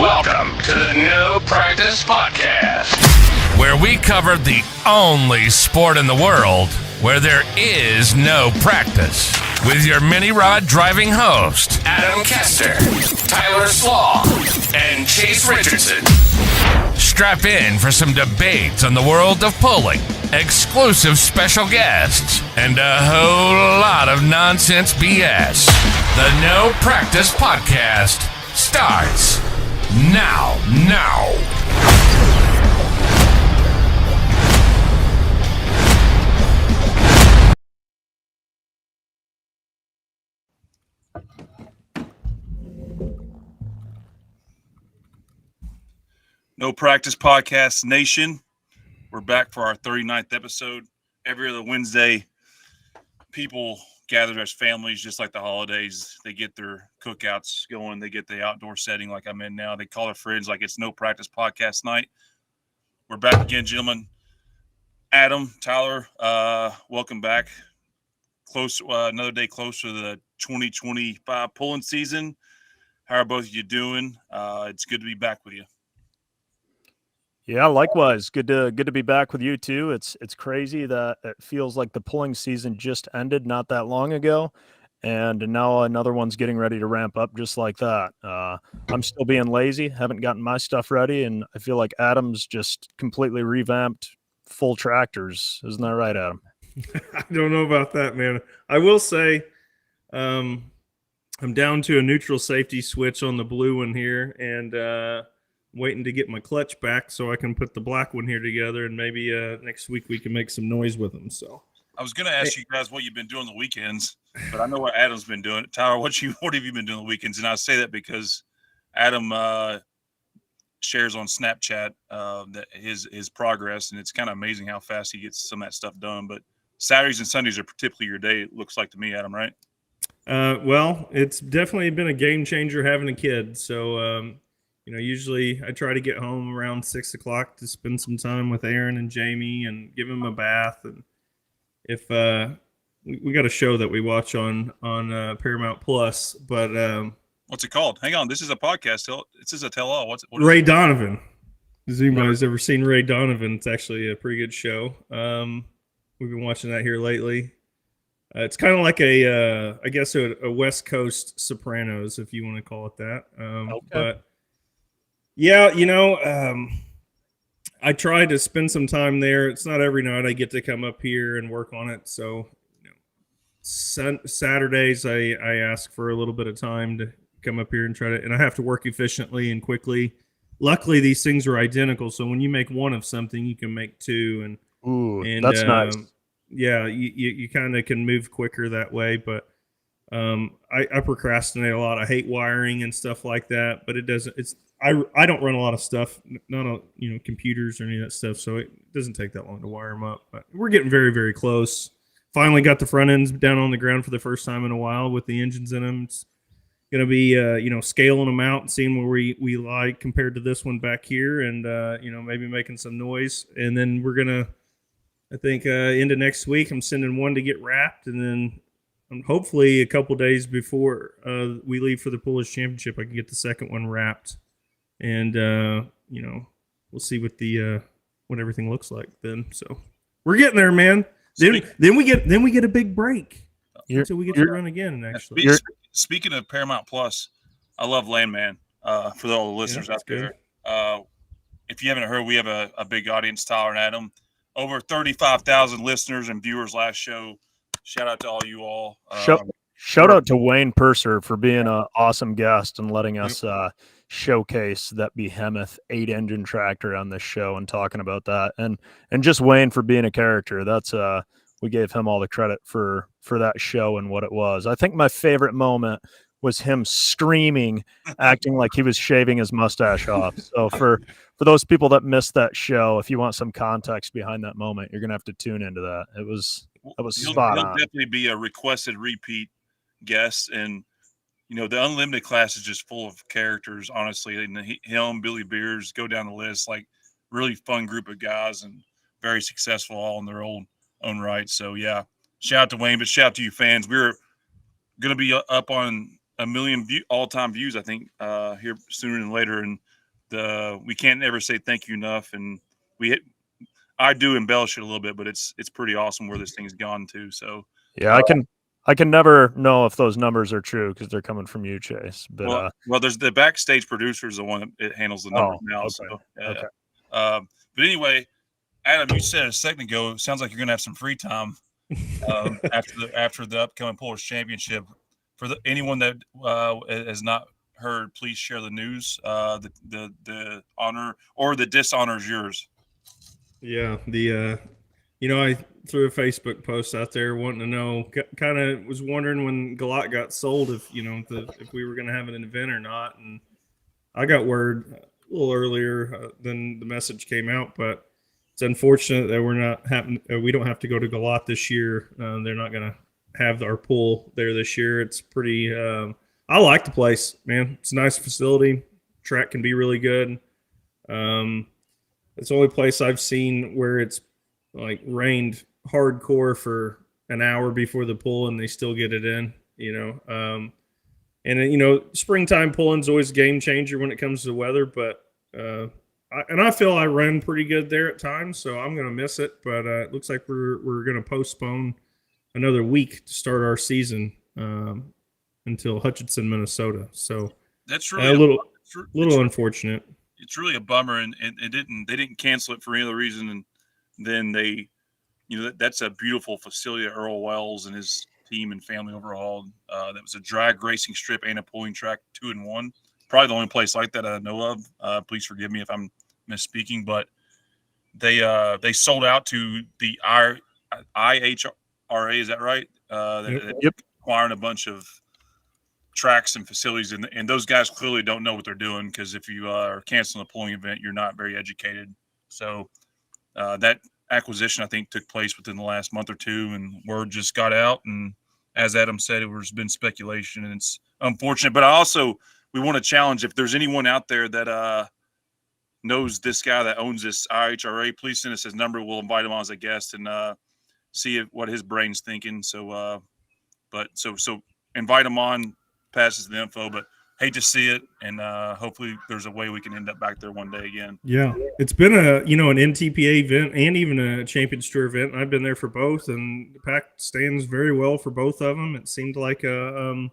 Welcome to the No Practice Podcast, where we cover the only sport in the world where there is no practice. With your mini rod driving host, Adam Kester, Tyler Slaw, and Chase Richardson. Strap in for some debates on the world of pulling, exclusive special guests, and a whole lot of nonsense BS. The No Practice Podcast starts now. No Practice Podcast Nation. We're back for our 39th episode. Every other Wednesday, people gather as families, just like the holidays. They get their cookouts going. They get the outdoor setting like I'm in now. They call their friends like it's No Practice Podcast night. We're back again, gentlemen. Adam, Tyler, welcome back. Another day closer to the 2025 pulling season. How are both of you doing? It's good to be back with you. Yeah, likewise. Good to be back with you too. It's crazy that it feels like the pulling season just ended not that long ago, and now another one's getting ready to ramp up just like that. I'm still being lazy, haven't gotten my stuff ready, and I feel like Adam's just completely revamped full tractors. Isn't that right, Adam? I don't know about that, man. I will say I'm down to a neutral safety switch on the blue one here, and waiting to get my clutch back so I can put the black one here together, and maybe next week we can make some noise with them. So I was going to ask you guys what you've been doing the weekends, but I know what Adam's been doing. Tyler, what have you been doing the weekends? And I say that because Adam shares on Snapchat that his progress, and it's kind of amazing how fast he gets some of that stuff done. But Saturdays and Sundays are typically your day, it looks like to me, Adam, right? Well, it's definitely been a game changer having a kid. So usually I try to get home around 6 o'clock to spend some time with Aaron and Jamie and give him a bath. And if we got a show that we watch on Paramount Plus, but what's it called? Hang on, this is a podcast. This is a tell-all. What Ray Donovan. Has anybody's ever seen Ray Donovan? It's actually a pretty good show. We've been watching that here lately. It's kind of like a West Coast Sopranos, if you want to call it that. Okay. But yeah, I try to spend some time there. It's not every night I get to come up here and work on it. So, Saturdays I ask for a little bit of time to come up here and and I have to work efficiently and quickly. Luckily, these things are identical. So when you make one of something, you can make two. And that's nice. Yeah, you kind of can move quicker that way. But I procrastinate a lot. I hate wiring and stuff like that. But I don't run a lot of stuff, not on computers or any of that stuff, so it doesn't take that long to wire them up. But we're getting very, very close. Finally got the front ends down on the ground for the first time in a while with the engines in them. It's going to be scaling them out and seeing where we lie compared to this one back here, and maybe making some noise. And then we're gonna, I think, into next week, I'm sending one to get wrapped, and then hopefully a couple days before we leave for the Polish Championship, I can get the second one wrapped. And we'll see what everything looks like then. So we're getting there, man. Then we get a big break until we get to run again. Actually, speaking of Paramount Plus, I love Landman. For all the listeners out there, if you haven't heard, we have a big audience. Tyler and Adam, over 35,000 listeners and viewers last show. Shout out to all you all. Shout out to Wayne Purser for being an awesome guest and letting us showcase that behemoth 8-engine tractor on this show and talking about that, and just Wayne for being a character. That's we gave him all the credit for that show and what it was. I think my favorite moment was him screaming, acting like he was shaving his mustache off. So for those people that missed that show, if you want some context behind that moment, you're gonna have to tune into that. That was spot on. He'll definitely be a requested repeat guest, and the Unlimited class is just full of characters, honestly. And him, Billy Beers, go down the list, like really fun group of guys and very successful all in their own right. So, yeah, shout out to Wayne, but shout out to you fans. We're going to be up on 1 million all-time views, I think, here sooner than later. And we can't ever say thank you enough, and I do embellish it a little bit, but it's pretty awesome where this thing's gone to. So Yeah, I can never know if those numbers are true because they're coming from you, Chase. But well, there's the backstage producer is the one that handles the numbers now. Okay. So Okay. But anyway, Adam, you said a second ago, it sounds like you're gonna have some free time after the upcoming Pullers Championship. For anyone that has not heard, please share the news. The honor or the dishonor is yours. Yeah, I threw a Facebook post out there wanting to know, kind of was wondering when Galat got sold if we were going to have an event or not, and I got word a little earlier than the message came out, but it's unfortunate that we don't have to go to Galat this year. They're not going to have our pool there this year. It's pretty. I like the place, man. It's a nice facility. Track can be really good. It's the only place I've seen where it's like rained hardcore for an hour before the pull and they still get it in, and springtime pulling's always a game changer when it comes to weather, but I feel I run pretty good there at times, so I'm going to miss it, but it looks like we're going to postpone another week to start our season until Hutchinson, Minnesota. So that's really a little unfortunate. It's really a bummer, and they didn't cancel it for any other reason, and then they, that's a beautiful facility that Earl Wells and his team and family overhauled. That was a drag racing strip and a pulling track 2-in-1. Probably the only place like that I know of. Please forgive me if I'm misspeaking, but they sold out to the IHRA. Is that right? Yep. Acquiring a bunch of tracks and facilities, and those guys clearly don't know what they're doing, because if you are canceling a pulling event, you're not very educated. So that acquisition, I think, took place within the last month or two, and word just got out. And as Adam said, there's been speculation, and it's unfortunate. But we want to challenge, if there's anyone out there that knows this guy that owns this IHRA, please send us his number. We'll invite him on as a guest and see what his brain's thinking. So invite him on. Passes the info, but hate to see it, and hopefully there's a way we can end up back there one day again. Yeah, it's been an NTPA event and even a Champions Tour event. I've been there for both, and the pack stands very well for both of them. It seemed like the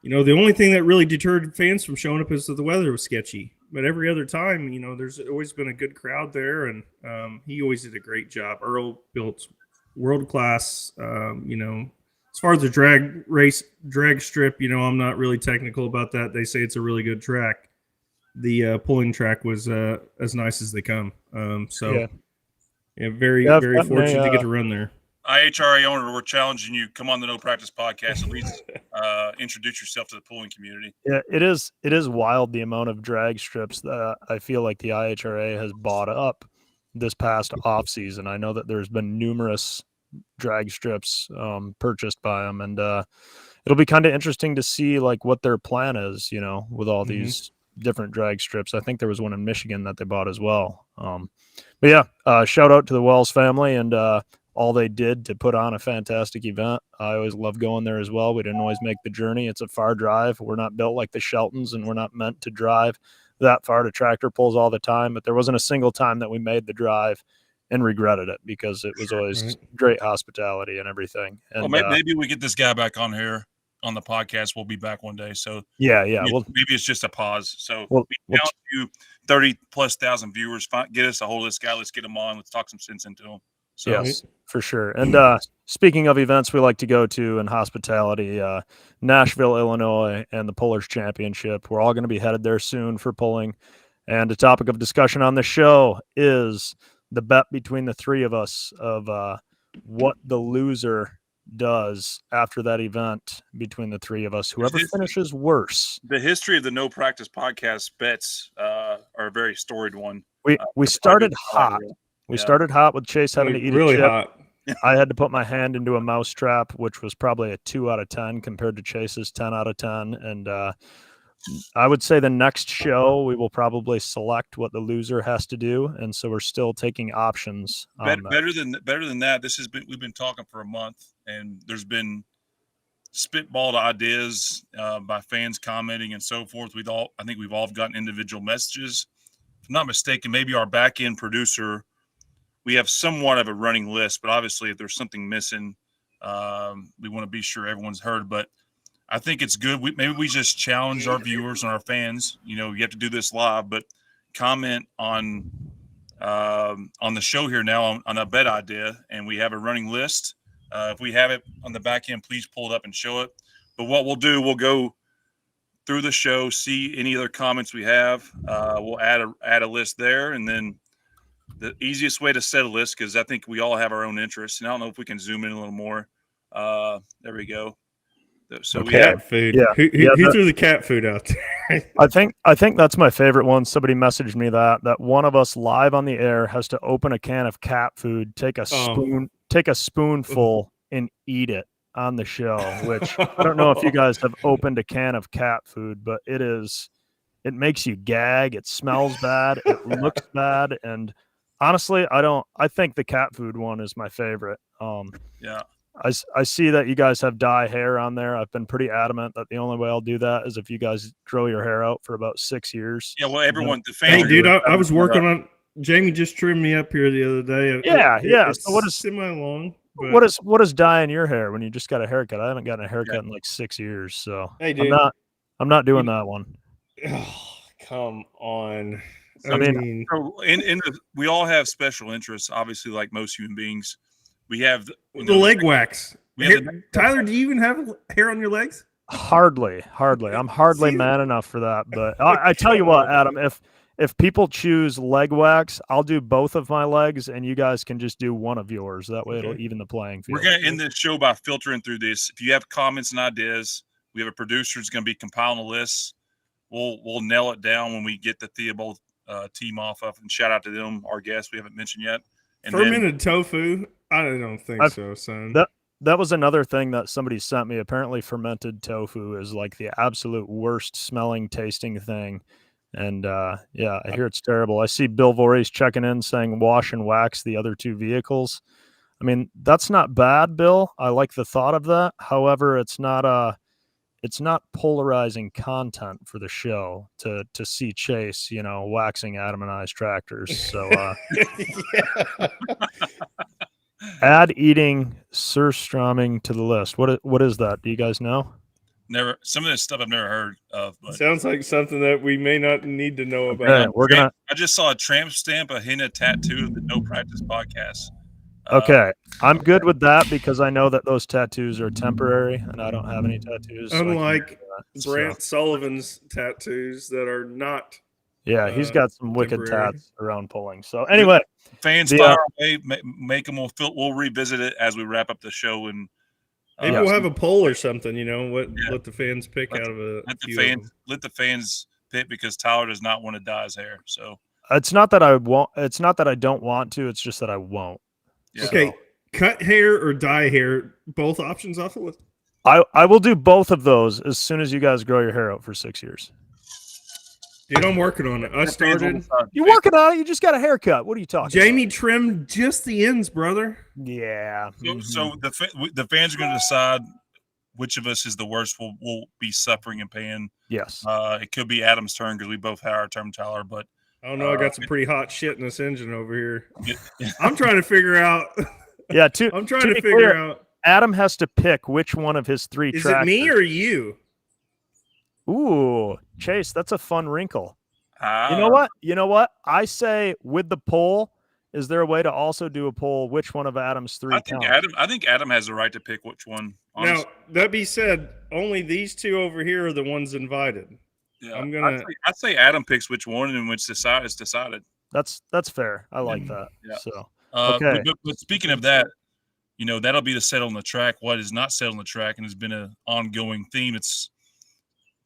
only thing that really deterred fans from showing up is that the weather was sketchy. But every other time, there's always been a good crowd there, and he always did a great job. Earl built world class, as far as the drag strip, I'm not really technical about that. They say it's a really good track. The pulling track was as nice as they come. Very very fortunate to get to run there. IHRA owner, we're challenging you. Come on the No Practice podcast. At least introduce yourself to the pulling community. Yeah, it is wild the amount of drag strips that I feel like the IHRA has bought up this past off season. I know that there's been numerous drag strips purchased by them, and it'll be kind of interesting to see like what their plan is, with all these different drag strips. I think there was one in Michigan that they bought as well. But yeah, shout out to the Wells family and all they did to put on a fantastic event. I always love going there as well. We didn't always make the journey. It's a far drive. We're not built like the Sheltons, and we're not meant to drive that far to tractor pulls all the time, but there wasn't a single time that we made the drive and regretted it, because it was always great hospitality and everything. And maybe we get this guy back on here on the podcast. We'll be back one day. So yeah. Maybe it's just a pause. So we count you 30,000+ viewers. Get us a hold of this guy. Let's get him on. Let's talk some sense into him. So, yes, for sure. And speaking of events we like to go to in hospitality, Nashville, Illinois, and the Pullers Championship. We're all going to be headed there soon for pulling. And a topic of discussion on the show is the bet between the three of us of what the loser does after that event between the three of us. Whoever finishes worse. The history of the No Practice podcast bets are a very storied one. We started hot. We started hot with Chase having to eat really a chip. Hot. I had to put my hand into a mouse trap, which was probably a 2 out of 10 compared to Chase's 10 out of 10. And I would say the next show we will probably select what the loser has to do, and so we're still taking options. Better than that. We've been talking for a month, and there's been spitballed ideas by fans commenting and so forth. I think we've all gotten individual messages. If I'm not mistaken, maybe our back end producer, we have somewhat of a running list, but obviously if there's something missing, we want to be sure everyone's heard. But I think it's good. Maybe we just challenge our viewers and our fans. You have to do this live, but comment on the show here now on a bet idea, and we have a running list. If we have it on the back end, please pull it up and show it. But what we'll do, we'll go through the show, see any other comments we have. We'll add a list there, and then the easiest way to set a list, because I think we all have our own interests, and I don't know if we can zoom in a little more. There we go. So we have food. Yeah. Who threw the cat food out there? I think that's my favorite one. Somebody messaged me that one of us live on the air has to open a can of cat food, take a spoonful, and eat it on the show. Which I don't know if you guys have opened a can of cat food, but it makes you gag. It smells bad. It looks bad, and honestly, I think the cat food one is my favorite. Yeah. I see that you guys have dye hair on there. I've been pretty adamant that the only way I'll do that is if you guys grow your hair out for about 6 years. Yeah, well, everyone, the fans. Hey, dude, I was working on. Jamie just trimmed me up here the other day. Yeah. It's So what is semi-long? what is dyeing your hair when you just got a haircut? I haven't gotten a haircut in like 6 years, so Hey, dude. I'm not doing that one. Oh, come on. I mean, we all have special interests, obviously, like most human beings. We have the leg wax. We have Tyler, do you even have hair on your legs? Hardly. I'm hardly man enough for that. But I tell you what, Adam, if people choose leg wax, I'll do both of my legs, and you guys can just do one of yours. That way, it'll even the playing field. We're going to end this show by filtering through this. If you have comments and ideas, we have a producer who's going to be compiling a list. We'll nail it down when we get the Theobald team off of, and shout out to them, our guests we haven't mentioned yet. And fermented tofu? I don't think so, son. That was another thing that somebody sent me. Apparently, fermented tofu is like the absolute worst smelling, tasting thing. And I hear it's terrible. I see Bill Voorhees checking in saying wash and wax the other two vehicles. I mean, that's not bad, Bill. I like the thought of that. However, it's not polarizing content for the show to see Chase, waxing Adam and I's tractors. So add eating surströmming to the list. What is that? Do you guys know? Never. Some of this stuff I've never heard of. But sounds like something that we may not need to know about. Okay, I just saw a tramp stamp a henna tattoo of the No Practice podcast. Okay, I'm good with that because I know that those tattoos are temporary, and I don't have any tattoos. Unlike Brant Sullivan's tattoos that are not. Yeah, he's got some wicked tats around pulling. So anyway, fans fire away, make them. We'll revisit it as we wrap up the show, and maybe we'll have a poll or something. Let the fans pick out of a. Let the fans pick, because Tyler does not want to dye his hair. So it's not that I won't. It's not that I don't want to. It's just that I won't. Yeah. Okay, cut hair or dye hair, both options off the list. I will do both of those as soon as you guys grow your hair out for 6 years. Dude, I'm working on it. I started. You're working on it. You just got a haircut. What are you talking Jamie about? trimmed just the ends, brother. Yeah. So the fans are going to decide which of us is the worst. We'll be suffering and paying. Yes. It could be Adam's turn because we both had our turn, Tyler. But I don't know. I got some pretty hot shit in this engine over here. I'm trying to figure out. Yeah. I'm trying to figure out. Adam has to pick which one of his three Is tractors. it me or you? Ooh, Chase, that's a fun wrinkle. You know what? I say with the poll, is there a way to also do a poll? Which one of Adam's three? I think Adam has the right to pick which one. Honestly. Now, that be said, only these two over here are the ones invited. Yeah, I'd say Adam picks which one, and which is decided. That's fair. I like that. Yeah. So okay. But speaking of that, that'll be the set on the track. What is not set on the track, and has been an ongoing theme. It's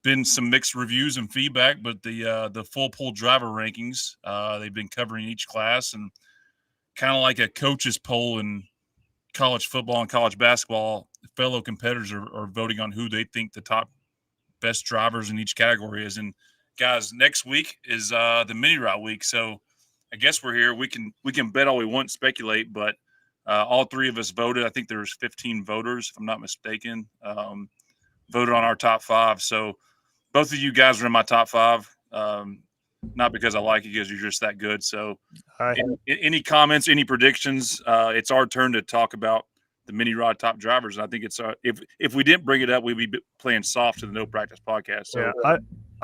been some mixed reviews and feedback, but the full pull driver rankings, they've been covering each class, and kind of like a coach's poll in college football and college basketball, fellow competitors are voting on who they think the top best drivers in each category is. And guys, next week is the mini route week, so I guess we're here. We can bet all we want, speculate, but All three of us voted. I think there's 15 voters, if I'm not mistaken, voted on our top 5. So both of you guys are in my top 5. Not because I like you, because you're just that good. So any comments, any predictions? It's our turn to talk about the mini rod top drivers. And I think it's if we didn't bring it up, we'd be playing soft to the No Practice podcast. So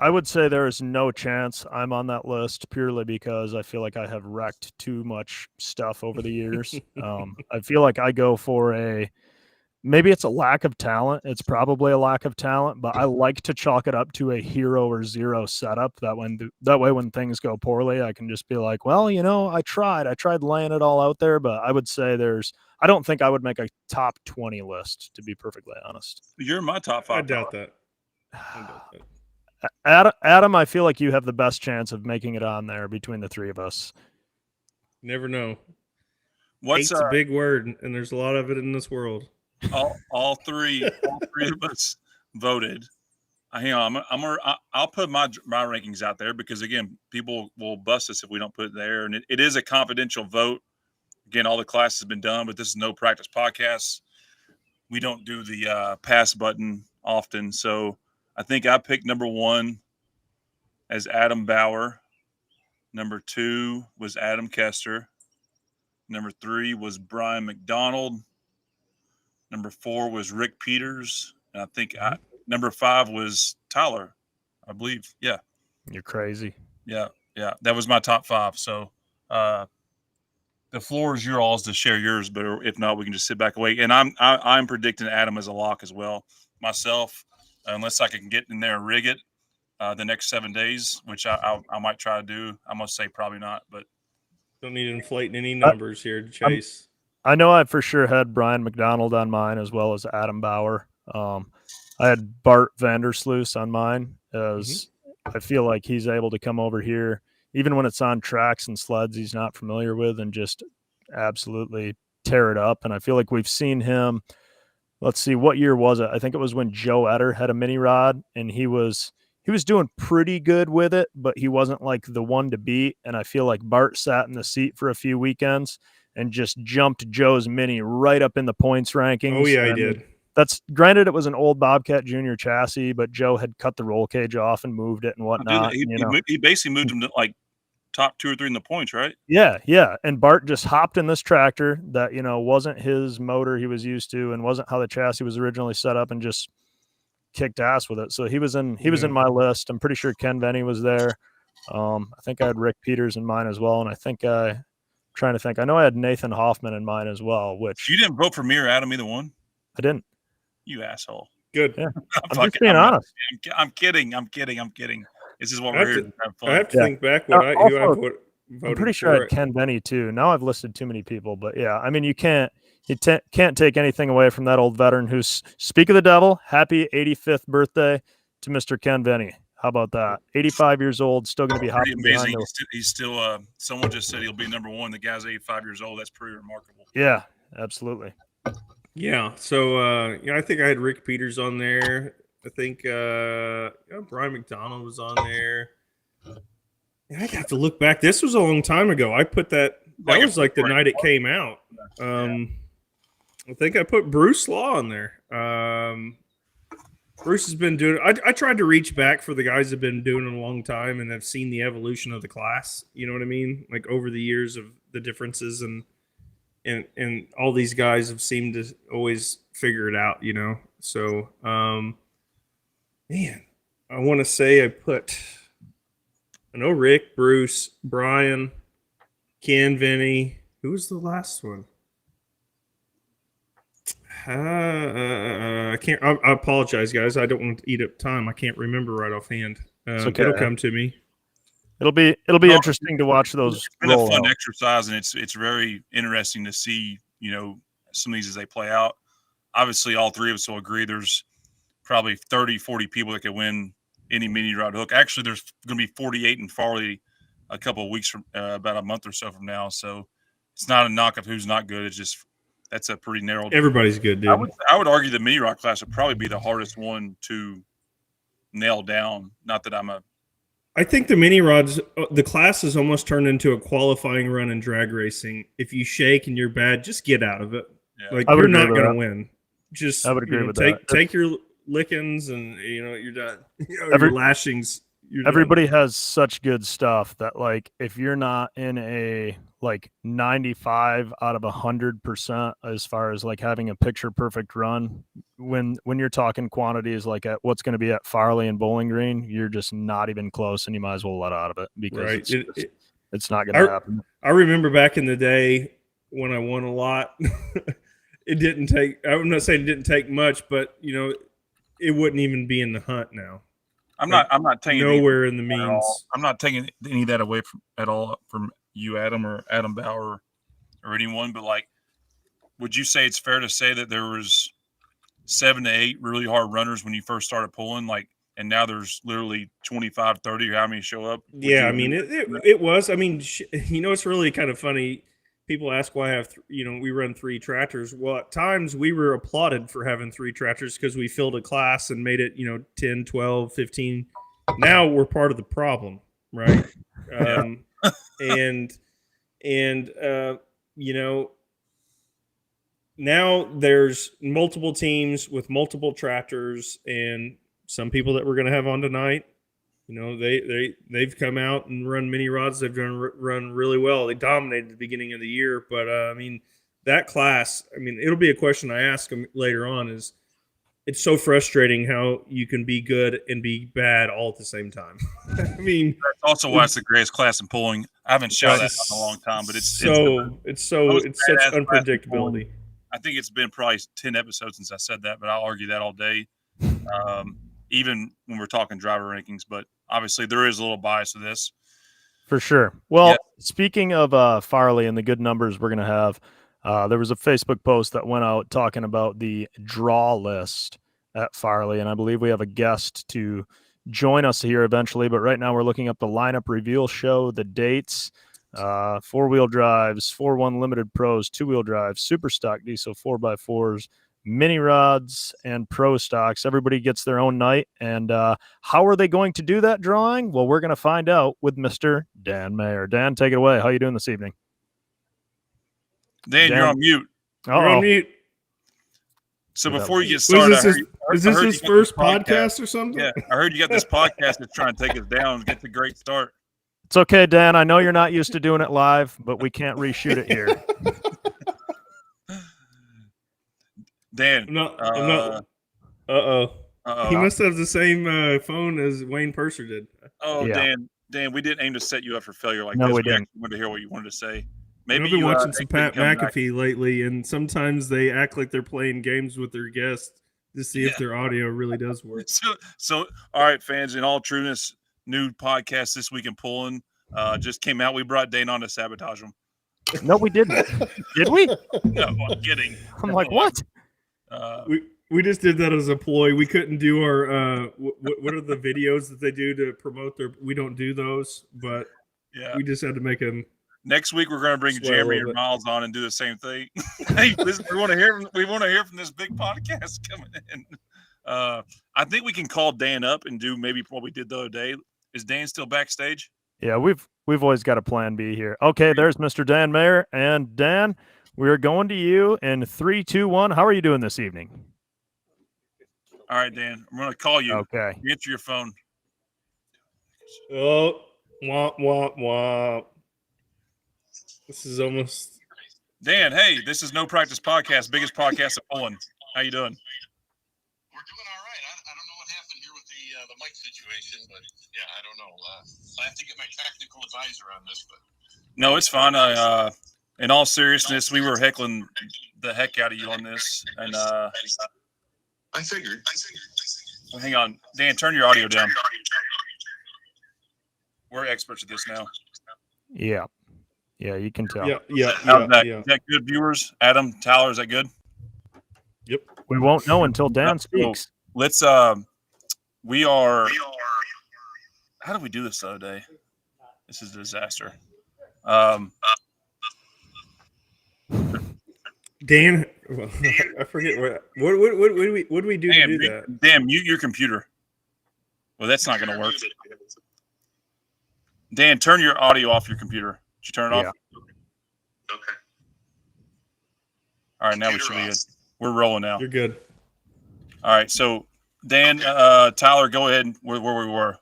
I would say there is no chance I'm on that list, purely because I feel like I have wrecked too much stuff over the years. I feel like I go for maybe it's a lack of talent. It's probably a lack of talent, but I like to chalk it up to a hero or zero setup. That way when things go poorly, I can just be like, well, I tried laying it all out there, but I would say I don't think I would make a top 20 list, to be perfectly honest. You're in my top 5. I doubt that. Adam, I feel like you have the best chance of making it on there between the three of us. Never know. Hate's a big word, and there's a lot of it in this world. All three of us voted. Hang on, I'll put my rankings out there because again, people will bust us if we don't put it there, and it is a confidential vote. Again, all the class has been done, but this is No Practice podcast. We don't do the pass button often, so I think I picked number 1 as Adam Bauer. Number 2 was Adam Kester. Number 3 was Brian McDonald. Number 4 was Rick Peters. And I think number 5 was Tyler, I believe. Yeah. You're crazy. Yeah. That was my top 5. So the floor is yours to share yours, but if not, we can just sit back and wait. And I'm predicting Adam as a lock as well. Myself, unless I can get in there and rig it the next 7 days, which I might try to do. I'm going to say probably not, but don't need to inflate any numbers here to chase. I know I for sure had Brian McDonald on mine as well as Adam Bauer. I had Bart Vandersloot on mine as I feel like he's able to come over here, even when it's on tracks and sleds he's not familiar with, and just absolutely tear it up. And I feel like we've seen him. Let's see, what year was it? I think it was when Joe Etter had a mini rod, and he was doing pretty good with it, but he wasn't like the one to beat. And I feel like Bart sat in the seat for a few weekends and just jumped Joe's mini right up in the points rankings. Oh yeah, he did. That's granted, it was an old Bobcat Junior chassis, but Joe had cut the roll cage off and moved it and whatnot. He basically moved him to like top 2 or 3 in the points, right? Yeah. And Bart just hopped in this tractor that, wasn't his motor he was used to and wasn't how the chassis was originally set up, and just kicked ass with it. So he was in my list. I'm pretty sure Ken Venny was there. I think I had Rick Peters in mine as well. And I think trying to think, I know I had Nathan Hoffman in mine as well, which you didn't vote for me or Adam, either one. I didn't. You asshole. Good. Yeah. I'm just being honest. I'm kidding. This is what we're here to have fun. I have to think back who I voted. I'm pretty sure I had Ken Venny too. Now I've listed too many people, but yeah, I mean, you can't take anything away from that old veteran who's, speak of the devil, happy 85th birthday to Mr. Ken Venny. How about that? 85 years old, still going to be hopping amazing. He's still someone just said he'll be number 1. The guy's 85 years old. That's pretty remarkable. Yeah, absolutely. Yeah. So, I think I had Rick Peters on there. I think Brian McDonald was on there. I have to look back. This was a long time ago. I put that was like the night it came out. I think I put Bruce Law on there. Bruce has been doing it. I tried to reach back for the guys that have been doing it a long time and have seen the evolution of the class. You know what I mean? Like over the years of the differences, and all these guys have seemed to always figure it out, So, man, I want to say I know Rick, Bruce, Brian, Ken, Vinny. Who was the last one? I can't. I apologize, guys. I don't want to eat up time. I can't remember right offhand. Okay. It'll come to me. It'll be interesting to watch those. It's been a fun exercise, and it's very interesting to see some of these as they play out. Obviously, all three of us will agree. There's probably 30, 40 people that could win any mini rod hook. Actually, there's going to be 48 in Farley a couple of weeks from about a month or so from now. So it's not a knock of who's not good. It's just that's a pretty narrow. Everybody's good, dude. I would argue the mini rod class would probably be the hardest one to nail down. Not that I'm a I think the mini rods, the class has almost turned into a qualifying run in drag racing. If you shake and you're bad, just get out of it. Yeah. Like, I would you're agree not with going that. to win. Just I would agree with take that. take your lickings and you're done. Every- your lashings. You're Everybody has such good stuff that, like, if you're not in a like 95 out of 100% as far as like having a picture perfect run, when you're talking quantities like at what's going to be at Farley and Bowling Green, you're just not even close, and you might as well let out of it because right. it's not going to happen. I remember back in the day when I won a lot. It didn't take. I'm not saying it didn't take much, but it wouldn't even be in the hunt now. I'm not taking nowhere in the at all. means. I'm not taking any of that away at all from you, Adam, or Adam Bauer, or anyone. But like, would you say it's fair to say that there was 7 to 8 really hard runners when you first started pulling, like, and now there's literally 25, 30, or how many show up? Yeah, I mean, it was. I mean, it's really kind of funny. People ask why I have, we run 3 tractors. Well, at times we were applauded for having 3 tractors because we filled a class and made it, 10, 12, 15. Now we're part of the problem, right? Now there's multiple teams with multiple tractors, and some people that we're going to have on tonight, they've come out and run mini rods. They've run really well. They dominated at the beginning of the year, but that class. It'll be a question I ask them later on. Is it's so frustrating how you can be good and be bad all at the same time. That's also why it's the greatest class in pulling. I haven't shouted that in a long time, but it's such unpredictability. I think it's been probably 10 episodes since I said that, but I'll argue that all day. Even when we're talking driver rankings, but obviously there is a little bias to this. For sure. Well, Speaking of Farley and the good numbers we're going to have, there was a Facebook post that went out talking about the draw list at Farley, and I believe we have a guest to join us here eventually, but right now we're looking up the lineup reveal show, the dates, 4-wheel drives, 4-1 limited pros, 2-wheel drives, super stock diesel 4x4s, mini rods, and pro stocks. Everybody gets their own night. And how are they going to do that drawing? Well, we're going to find out with Mr. Dan Mayer. Dan, take it away. How are you doing this evening? Dan, you're on mute. You're on mute. So before you get started, is this his first podcast or something? Yeah, I heard you got this podcast that's trying to take us down and get the great start. It's okay, Dan. I know you're not used to doing it live, but we can't reshoot it here. Dan. I'm not. He must have the same phone as Wayne Purser did. Oh, yeah. Dan, we didn't aim to set you up for failure like no, this. We didn't. Wanted to hear what you wanted to say. Maybe I've been watching some Pat McAfee lately, and sometimes they act like they're playing games with their guests to see if their audio really does work. So, all right, fans, in all trueness, new podcast this week in pulling just came out. We brought Dane on to sabotage him. No, we didn't. Did we? No, I'm kidding. I'm like, what? We just did that as a ploy. We couldn't do our what are the videos that they do to promote their? We don't do those, but we just had to make them. Next week we're going to bring Jeremy and Miles on and do the same thing. Hey, we want to hear from this big podcast coming in. I think we can call Dan up and do maybe what we did the other day. Is Dan still backstage? Yeah, we've always got a plan B here. Okay, there's Mr. Dan Mayer, and Dan, we're going to you in 3, 2, 1. How are you doing this evening? All right, Dan. I'm going to call you. Okay. Answer your phone. Oh, womp, womp, womp. This is almost Dan. Hey, this is No Practice Podcast, biggest podcast of pulling. How you doing? We're doing all right. I don't know what happened here with the mic situation, but yeah, I don't know. I have to get my technical advisor on this, but no, it's fine. In all seriousness, we were heckling the heck out of you on this, and I figured. Well, hang on, Dan. Turn your audio down. We're experts at this now. Yeah, you can tell. Yeah. Is that good, viewers? Adam, Tyler, is that good? Yep. We won't know until Dan speaks. So let's. We are. How did we do this the other day? This is a disaster. Dan, I forget what do we do to do that? Dan, mute your computer. Well, that's not going to work. Dan, turn your audio off your computer. Did you turn it off? Okay. All right, now we should be good. We're rolling now. You're good. All right, so Dan, Tyler, go ahead where we were.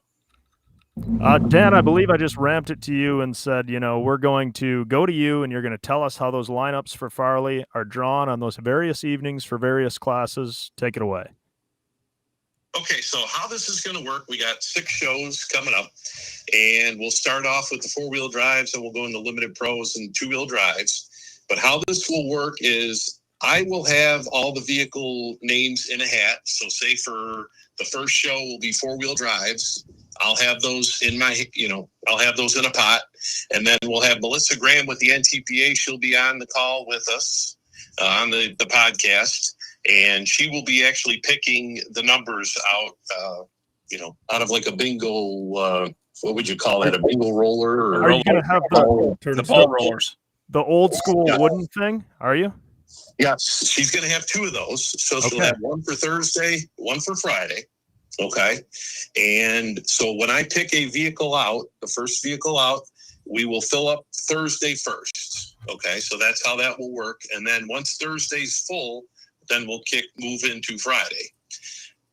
Dan, I believe I just ramped it to you and said, we're going to go to you and you're going to tell us how those lineups for Farley are drawn on those various evenings for various classes. Take it away. Okay, so how this is going to work, we got 6 shows coming up, and we'll start off with the 4-wheel drives, and we'll go into limited pros and 2-wheel drives. But how this will work is I will have all the vehicle names in a hat. So say for the first show will be 4-wheel drives. I'll have those in I'll have those in a pot. And then we'll have Melissa Graham with the NTPA. She'll be on the call with us on the podcast. And she will be actually picking the numbers out, out of like a bingo. What would you call that? A bingo roller? Or are you going to have the ball rollers? The old school wooden thing? Are you? Yes, she's going to have 2 of those. So she'll have one for Thursday, one for Friday. Okay. And so when I pick a vehicle out, the first vehicle out, we will fill up Thursday first. Okay. So that's how that will work. And then once Thursday's full, then we'll move into Friday.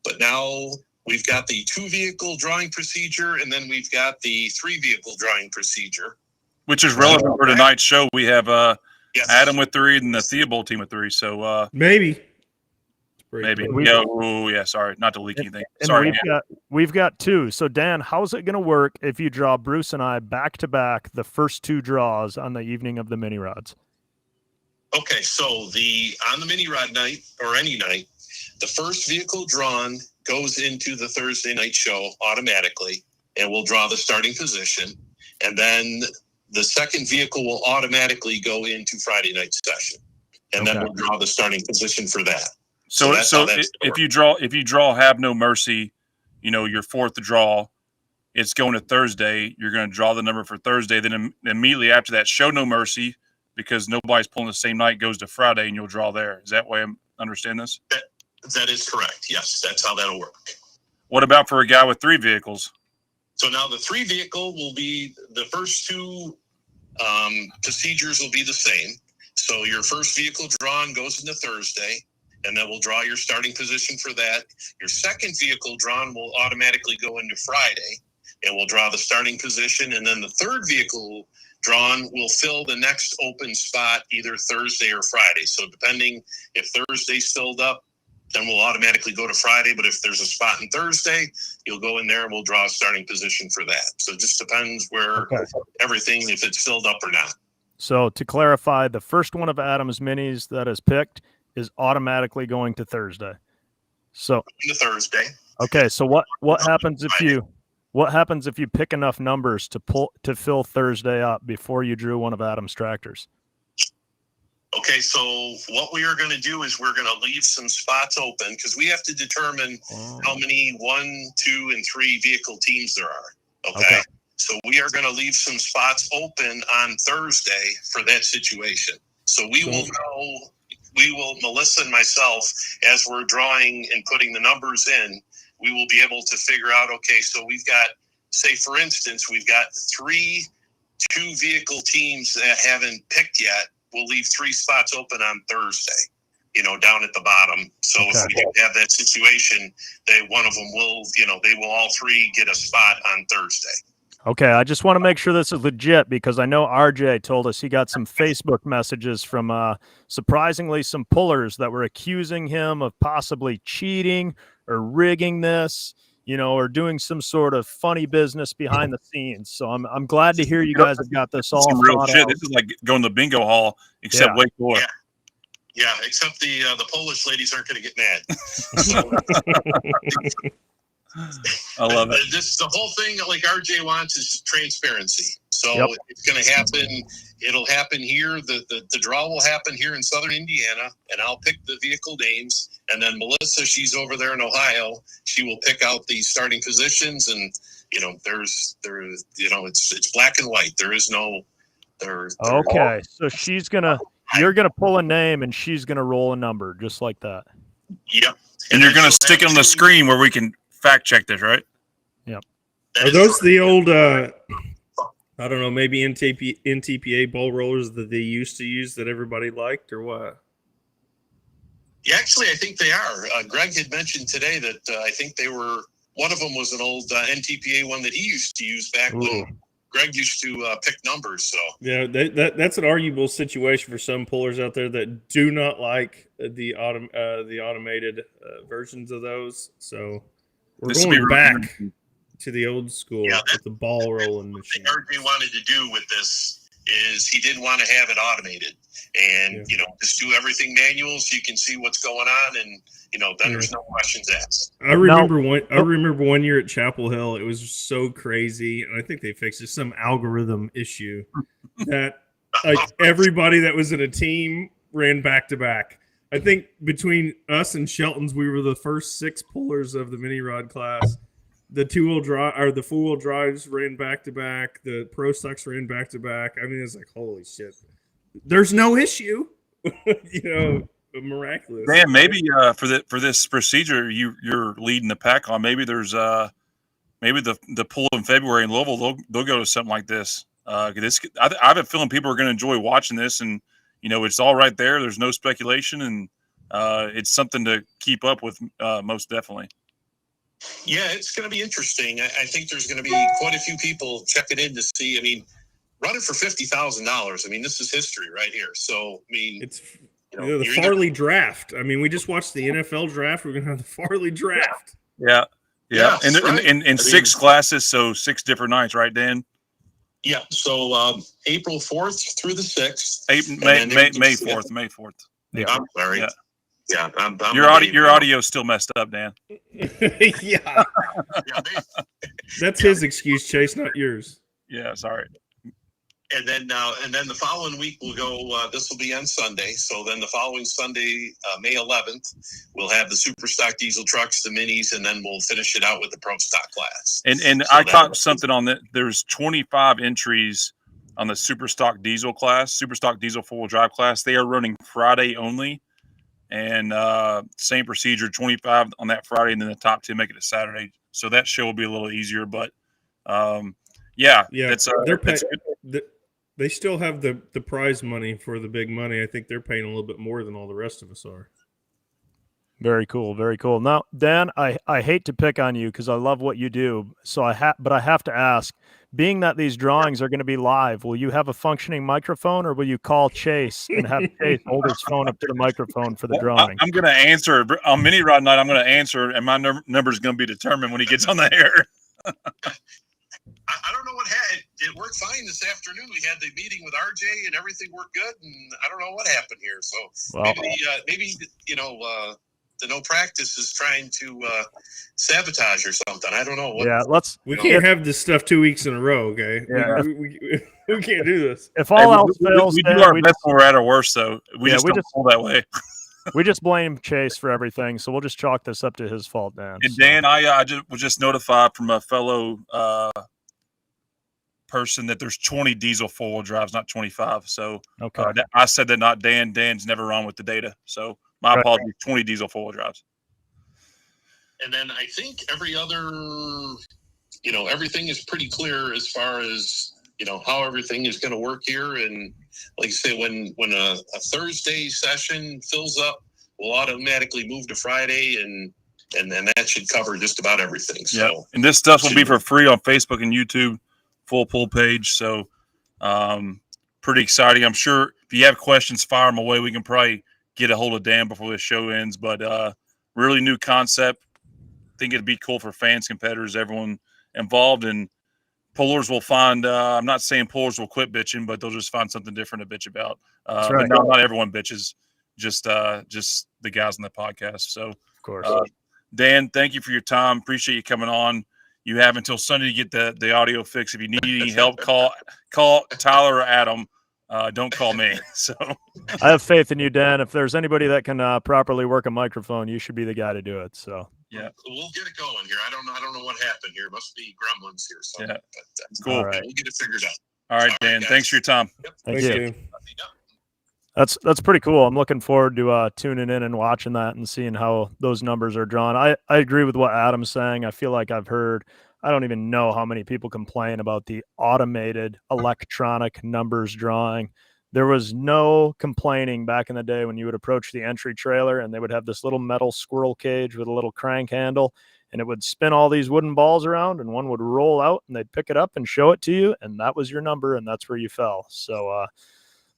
But now we've got the 2-vehicle drawing procedure, and then we've got the 3-vehicle drawing procedure. Which is relevant for tonight's show. We have Adam with 3 and the Theobald team with 3. So maybe. Sorry, not to leak anything. And Sorry, we've got 2. So Dan, how's it going to work if you draw Bruce and I back to back the first 2 draws on the evening of the mini rods? Okay, so on the mini rod night or any night, the first vehicle drawn goes into the Thursday night show automatically, and we'll draw the starting position. And then the second vehicle will automatically go into Friday night session, and then we'll draw the starting position for that. So if you draw Have No Mercy, your 4th draw, it's going to Thursday. You're going to draw the number for Thursday. Then immediately after that, Show No Mercy, because nobody's pulling the same night, goes to Friday, and you'll draw there. Is that way I understand this? That is correct. Yes, that's how that'll work. What about for a guy with 3 vehicles? So now the 3 vehicle will be the first 2 procedures will be the same. So your first vehicle drawn goes into Thursday, and then we'll draw your starting position for that. Your second vehicle drawn will automatically go into Friday, and we'll draw the starting position. And then the third vehicle drawn will fill the next open spot either Thursday or Friday. So depending if Thursday's filled up, then we'll automatically go to Friday. But if there's a spot in Thursday, you'll go in there and we'll draw a starting position for that. So it just depends where everything, if it's filled up or not. So to clarify, the first one of Adam's minis that is picked is automatically going to Thursday. So to Thursday. Okay, so what happens if you pick enough numbers to fill Thursday up before you drew one of Adam's tractors? Okay, so what we are going to do is we're going to leave some spots open because we have to determine how many 1, 2, and 3 vehicle teams there are. Okay. So we are going to leave some spots open on Thursday for that situation. So we will know, Melissa and myself, as we're drawing and putting the numbers in, we will be able to figure out, okay, so we've got, say, for instance, we've got 3 2-vehicle teams that haven't picked yet. We'll leave 3 spots open on Thursday, down at the bottom. So if we have that situation, one of them will, they will all 3 get a spot on Thursday. Okay, I just want to make sure this is legit because I know RJ told us he got some Facebook messages from surprisingly some pullers that were accusing him of possibly cheating or rigging this, or doing some sort of funny business behind the scenes. So I'm glad to hear you guys have got this all some real thought shit. out. This is like going to the bingo hall, except way cooler. Yeah, except the Polish ladies aren't going to get mad. I love it. The whole thing, like RJ wants, is transparency. So it's going to happen. It'll happen here. The draw will happen here in Southern Indiana, and I'll pick the vehicle names. And then Melissa, she's over there in Ohio. She will pick out the starting positions, and it's black and white. There is no. Okay, so you're gonna pull a name, and she's gonna roll a number, just like that. Yep. And you're gonna stick it on the screen where we can fact check this, right? Yep. Are those the old I don't know, maybe NTPA bowl rollers that they used to use that everybody liked, or what? Yeah, actually, I think they are. Greg had mentioned today that I think they were. One of them was an old NTPA one that he used to use back when Greg used to pick numbers. So yeah, that's an arguable situation for some pullers out there that do not like the automated versions of those. So we're going back to the old school with the ball rolling machine. What RJ wanted to do with this is he didn't want to have it automated, and just do everything manual so you can see what's going on, and then there's no questions asked. I remember one year at Chapel Hill, it was so crazy, and I think they fixed it, some algorithm issue that like everybody that was in a team ran back to back. I think between us and Shelton's, we were the first 6 pullers of the mini rod class. The 2-wheel drive or the 4-wheel drives ran back to back. The pro stocks ran back to back. I mean, it's like, holy shit. There's no issue. Miraculous. Man, maybe for this procedure you're leading the pack on. Maybe there's maybe the pull in February in Louisville they'll go to something like this. I have a feeling people are going to enjoy watching this, and it's all right there. There's no speculation, and it's something to keep up with most definitely. Yeah, it's going to be interesting. I think there's going to be quite a few people checking in to see. I mean, running for $50,000. I mean, this is history right here. So, I mean, it's the Farley draft. I mean, we just watched the NFL draft. We're going to have the Farley draft. Yeah. And in 6 classes, so 6 different nights, right, Dan? Yeah. So April 4th through the 6th. May 4th. May 4th. Yeah. I'm sorry. Yeah. Yeah, I'm your audio's still messed up, Dan. Yeah. That's his excuse, Chase, not yours. Yeah, sorry. And then the following week we'll go. This will be on Sunday. So then the following Sunday, May 11th, we'll have the super stock diesel trucks, the minis, and then we'll finish it out with the pro stock class. And so I caught something on that. There's 25 entries on the super stock diesel class, super stock diesel 4-wheel drive class. They are running Friday only. And same procedure, 25 on that Friday, and then the top 10 make it a Saturday. So that show will be a little easier. But, they still have the prize money for the big money. I think they're paying a little bit more than all the rest of us are. Very cool. Very cool. Now, Dan, I hate to pick on you because I love what you do. So but I have to ask, being that these drawings are going to be live, will you have a functioning microphone, or will you call Chase and have Chase hold his phone up to the microphone for the drawing? I'm going to answer on Mini Rod Night. I'm going to answer, and my number is going to be determined when he gets on the air. I don't know what happened. It worked fine this afternoon. We had the meeting with RJ, and everything worked good. And I don't know what happened here. So maybe the no practice is trying to sabotage or something. I don't know. We can't have this stuff 2 weeks in a row, okay? Yeah. We can't do this. If all else fails, we do our best when we're at our worst, though. We just don't pull that way. We just blame Chase for everything, so we'll just chalk this up to his fault, Dan. And Dan, I was just notified from a fellow person that there's 20 diesel 4-wheel drives, not 25. So I said that, not Dan. Dan's never wrong with the data. So my apologies, 20 diesel 4-wheel drives. And then I think every other, everything is pretty clear as far as, how everything is going to work here. And like I say, when a Thursday session fills up, we'll automatically move to Friday, and then that should cover just about everything. So, yeah. And this stuff will be for free on Facebook and YouTube, full pull page. So pretty exciting. I'm sure if you have questions, fire them away. We can probably get a hold of Dan before the show ends. But really new concept. I think it'd be cool for fans, competitors, everyone involved. And pullers will find, I'm not saying pullers will quit bitching, but they'll just find something different to bitch about. But not everyone bitches, just the guys on the podcast. So, of course, Dan, thank you for your time. Appreciate you coming on. You have until Sunday to get the audio fixed. If you need any help, call Tyler or Adam. Don't call me. So I have faith in you, Dan. If there's anybody that can properly work a microphone, you should be the guy to do it. So yeah, we'll get it going here. I don't know what happened here. It must be gremlins here. So, yeah, but, cool. All right. We'll get it figured out. All right, Dan. Thanks for your time. Yep. Thank you. That's pretty cool. I'm looking forward to tuning in and watching that and seeing how those numbers are drawn. I agree with what Adam's saying. I feel like I've heard I don't even know how many people complain about the automated electronic numbers drawing. There was no complaining back in the day when you would approach the entry trailer and they would have this little metal squirrel cage with a little crank handle, and it would spin all these wooden balls around, and one would roll out and they'd pick it up and show it to you, and that was your number, and that's where you fell. So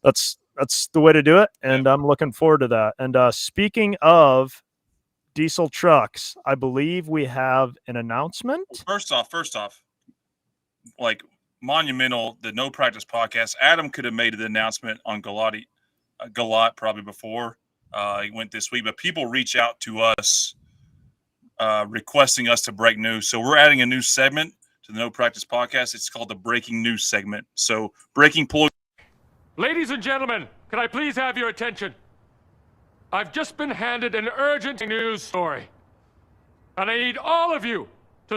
that's the way to do it, and I'm looking forward to that. And speaking of diesel trucks, I believe we have an announcement. First off, like monumental, the No Practice podcast. Adam could have made the announcement on Galat probably before he went this week, but people reach out to us requesting us to break news. So we're adding a new segment to the No Practice podcast. It's called the Breaking News segment. So breaking pull. Ladies and gentlemen, can I please have your attention? I've just been handed an urgent news story, and I need all of you to...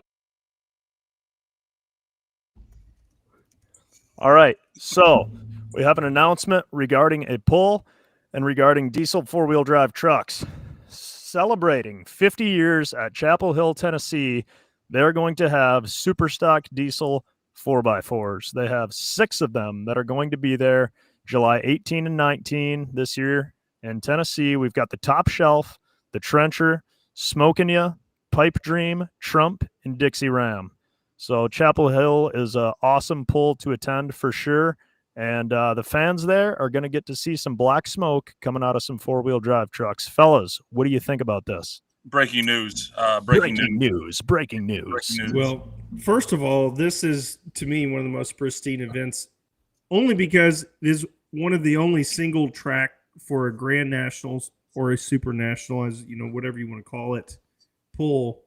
All right, so we have an announcement regarding a poll and regarding diesel four-wheel drive trucks. Celebrating 50 years at Chapel Hill, Tennessee, they're going to have super stock diesel 4x4s. They have 6 of them that are going to be there July 18 and 19 this year. In Tennessee, we've got the Top Shelf, the Trencher, Smokin' Ya, Pipe Dream, Trump, and Dixie Ram. So Chapel Hill is an awesome pull to attend for sure. And the fans there are going to get to see some black smoke coming out of some four-wheel drive trucks. Fellas, what do you think about this? Breaking news. Breaking news. Well, first of all, this is, to me, one of the most pristine events, only because it is one of the only single track for a Grand Nationals or a Super National, as you know, whatever you want to call it, pull.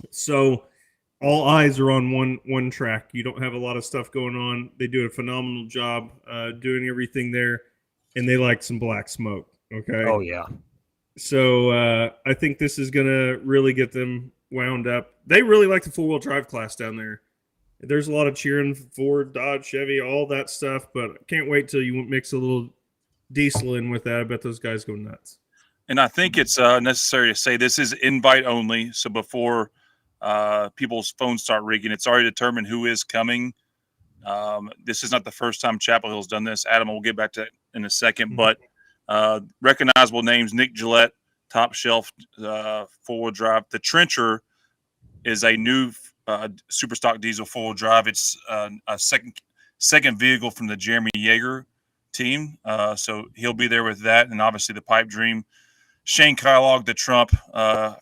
So all eyes are on one track. You don't have a lot of stuff going on. They do a phenomenal job doing everything there, and they like some black smoke. Okay. Oh yeah. So I think this is gonna really get them wound up. They really like the 4-wheel drive class down there. There's a lot of cheering Ford, Dodge, Chevy, all that stuff, but I can't wait till you mix a little diesel in with that. I bet those guys go nuts. And I think it's necessary to say this is invite only. So before people's phones start ringing, it's already determined who is coming. This is not the first time Chapel Hill's done this. Adam, we'll get back to it in a second. But recognizable names: Nick Gillette, Top Shelf, 4-wheel drive. The Trencher is a new super stock diesel 4-wheel drive. It's a second vehicle from the Jeremy Yeager team. So he'll be there with that. And obviously the Pipe Dream. Shane Kylog, the Trump,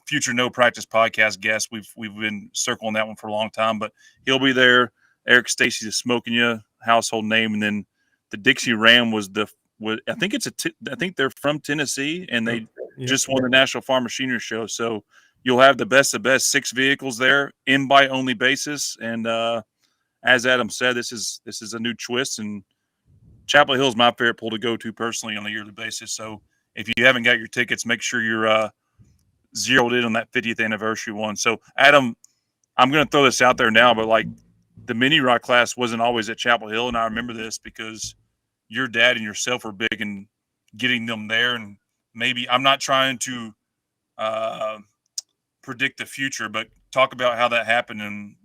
future No Practice podcast guest. We've been circling that one for a long time, but he'll be there. Eric Stacy's a Smokin' Ya household name, and then the Dixie Ram I think they're from Tennessee, and they just won the National Farm Machinery Show. So you'll have the best of best 6 vehicles there, invite only basis. And as Adam said, this is a new twist, and Chapel Hill is my favorite pull to go to personally on a yearly basis. So if you haven't got your tickets, make sure you're zeroed in on that 50th anniversary one. So, Adam, I'm going to throw this out there now, but like the mini rock class wasn't always at Chapel Hill, and I remember this because your dad and yourself were big in getting them there. And maybe I'm not trying to predict the future, but talk about how that happened and,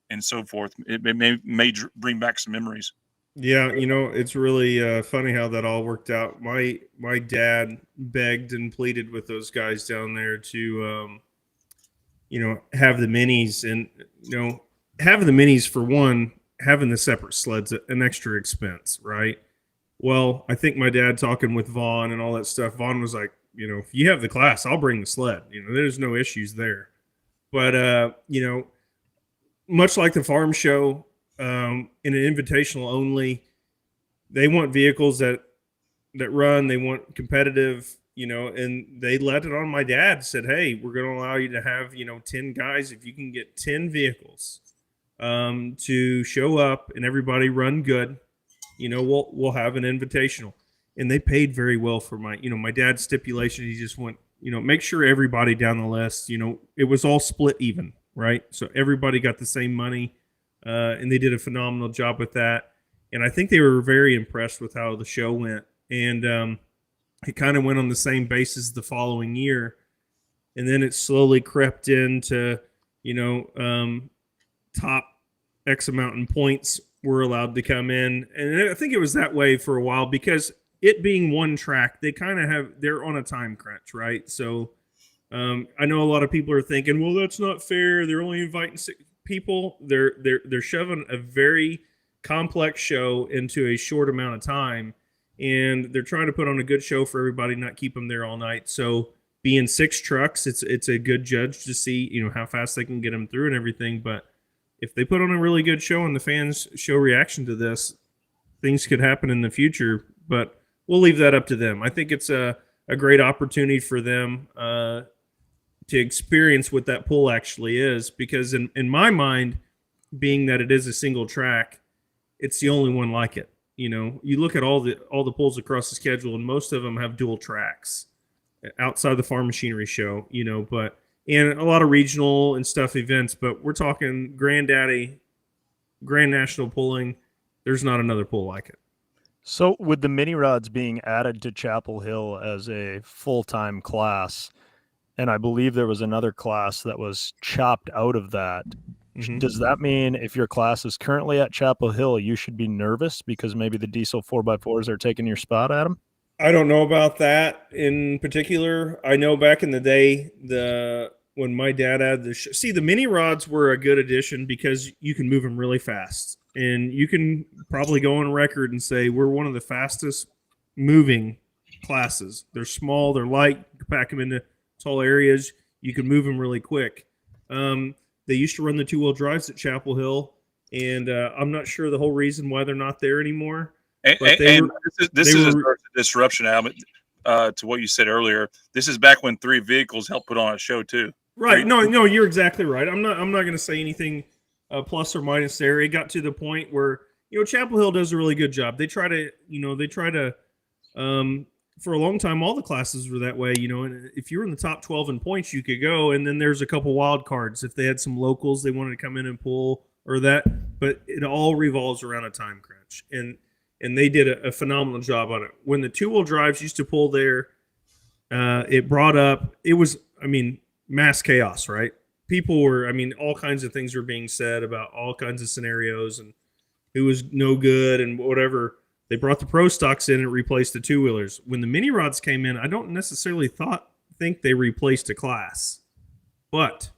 and so forth. It may bring back some memories. Yeah, it's really funny how that all worked out. My dad begged and pleaded with those guys down there to, have the minis, and having the minis, for one, having the separate sleds an extra expense, right? Well, I think my dad talking with Vaughn and all that stuff. Vaughn was like, if you have the class, I'll bring the sled. There's no issues there. But much like the farm show. In an invitational only, they want vehicles that run. They want competitive, and they let it on. My dad said, "Hey, we're going to allow you to have 10 guys if you can get 10 vehicles to show up and everybody run good. We'll have an invitational." And they paid very well for my dad's stipulation. He just went, make sure everybody down the list, it was all split even, right? So everybody got the same money. And they did a phenomenal job with that. And I think they were very impressed with how the show went. And it kind of went on the same basis the following year. And then it slowly crept into, top X amount in points were allowed to come in. And I think it was that way for a while because it being one track, they kind of they're on a time crunch, right? So I know a lot of people are thinking, well, that's not fair. They're only inviting 6 people. They're shoving a very complex show into a short amount of time, and they're trying to put on a good show for everybody, not keep them there all night. So being 6 trucks, it's a good judge to see, how fast they can get them through and everything. But if they put on a really good show and the fans show reaction to this, things could happen in the future. But we'll leave that up to them. I think it's a great opportunity for them to experience what that pull actually is, because in my mind, being that it is a single track, it's the only one like it. You look at all the pulls across the schedule, and most of them have dual tracks outside the farm machinery show, but and a lot of regional and stuff events, but we're talking Grand National pulling. There's not another pull like it. So with the mini rods being added to Chapel Hill as a full-time class, and I believe there was another class that was chopped out of that, does that mean if your class is currently at Chapel Hill, you should be nervous because maybe the diesel 4x4s are taking your spot, Adam? I don't know about that in particular. I know back in the day, when my dad had the mini rods were a good addition because you can move them really fast. And you can probably go on record and say we're one of the fastest moving classes. They're small, they're light, you can pack them into tall areas, you can move them really quick. They used to run the 2-wheel drives at Chapel Hill, and I'm not sure the whole reason why they're not there anymore. This is a disruption, Adam, to what you said earlier. This is back when 3 vehicles helped put on a show too. Right. No, you're exactly right. I'm not going to say anything plus or minus there. It got to the point where Chapel Hill does a really good job. They try to for a long time all the classes were that way. And if you were in the top 12 in points, you could go, and then there's a couple wild cards if they had some locals they wanted to come in and pull or that. But it all revolves around a time crunch, and they did a phenomenal job on it. When the 2-wheel drives used to pull there, it brought up, it was, mass chaos, right? People were, all kinds of things were being said about all kinds of scenarios and who was no good and whatever. They brought the pro stocks in and replaced the 2-wheelers. When the mini rods came in, I don't necessarily think they replaced a class. But,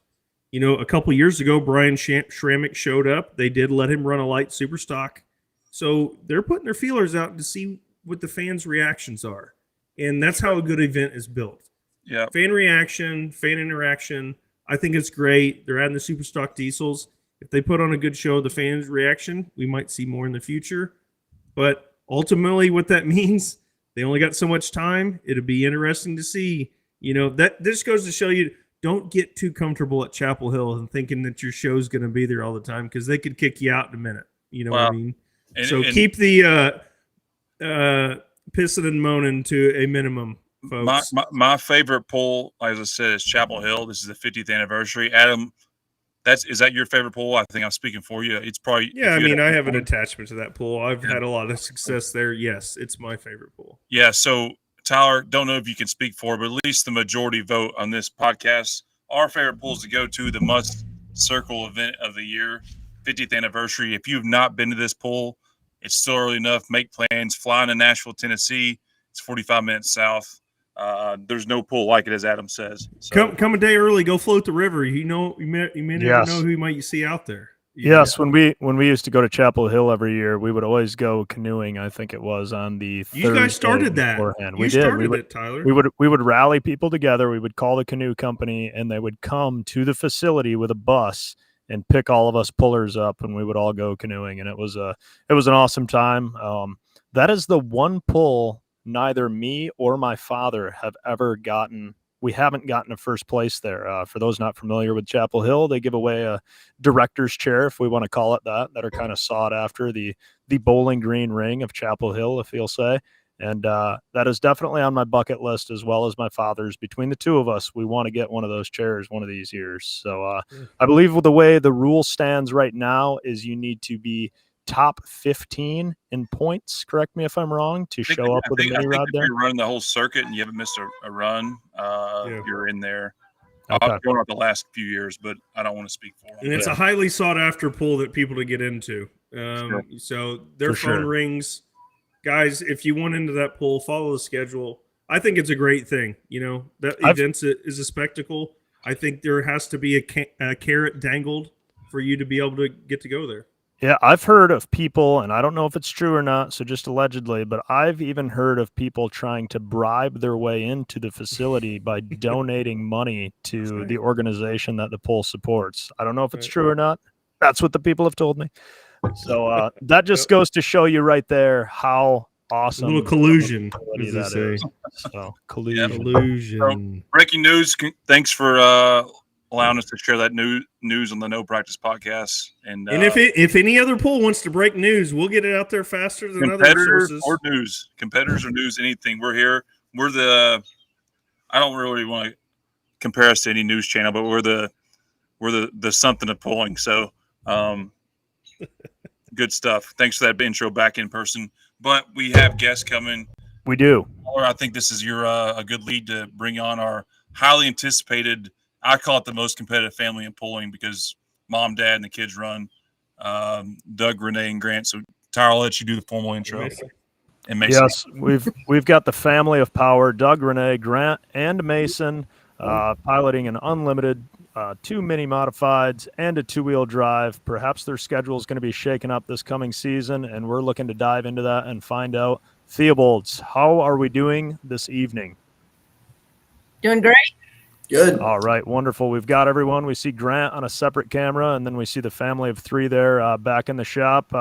a couple years ago, Brian Schrammick showed up. They did let him run a light super stock. So they're putting their feelers out to see what the fans' reactions are. And that's how a good event is built. Yeah. Fan reaction, fan interaction. I think it's great. They're adding the super stock diesels. If they put on a good show, the fans' reaction, we might see more in the future. But ultimately what that means, they only got so much time. It'll be interesting to see. That this goes to show you, don't get too comfortable at Chapel Hill and thinking that your show's going to be there all the time, because they could kick you out in a minute. What I mean? So keep the pissing and moaning to a minimum, folks. My favorite poll, as I said, is Chapel Hill. This is the 50th anniversary. Adam, is that your favorite poll? I think I'm speaking for you. It's probably I have an attachment to that poll. I've had a lot of success there. Yes, it's my favorite poll. Yeah. So Tyler, don't know if you can speak for, but at least the majority vote on this podcast. Our favorite polls to go to, the must circle event of the year, 50th anniversary. If you've not been to this poll, it's still early enough. Make plans. Fly into Nashville, Tennessee. It's 45 minutes south. There's no pool like it, as Adam says. So. Come a day early. Go float the river. You may never know who you might see out there. Yes, when we used to go to Chapel Hill every year, we would always go canoeing. I think it was on the Thursday. You guys started that. Beforehand. We started it, Tyler. We would rally people together. We would call the canoe company, and they would come to the facility with a bus and pick all of us pullers up, and we would all go canoeing. And it was an awesome time. That is the one pull neither me or my father have ever gotten. We haven't gotten a first place there. For those not familiar with Chapel Hill, they give away a director's chair, if we want to call it that are kind of sought after, the Bowling Green ring of Chapel Hill, if you'll say. And that is definitely on my bucket list, as well as my father's. Between the two of us, we want to get one of those chairs one of these years. So I believe with the way the rule stands right now is you need to be top 15 in points, correct me if I'm wrong, to show up with a mini rod there. If you're running the whole circuit and you haven't missed a run, you're in there. I've grown up the last few years, but I don't want to speak for them. And it's a highly sought after pool that people to get into. So their phone rings. Guys, if you want into that pool, follow the schedule. I think it's a great thing. That event is a spectacle. I think there has to be a carrot dangled for you to be able to get to go there. Yeah, I've heard of people, and I don't know if it's true or not, so just allegedly, but I've even heard of people trying to bribe their way into the facility by donating money to the organization that the pool supports. I don't know if it's true or not. That's what the people have told me. So that just goes to show you right there how awesome. A little collusion, as they say. So, collusion. Yeah. Collusion. So, breaking news. Thanks for allowing us to share that news on the No Practice podcast. And if any other pool wants to break news, we'll get it out there faster than other sources. Competitors or news, anything. We're here. I don't really want to compare us to any news channel, but we're the something of pulling. So good stuff. Thanks for that intro back in person. But we have guests coming. We do. I think this is a good lead to bring on our highly anticipated. I call it the most competitive family in pulling because mom, dad, and the kids run. Doug, Renee, and Grant. So, Tyler, I'll let you do the formal intro. And Mason. Yes, we've got the family of power: Doug, Renee, Grant, and Mason, piloting an unlimited 2 mini modifieds and a 2-wheel drive. Perhaps their schedule is going to be shaken up this coming season, and we're looking to dive into that and find out. Theobalds, how are we doing this evening? Doing great. Good. All right, wonderful. We've got everyone. We see Grant on a separate camera, and then we see the family of 3 there back in the shop.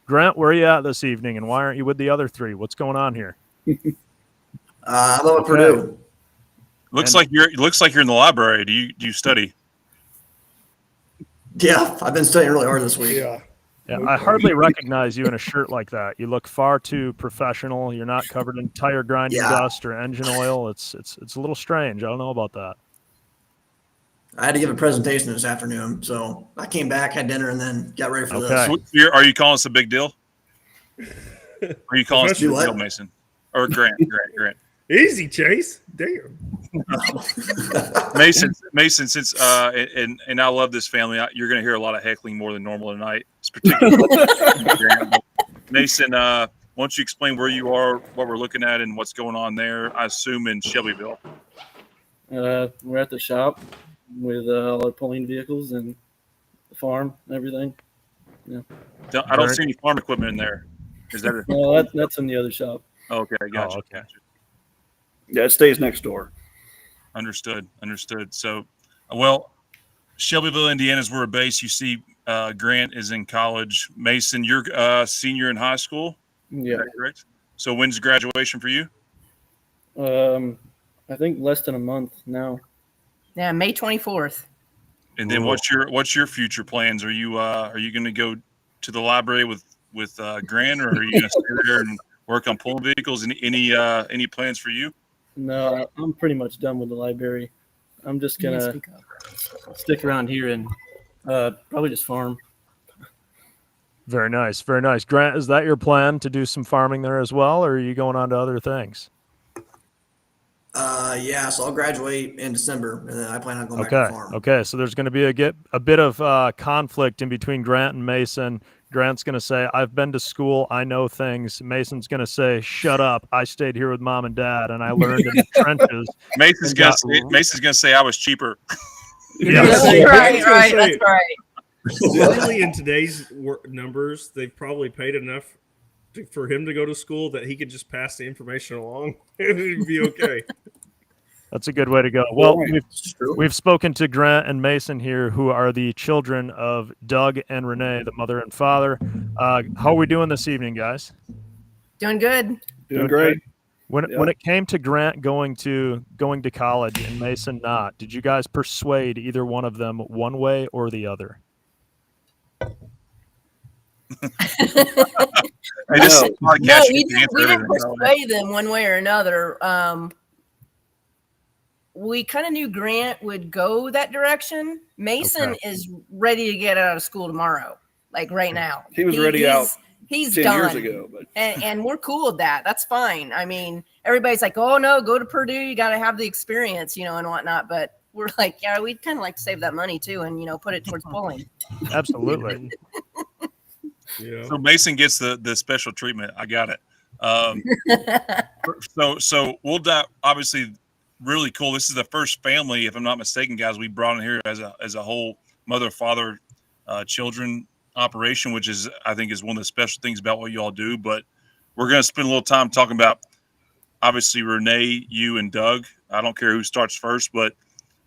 Grant, where are you at this evening, and why aren't you with the other 3? What's going on here? I'm up at Purdue. Looks like you're in the library. Do you study? Yeah, I've been studying really hard this week. Yeah, I hardly recognize you in a shirt like that. You look far too professional. You're not covered in tire grinding dust or engine oil. It's a little strange. I don't know about that. I had to give a presentation this afternoon, so I came back, had dinner, and then got ready for this. So are you calling us a big deal? Are you calling us a big deal, Mason? Or Grant? Grant. Easy, Chase. Damn. Mason, since and I love this family. You're going to hear a lot of heckling more than normal tonight. It's particularly Mason. Why don't you explain where you are, what we're looking at, and what's going on there? I assume in Shelbyville. We're at the shop with all our pulling vehicles and the farm and everything. Yeah. I don't see any farm equipment in there. Is that? No, that's in the other shop. Okay, gotcha. Gotcha. Yeah, it stays next door. Understood. So, Shelbyville, Indiana is where we're based. You see, Grant is in college. Mason, you're a senior in high school. Yeah. Is that correct? So when's graduation for you? I think less than a month now. Yeah, May 24th. And then what's your future plans? Are you going to go to the library with Grant, or are you going to stay there and work on pulling vehicles? Any plans for you? No, I'm pretty much done with the library. I'm just gonna stick around here and probably just farm. Very nice, very nice. Grant, is that your plan to do some farming there as well, or are you going on to other things? Yeah, so I'll graduate in December, and then I plan on going back to the farm. Okay, so there's going to be a bit of conflict in between Grant and Mason. Grant's going to say, I've been to school, I know things. Mason's going to say, shut up, I stayed here with mom and dad, and I learned in the trenches. Mason's going to say, I was cheaper. Yeah. That's right. That's right. Really, in today's numbers, they've probably paid enough for him to go to school that he could just pass the information along and it'd be okay. That's a good way to go. Well, we've spoken to Grant and Mason here, who are the children of Doug and Renee, the mother and father. How are we doing this evening, guys? Doing good. Doing great. When it came to Grant going to college and Mason not, did you guys persuade either one of them one way or the other? No, we didn't persuade them one way or another. We kind of knew Grant would go that direction. Mason is ready to get out of school tomorrow, like right now. He was ready out. He's 10 done. years ago, but and we're cool with that. That's fine. I mean, everybody's like, "Oh no, go to Purdue. You got to have the experience, and whatnot." But we're like, yeah, we'd kind of like to save that money too, and put it towards pulling. Absolutely. Yeah. So Mason gets the special treatment. I got it. So we'll dive. Obviously, really cool. This is the first family, if I'm not mistaken, guys, we brought in here as a whole mother, father, children operation, which is I think is one of the special things about what you all do. But we're going to spend a little time talking about obviously Renee, you, and Doug. I don't care who starts first, but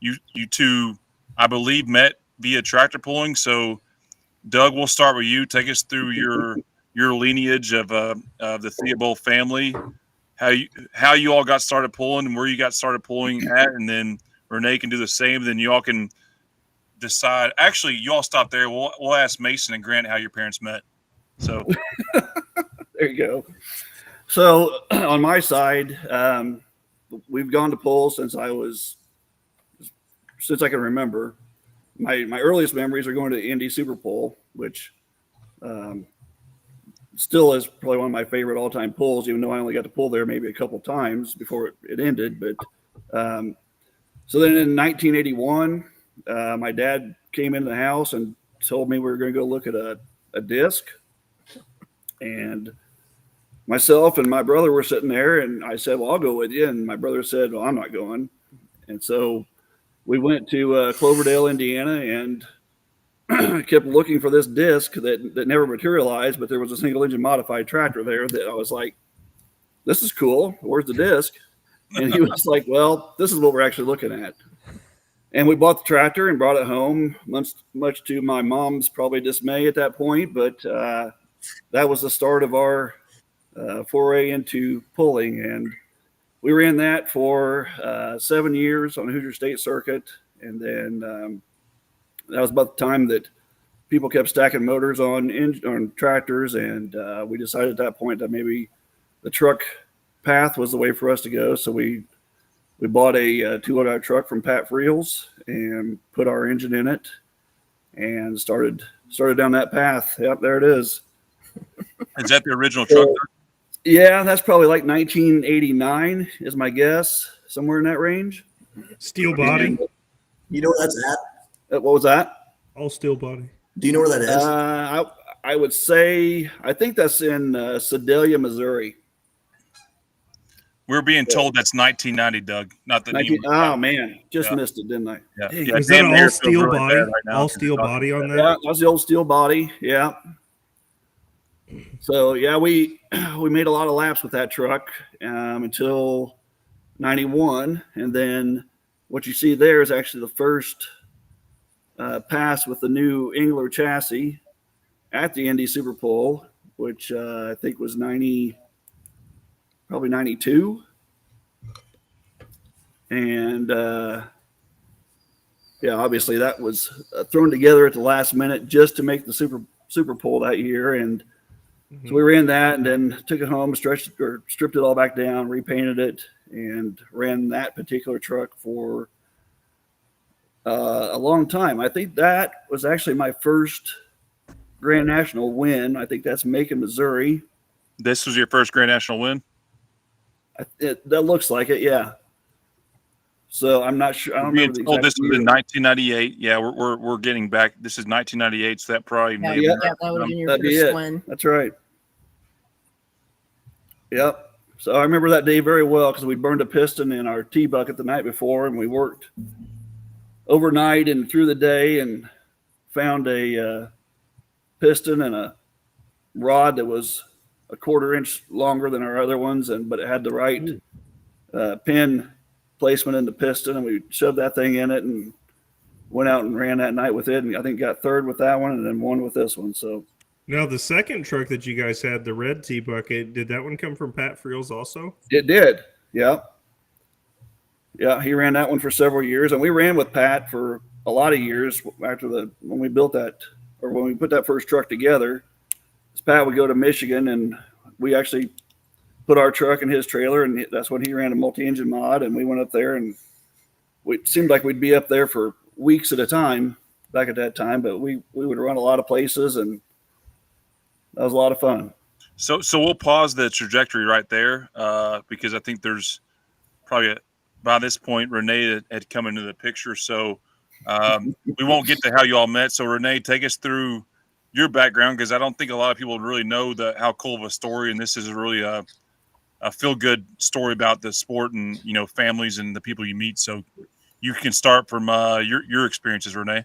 you two, I believe, met via tractor pulling. So Doug, we'll start with you. Take us through your lineage of the Theobald family, how you all got started pulling and where you got started pulling at, and then Renee can do the same. Then you all can decide. Actually, you all stop there. We'll ask Mason and Grant how your parents met. So there you go. So on my side, we've gone to pull since I can remember. My earliest memories are going to the Indy Super Pull, which still is probably one of my favorite all-time pulls, even though I only got to pull there maybe a couple times before it ended. But so then in 1981, my dad came into the house and told me we were going to go look at a disc. And myself and my brother were sitting there, and I said, well, I'll go with you. And my brother said, well, I'm not going. And so we went to Cloverdale, Indiana, and kept looking for this disc that never materialized, but there was a single engine modified tractor there that I was like, this is cool. Where's the disc? And he was like, well, this is what we're actually looking at. And we bought the tractor and brought it home, much to my mom's probably dismay at that point. But that was the start of our foray into pulling. And we ran that for 7 years on the Hoosier State Circuit. And then that was about the time that people kept stacking motors on tractors. And we decided at that point that maybe the truck path was the way for us to go. So we bought a 2-wheel truck from Pat Friels and put our engine in it and started down that path. Yep, there it is. Is that the original truck? Yeah, that's probably like 1989 is my guess, somewhere in that range. Steel body. You know where that's at? What was that? All steel body. Do you know where that is? I would say, I think that's in Sedalia, Missouri. We're being told that's 1990, Doug. Not the name. Oh man, just missed it, didn't I? Yeah. Hey, Yeah, is that damn an near all feels steel really body? bad right now. All steel body on that? Yeah, that's the old steel body. Yeah. So yeah, we made a lot of laps with that truck until 91, and then what you see there is actually the first pass with the new Engler chassis at the Indy Super Bowl, which I think was probably 92. And yeah, obviously that was thrown together at the last minute just to make the Super Bowl that year. And so we ran that and then took it home, stripped it all back down, repainted it, and ran that particular truck for a long time. I think that was actually my first Grand National win. I think that's Macon, Missouri. This was your first Grand National win? That looks like it, yeah. So I'm not sure. I don't remember the exact this was year. in 1998. Yeah, we're getting back. This is 1998, so that probably Yeah, that would have been your first one. That's right. Yep. So I remember that day very well because we burned a piston in our tea bucket the night before, and we worked overnight and through the day and found a piston and a rod that was a 1/4 inch longer than our other ones, but it had the right pin placement in the piston, and we shoved that thing in it and went out and ran that night with it, and I think got third with that one and then won with this one. So now the second truck that you guys had, the red tea bucket, did that one come from Pat Friels also? it did. Yeah, he ran that one for several years, and we ran with Pat for a lot of years after when we built that, or when we put that first truck together. Pat would go to Michigan, and we actually put our truck in his trailer, and that's when he ran a multi-engine mod, and we went up there, and it seemed like we'd be up there for weeks at a time back at that time, but we would run a lot of places, and that was a lot of fun. So we'll pause the trajectory right there because I think there's probably by this point, Renee had come into the picture. So we won't get to how you all met. So Renee, take us through your background, because I don't think a lot of people really know how cool of a story. And this is really a feel-good story about the sport and, families and the people you meet. So you can start from your experiences, Renee.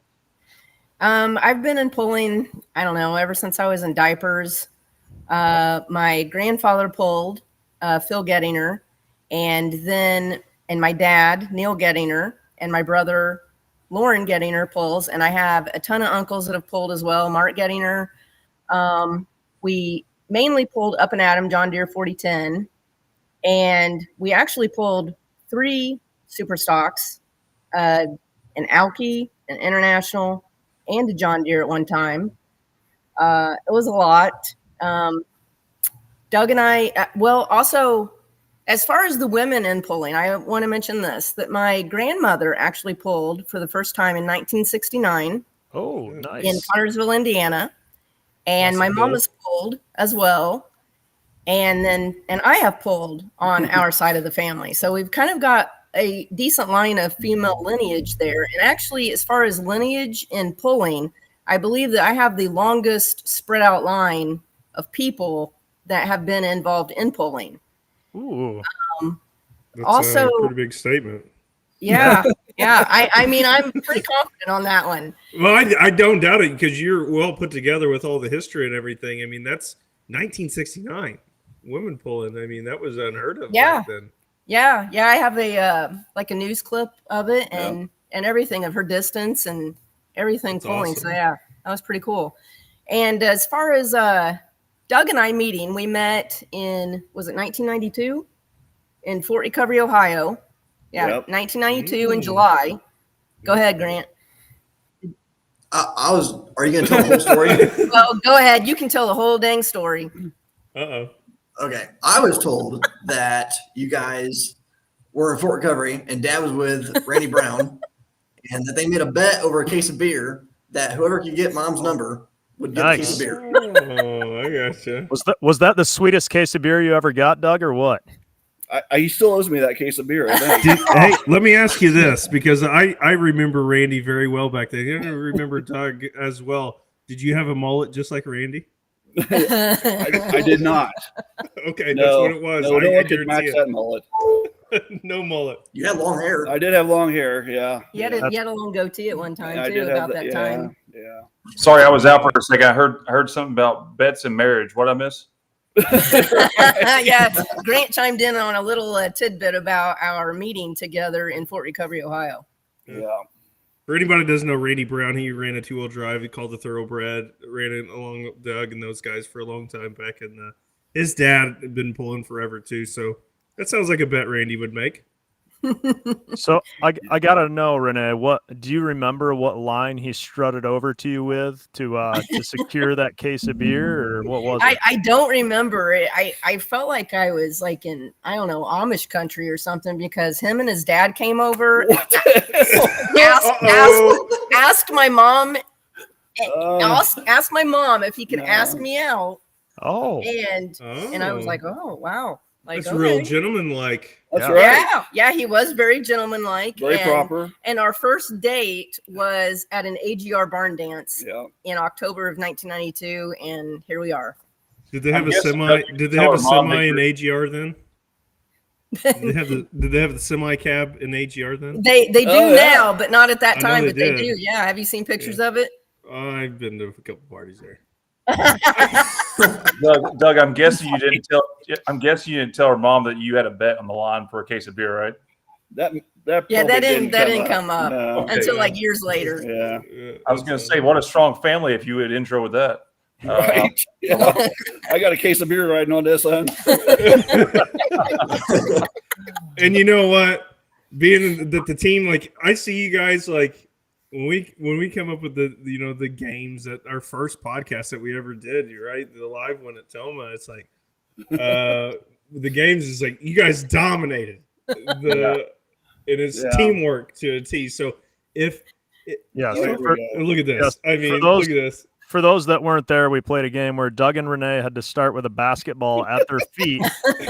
I've been in pulling, I don't know, ever since I was in diapers. My grandfather pulled, Phil Gettinger, and my dad, Neil Gettinger, and my brother, Lauren Gettinger, pulls. And I have a ton of uncles that have pulled as well. Mark Gettinger. We mainly pulled Up and Atom, John Deere 4010. And we actually pulled 3 super stocks, an Alki, an International, and a John Deere at one time. It was a lot. Doug and I, also, as far as the women in pulling, I want to mention this, that my grandmother actually pulled for the first time in 1969. Oh, nice. In Connersville, Indiana. And my mom has pulled as well. And I have pulled on our side of the family. So we've kind of got a decent line of female lineage there. And actually, as far as lineage in pulling, I believe that I have the longest spread out line of people that have been involved in pulling. Ooh. That's Also, a pretty big statement. Yeah. Yeah. I mean, I'm pretty confident on that one. Well, I don't doubt it, because you're well put together with all the history and everything. I mean, that's 1969. Women pulling. I mean, that was unheard of back then. Yeah. Yeah. I have a news clip of it and everything, of her distance and everything. That's pulling. Awesome. So yeah, that was pretty cool. And as far as Doug and I meeting, we met in, was it 1992 in Fort Recovery, Ohio? Yeah. 1992 in July. Go ahead, Grant. Are you going to tell the whole story? Well, go ahead. You can tell the whole dang story. Uh-oh. Okay. I was told that you guys were in Fort Recovery and Dad was with Randy Brown, and that they made a bet over a case of beer that whoever could get Mom's number would get a case of beer. Oh, I gotcha. Was that the sweetest case of beer you ever got, Doug, or what? He still owes me that case of beer, I think. Hey, let me ask you this, because I remember Randy very well back then. I remember Doug as well. Did you have a mullet just like Randy? I did not. Okay, that's what it was. No one could match that mullet. No mullet. You had long hair. I did have long hair, yeah. You had a long goatee at one time, I too, did about that time. Yeah. Sorry, I was out for a second. I heard something about bets and marriage. What I miss? Yeah, Grant chimed in on a little tidbit about our meeting together in Fort Recovery, Ohio. Yeah. For anybody who doesn't know Randy Brown, he ran a 2-wheel drive. He called the Thoroughbred, ran it along with Doug and those guys for a long time back in his dad had been pulling forever too. So that sounds like a bet Randy would make. So I gotta know, Renee, what do you remember what line he strutted over to you with to secure that case of beer, or what was it? I don't remember it. I felt like I was like in, I don't know, Amish country or something, because him and his dad came over, asked my mom, asked my mom if he could ask me out. Oh, and I was like, oh wow. Like, that's real gentleman-like. That's right. Yeah, he was very gentleman-like. Very proper. And our first date was at an AGR barn dance in October of 1992, and here we are. Did they have a semi? Did they have a semi in AGR then? Did they have the semi cab in AGR then? They do now, but not at that time. But they do. Yeah. Have you seen pictures of it? I've been to a couple parties there. Doug, I'm guessing you didn't tell her mom that you had a bet on the line for a case of beer, right? That didn't come up until like years later. Yeah. I was going to say, what a strong family if you would intro with that. Right. I got a case of beer riding on this, son. And you know what? Being the team, like I see you guys like when we come up with the games that our first podcast that we ever did, you're right, the live one at Toma, it's like the games is like you guys dominated and it's teamwork to a T. So look at this. Yes, I mean, look at this. for those that weren't there, we played a game where Doug and Renee had to start with a basketball at their feet,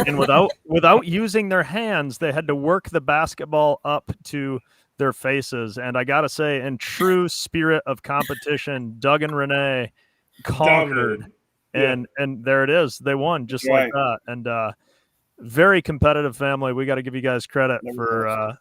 and without using their hands, they had to work the basketball up to their faces. And I gotta say, in true spirit of competition, Doug and Renee conquered, and there it is. They won just like that. And very competitive family. We got to give you guys credit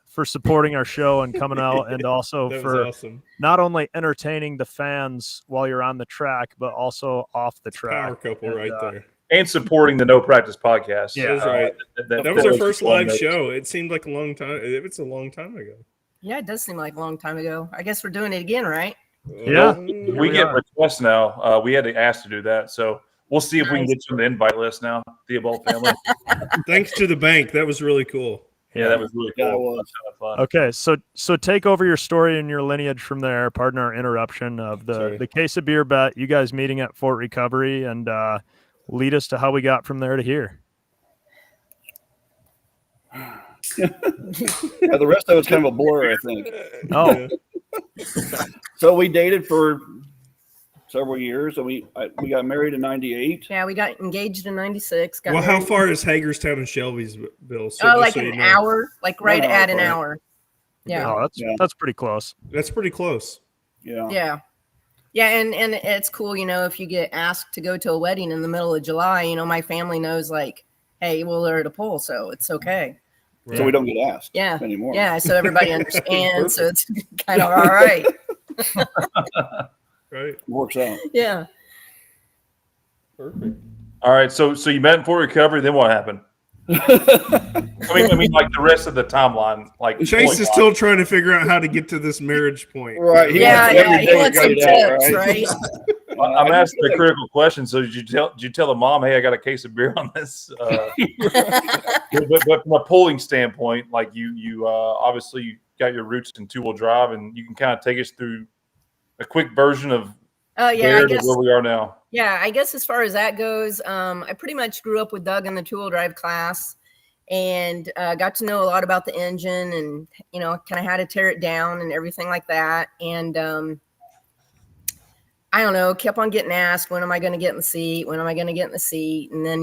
for supporting our show and coming out, and also for not only entertaining the fans while you're on the track, but also off the track. Power couple right there. And supporting the No Practice podcast. Yeah, that's right. That was our first live show. It seemed like a long time. It's a long time ago. Yeah, it does seem like a long time ago. I guess we're doing it again, right? Yeah. We get requests now. We had to ask to do that. So we'll see if we can get you on the invite list now, Theobald Family. Thanks to the bank. That was really cool. Yeah, that was really cool. That was fun. Okay, so take over your story and your lineage from there. Pardon our interruption of the case of beer bet. You guys meeting at Fort Recovery, and lead us to how we got from there to here. Yeah, the rest of it's kind of a blur, I think. Oh, so we dated for several years, and we got married in '98. Yeah, we got engaged in '96. Well, how far is Hagerstown and Shelbyville? So like an hour, like right at an hour. Yeah. Oh, that's pretty close. That's pretty close. Yeah. Yeah. Yeah, and it's cool, if you get asked to go to a wedding in the middle of July, my family knows, like, hey, well, they're at a pool, so it's okay. So we don't get asked anymore. Yeah, so everybody understands, so it's kind of all right. Right. Works out. Yeah. Perfect. All right, so you met in Fort Recovery, then what happened? I mean, like the rest of the timeline, like Chase is still trying to figure out how to get to this marriage point. Right. He wants some tips, right? I'm asking a critical question. So did you tell the mom, hey, I got a case of beer on this? But from a polling standpoint, like you obviously you got your roots in two-wheel drive, and you can kind of take us through a quick version of I guess, where we are now. Yeah, I guess as far as that goes, I pretty much grew up with Doug in the two-wheel drive class, and got to know a lot about the engine, and kind of how to tear it down and everything like that. And I don't know, kept on getting asked, when am I going to get in the seat? When am I going to get in the seat? And then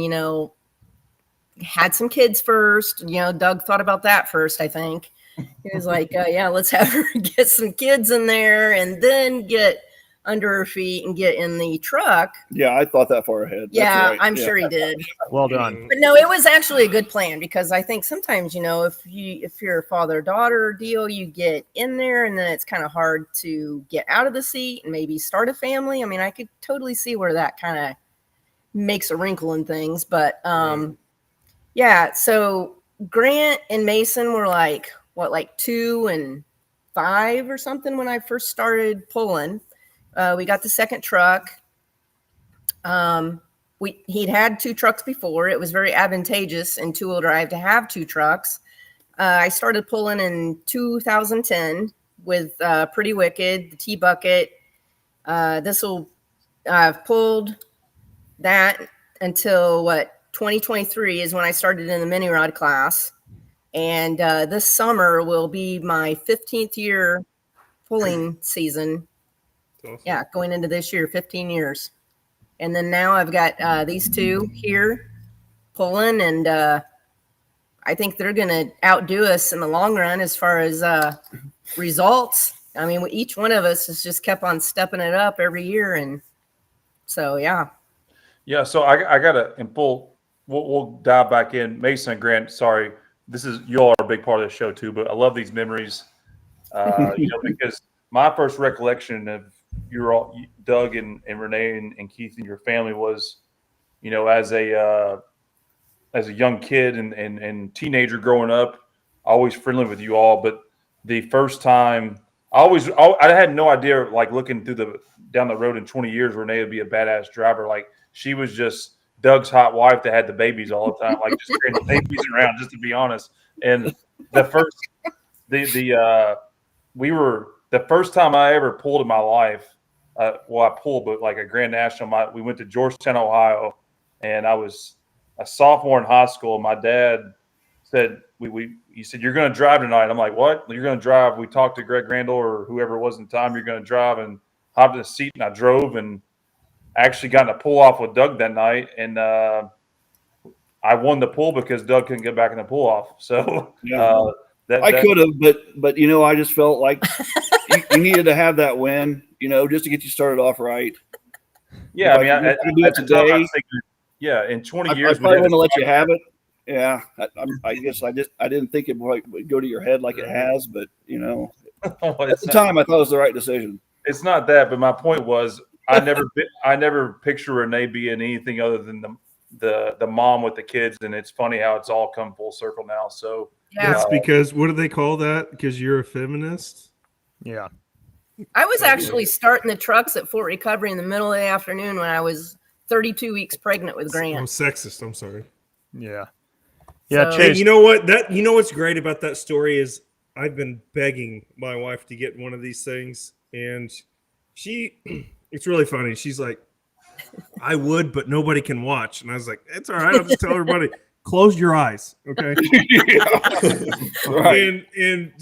had some kids first. Doug thought about that first, I think. He was like, yeah, let's have her get some kids in there and then get under her feet and get in the truck. Yeah, I thought that far ahead. Yeah, right. I'm sure he did. Well done. But no, it was actually a good plan, because I think sometimes, if you're a father-daughter deal, you get in there and then it's kind of hard to get out of the seat and maybe start a family. I mean, I could totally see where that kind of makes a wrinkle in things. But yeah, so Grant and Mason were like 2 and 5 or something when I first started pulling. We got the second truck. He'd had 2 trucks before. It was very advantageous in two-wheel drive to have 2 trucks. I started pulling in 2010 with Pretty Wicked, the T-Bucket. I've pulled that until 2023 is when I started in the mini rod class. And this summer will be my 15th year pulling season. Awesome. Yeah, going into this year, 15 years. And then now I've got these 2 here pulling, and I think they're going to outdo us in the long run as far as results. I mean, each one of us has just kept on stepping it up every year. And so, yeah. Yeah, so I got to, in full, we'll dive back in. Mason and Grant, sorry, you all are a big part of the show too, but I love these memories, because my first recollection of Doug and Renee and Keith and your family was, as a young kid and teenager growing up, always friendly with you all. But the first time, I had no idea, like looking down the road in 20 years, Renee would be a badass driver. Like she was just Doug's hot wife that had the babies all the time, like just carrying the babies around, just to be honest. And the first time I ever pulled in my life, I pulled, but like a Grand National, we went to Georgetown, Ohio, and I was a sophomore in high school. My dad said, he said, you're going to drive tonight. I'm like, what? You're going to drive? We talked to Greg Randall or whoever it was in time. You're going to drive, and hopped in the seat, and I drove, and actually got in a pull off with Doug that night, and I won the pull because Doug couldn't get back in the pull off. So I could have, but I just felt like you needed to have that win, just to get you started off right. Yeah, I at the time, I was thinking, in 20 years, I probably wouldn't let you have it. Yeah, I guess I didn't think it would go to your head like it has, but at the time I thought it was the right decision. It's not that, but my point was I never picture Renee being anything other than the mom with the kids, and it's funny how it's all come full circle now. So it's because what do they call that? Because you're a feminist. Yeah. I was actually starting the trucks at Fort Recovery in the middle of the afternoon when I was 32 weeks pregnant with Grant. I'm sexist. I'm sorry. Yeah. Yeah, So- Chase. You know what? What's great about that story is I've been begging my wife to get one of these things, and it's really funny. She's like, I would, but nobody can watch. And I was like, it's all right. I'll just tell everybody, close your eyes. Okay. Right. And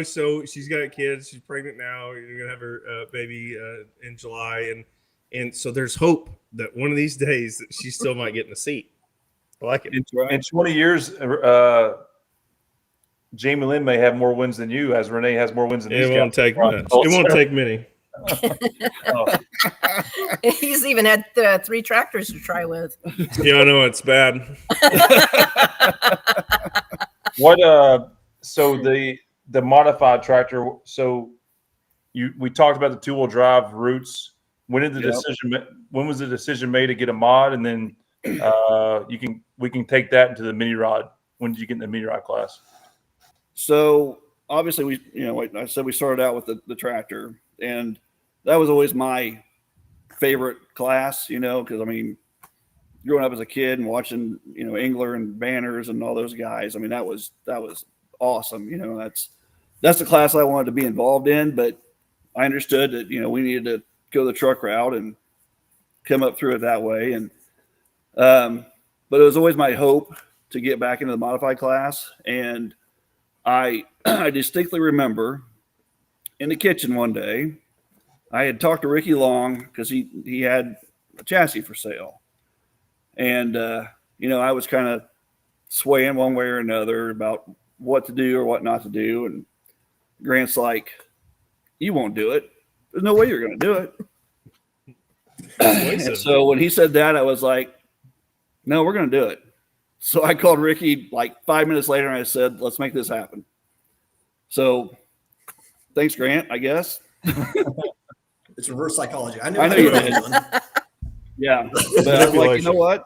so she's got kids. She's pregnant now. You're going to have her baby in July. And so there's hope that one of these days that she still might get in the seat. I like it. In 20 years, Jamie Lynn may have more wins than you, as Renee has more wins than It won't take much. It won't take many. He's even had 3 tractors to try with. Yeah, I know it's bad. So the modified tractor. So we talked about the 2-wheel drive roots. When did the decision? When was the decision made to get a mod, and then we can take that into the mini rod? When did you get in the mini rod class? So obviously I said we started out with the tractor, and that was always my favorite class, because growing up as a kid and watching, Engler and Banners and all those guys, that was awesome. That's the class I wanted to be involved in, but I understood that, we needed to go the truck route and come up through it that way. And, but it was always my hope to get back into the modified class. And I distinctly remember in the kitchen one day, I had talked to Ricky Long because he had a chassis for sale. And, I was kind of swaying one way or another about what to do or what not to do. And Grant's like, you won't do it. There's no way you're going to do it. And so when he said that, I was like, no, we're going to do it. So I called Ricky like 5 minutes later and I said, let's make this happen. So thanks, Grant, I guess. It's reverse psychology. I know you did. Yeah. But I was like, you know what?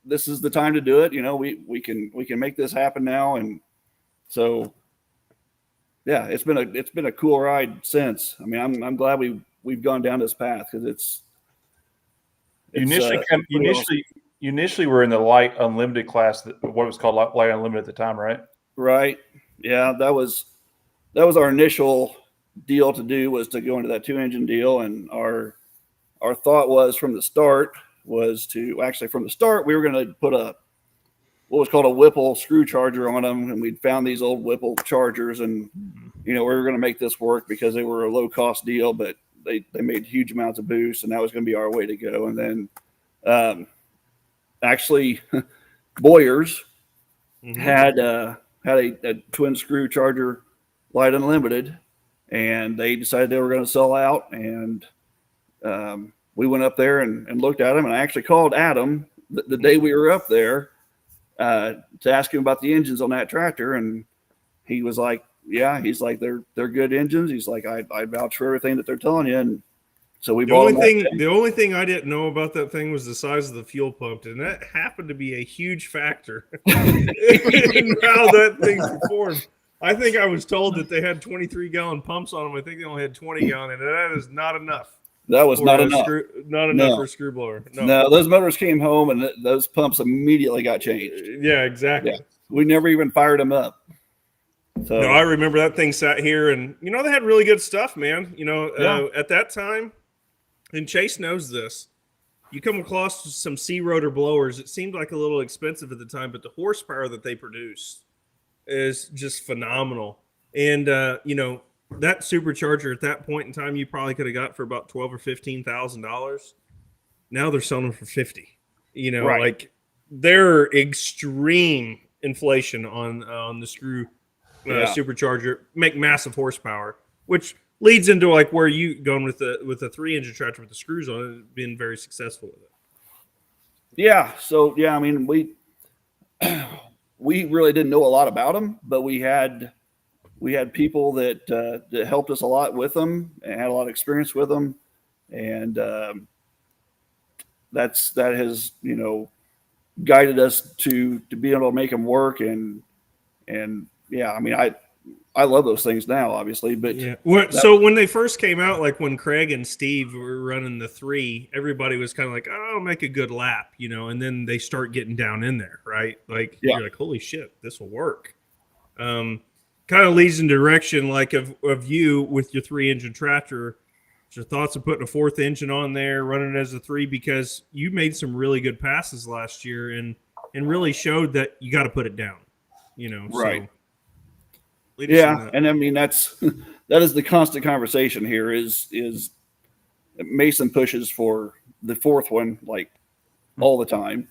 This is the time to do it. We can make this happen now. And so, yeah, it's been a cool ride since. I'm glad we've gone down this path because it's you initially were in the light unlimited class, what was called light unlimited at the time, right? Right. Yeah, that was our initial deal to do, was to go into that 2-engine deal. And our thought was from the start we were going to put what was called a Whipple screw charger on them. And we'd found these old Whipple chargers, and, we were going to make this work because they were a low cost deal, but they made huge amounts of boost, and that was going to be our way to go. And then, actually Boyers had a twin screw charger light unlimited, and they decided they were going to sell out. And we went up there and looked at them, and I actually called Adam the day we were up there to ask him about the engines on that tractor. And he was like, yeah, he's like, they're good engines. He's like, I vouch for everything that they're telling you. And so we bought the only thing I didn't know about that thing was the size of the fuel pump, and that happened to be a huge factor in how that thing performed. I think I was told that they had 23-gallon pumps on them. I think they only had 20-gallon, and that is not enough. That was not enough. Not enough for a screw blower. No, those motors came home, and those pumps immediately got changed. Yeah, exactly. Yeah. We never even fired them up. So no, I remember that thing sat here, and they had really good stuff, man. At that time, and Chase knows this, you come across some C rotor blowers. It seemed like a little expensive at the time, but the horsepower that they produce is just phenomenal. And that supercharger at that point in time, you probably could have got for about $12,000 or $15,000. Now they're selling them for 50. You know, Right. like they're extreme inflation on the screw Yeah. supercharger, make massive horsepower, which leads into like where you going with the 3-engine tractor with the screws on it, being very successful with it. Yeah. So yeah, I mean, we really didn't know a lot about them, but we had people that helped us a lot with them and had a lot of experience with them, and that has guided us to be able to make them work, and yeah, I mean, I love those things now, obviously, but yeah. So when they first came out, like when Craig and Steve were running the 3, everybody was kind of like, "Oh, make a good lap," and then they start getting down in there, right? Like you're like, "Holy shit, this will work." Kind of leads in direction like of you with your 3-engine tractor. Your thoughts of putting a 4th engine on there, running it as a 3, because you made some really good passes last year and really showed that you got to put it down, right. So Yeah, and I mean that is the constant conversation here is Mason pushes for the 4th one like all the time,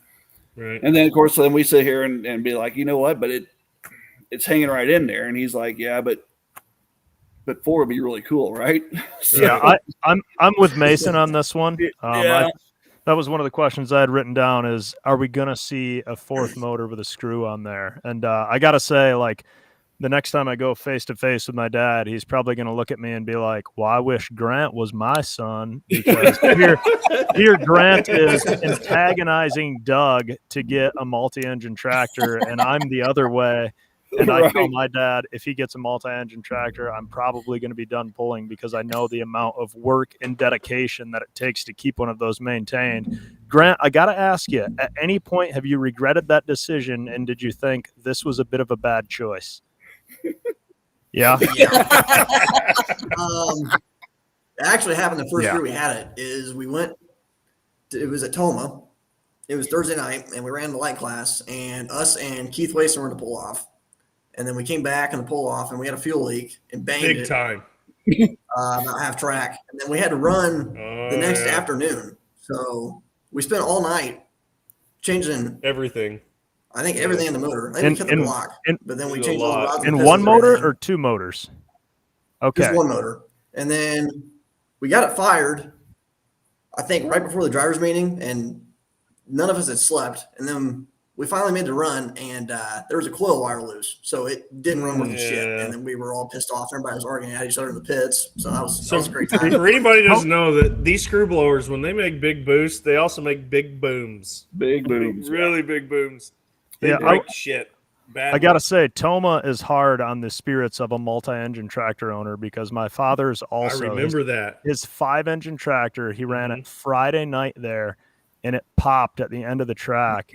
right? And then of course then we sit here and be like, you know what, but it's hanging right in there, and he's like, yeah, but 4 would be really cool, right? So, yeah, I'm with Mason on this one. Yeah. That was one of the questions I had written down is, are we going to see a 4th motor with a screw on there? And I got to say, like, the next time I go face to face with my dad, he's probably going to look at me and be like, well, I wish Grant was my son, because here Grant is antagonizing Doug to get a multi-engine tractor, and I'm the other way. And I tell my dad, if he gets a multi-engine tractor, I'm probably going to be done pulling, because I know the amount of work and dedication that it takes to keep one of those maintained. Grant, I got to ask you, at any point have you regretted that decision, and did you think this was a bit of a bad choice? Yeah. Actually happened the first year we had it is it was at Toma. It was Thursday night, and we ran the light class, and us and Keith Wason were to pull off. And then we came back and the pull off, and we had a fuel leak and banged big it time about half track. And then we had to run the next afternoon. So we spent all night changing everything. I think everything in the motor. I think we kept the block, but then we changed all the rods. In one motor or 2 motors? Okay. Just one motor. And then we got it fired, I think, right before the driver's meeting, and none of us had slept. And then we finally made the run, and there was a coil wire loose, so it didn't run worth shit. And then we were all pissed off. Everybody was arguing at each other in the pits. So that was a great time. For anybody who doesn't know, that these screw blowers, when they make big boosts, they also make big booms. Big booms. Really big booms. They Yeah, break shit. I got to say, Toma is hard on the spirits of a multi-engine tractor owner, because my father's also. I remember that. His 5-engine tractor, he ran it Friday night there, and it popped at the end of the track.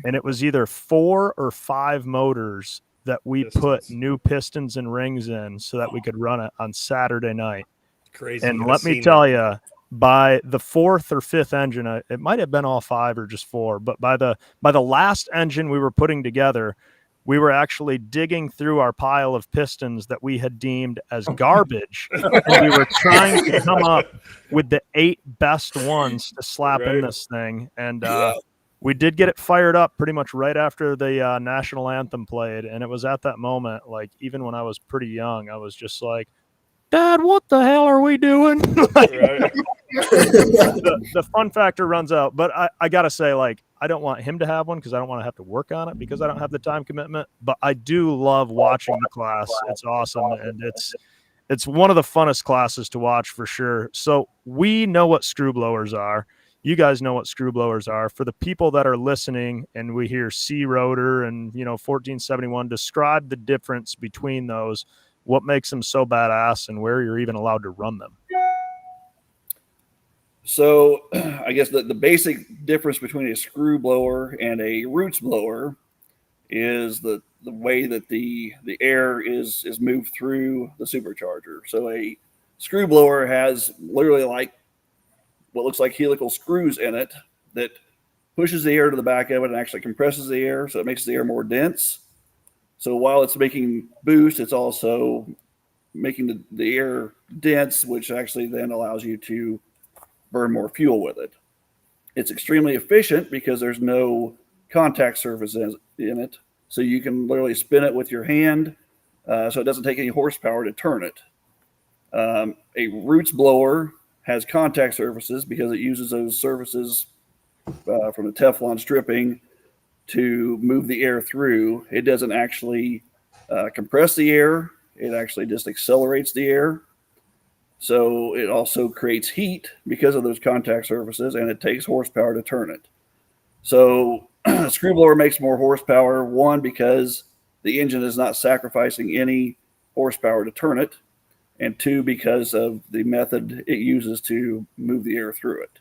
And it was either 4 or 5 motors that we put new pistons and rings in so that we could run it on Saturday night. Crazy. And let me tell you, by the 4th or 5th engine, it might have been all 5 or just 4, but by the last engine we were putting together, we were actually digging through our pile of pistons that we had deemed as garbage, and we were trying to come up with the 8 best ones to slap in this thing. And we did get it fired up pretty much right after the national anthem played, and it was at that moment, like, even when I was pretty young, I was just like, Dad, what the hell are we doing? The fun factor runs out. But I got to say, like, I don't want him to have one, because I don't want to have to work on it, because I don't have the time commitment. But I do love watching the class. It's awesome. And it's one of the funnest classes to watch for sure. So we know what screw blowers are. You guys know what screw blowers are. For the people that are listening and we hear C rotor and, 1471, describe the difference between those. What makes them so badass, and where you're even allowed to run them? So I guess the basic difference between a screw blower and a roots blower is the way that the air is moved through the supercharger. So a screw blower has literally like what looks like helical screws in it that pushes the air to the back of it and actually compresses the air, so it makes the air more dense. So while it's making boost, it's also making the air dense, which actually then allows you to burn more fuel with it. It's extremely efficient because there's no contact surface in it. So you can literally spin it with your hand, so it doesn't take any horsepower to turn it. A roots blower has contact surfaces because it uses those surfaces from the Teflon stripping to move the air through. It doesn't actually compress the air. It actually just accelerates the air. So it also creates heat because of those contact surfaces, and it takes horsepower to turn it. So a screw blower makes more horsepower, one, because the engine is not sacrificing any horsepower to turn it, and two, because of the method it uses to move the air through it.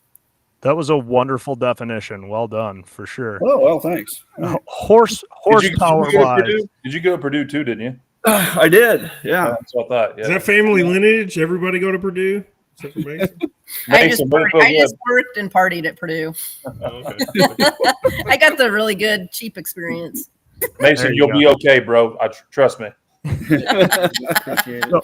That was a wonderful definition. Well done, for sure. Oh, well, thanks. Horsepower wise. Did you go to Purdue too, didn't you? I did, yeah. That's what I thought. Yeah. Is that family lineage? Everybody go to Purdue? Except for Mason? I just worked and partied at Purdue. Oh, okay. I got the really good, cheap experience. Mason, you'll be okay, bro. Trust me. So,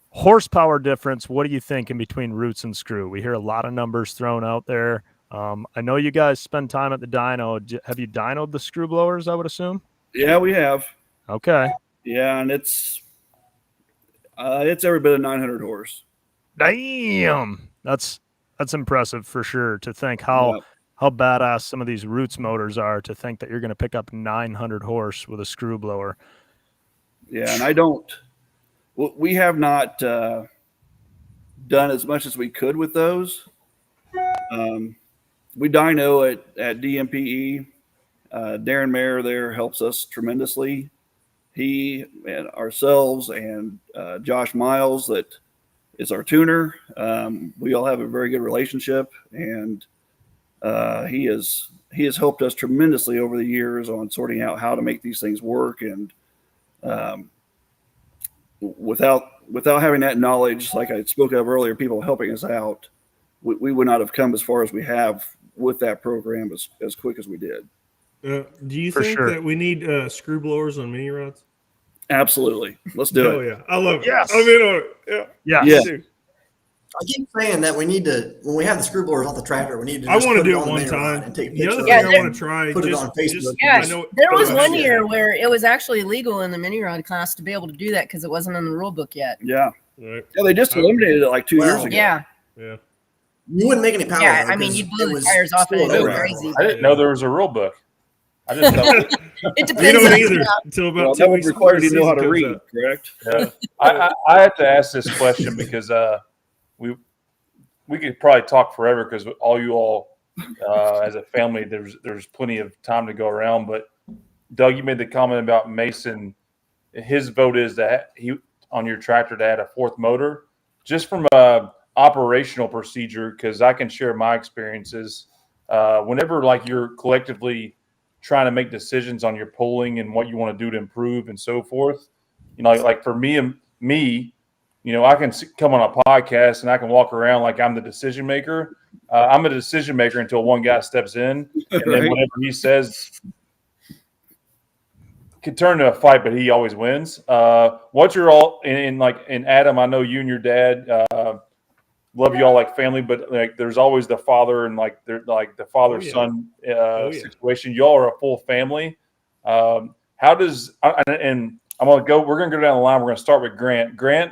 horsepower difference, what do you think in between roots and screw? We hear a lot of numbers thrown out there. I know you guys spend time at the dyno. Have you dynoed the screw blowers, I would assume? Yeah, we have. Okay. Yeah, and it's every bit of 900 horse. Damn. That's impressive for sure, to think how badass some of these roots motors are, to think that you're going to pick up 900 horse with a screw blower. Yeah, and we have not done as much as we could with those. We dyno at DMPE. Darren Mayer there helps us tremendously. He and ourselves and Josh Miles, that is our tuner. We all have a very good relationship, and he has helped us tremendously over the years on sorting out how to make these things work. And without having that knowledge, like I spoke of earlier, people helping us out, we would not have come as far as we have with that program as quick as we did. Do you think that we need screw blowers on mini rods? Absolutely. Let's do it. Oh, yeah. I love it. Yes. I'm in on it. Yeah. Yes. Yeah. I keep saying that we need to, when we have the screw blowers off the tractor, we need to I just want to put it do on it one the time. and take The other pictures thing of I it, want to try, put it on Facebook. Yes, I know there was one yeah. year where it was actually legal in the mini rod class to be able to do that because it wasn't in the rule book yet. Yeah. Right. Yeah, they just eliminated it like 2 years ago. Yeah. Yeah. You wouldn't make any power. Yeah, though, I mean, 'cause you blew it the was tires off and still it a go no-ride. crazy. I didn't know there was a rule book. I just thought It depends. You don't on either the until about That 2 would weeks require before you to know how the to season read, comes correct? Yeah. I have to ask this question because we could probably talk forever because all you all as a family, there's plenty of time to go around. But Doug, you made the comment about Mason. His vote is that he on your tractor to add a fourth motor, just from a operational procedure, because I can share my experiences. Whenever like you're collectively trying to make decisions on your polling and what you want to do to improve and so forth, you know, like for me, you know, I can come on a podcast and I can walk around like I'm the decision maker. I'm a decision maker until one guy steps in, and then whatever he says could turn to a fight, but he always wins. What's your all in Adam? I know you and your dad love you all like family, but like there's always the father and like they're like the father son situation. Y'all are a full family. How does and we're gonna go down the line. We're gonna start with Grant. Grant,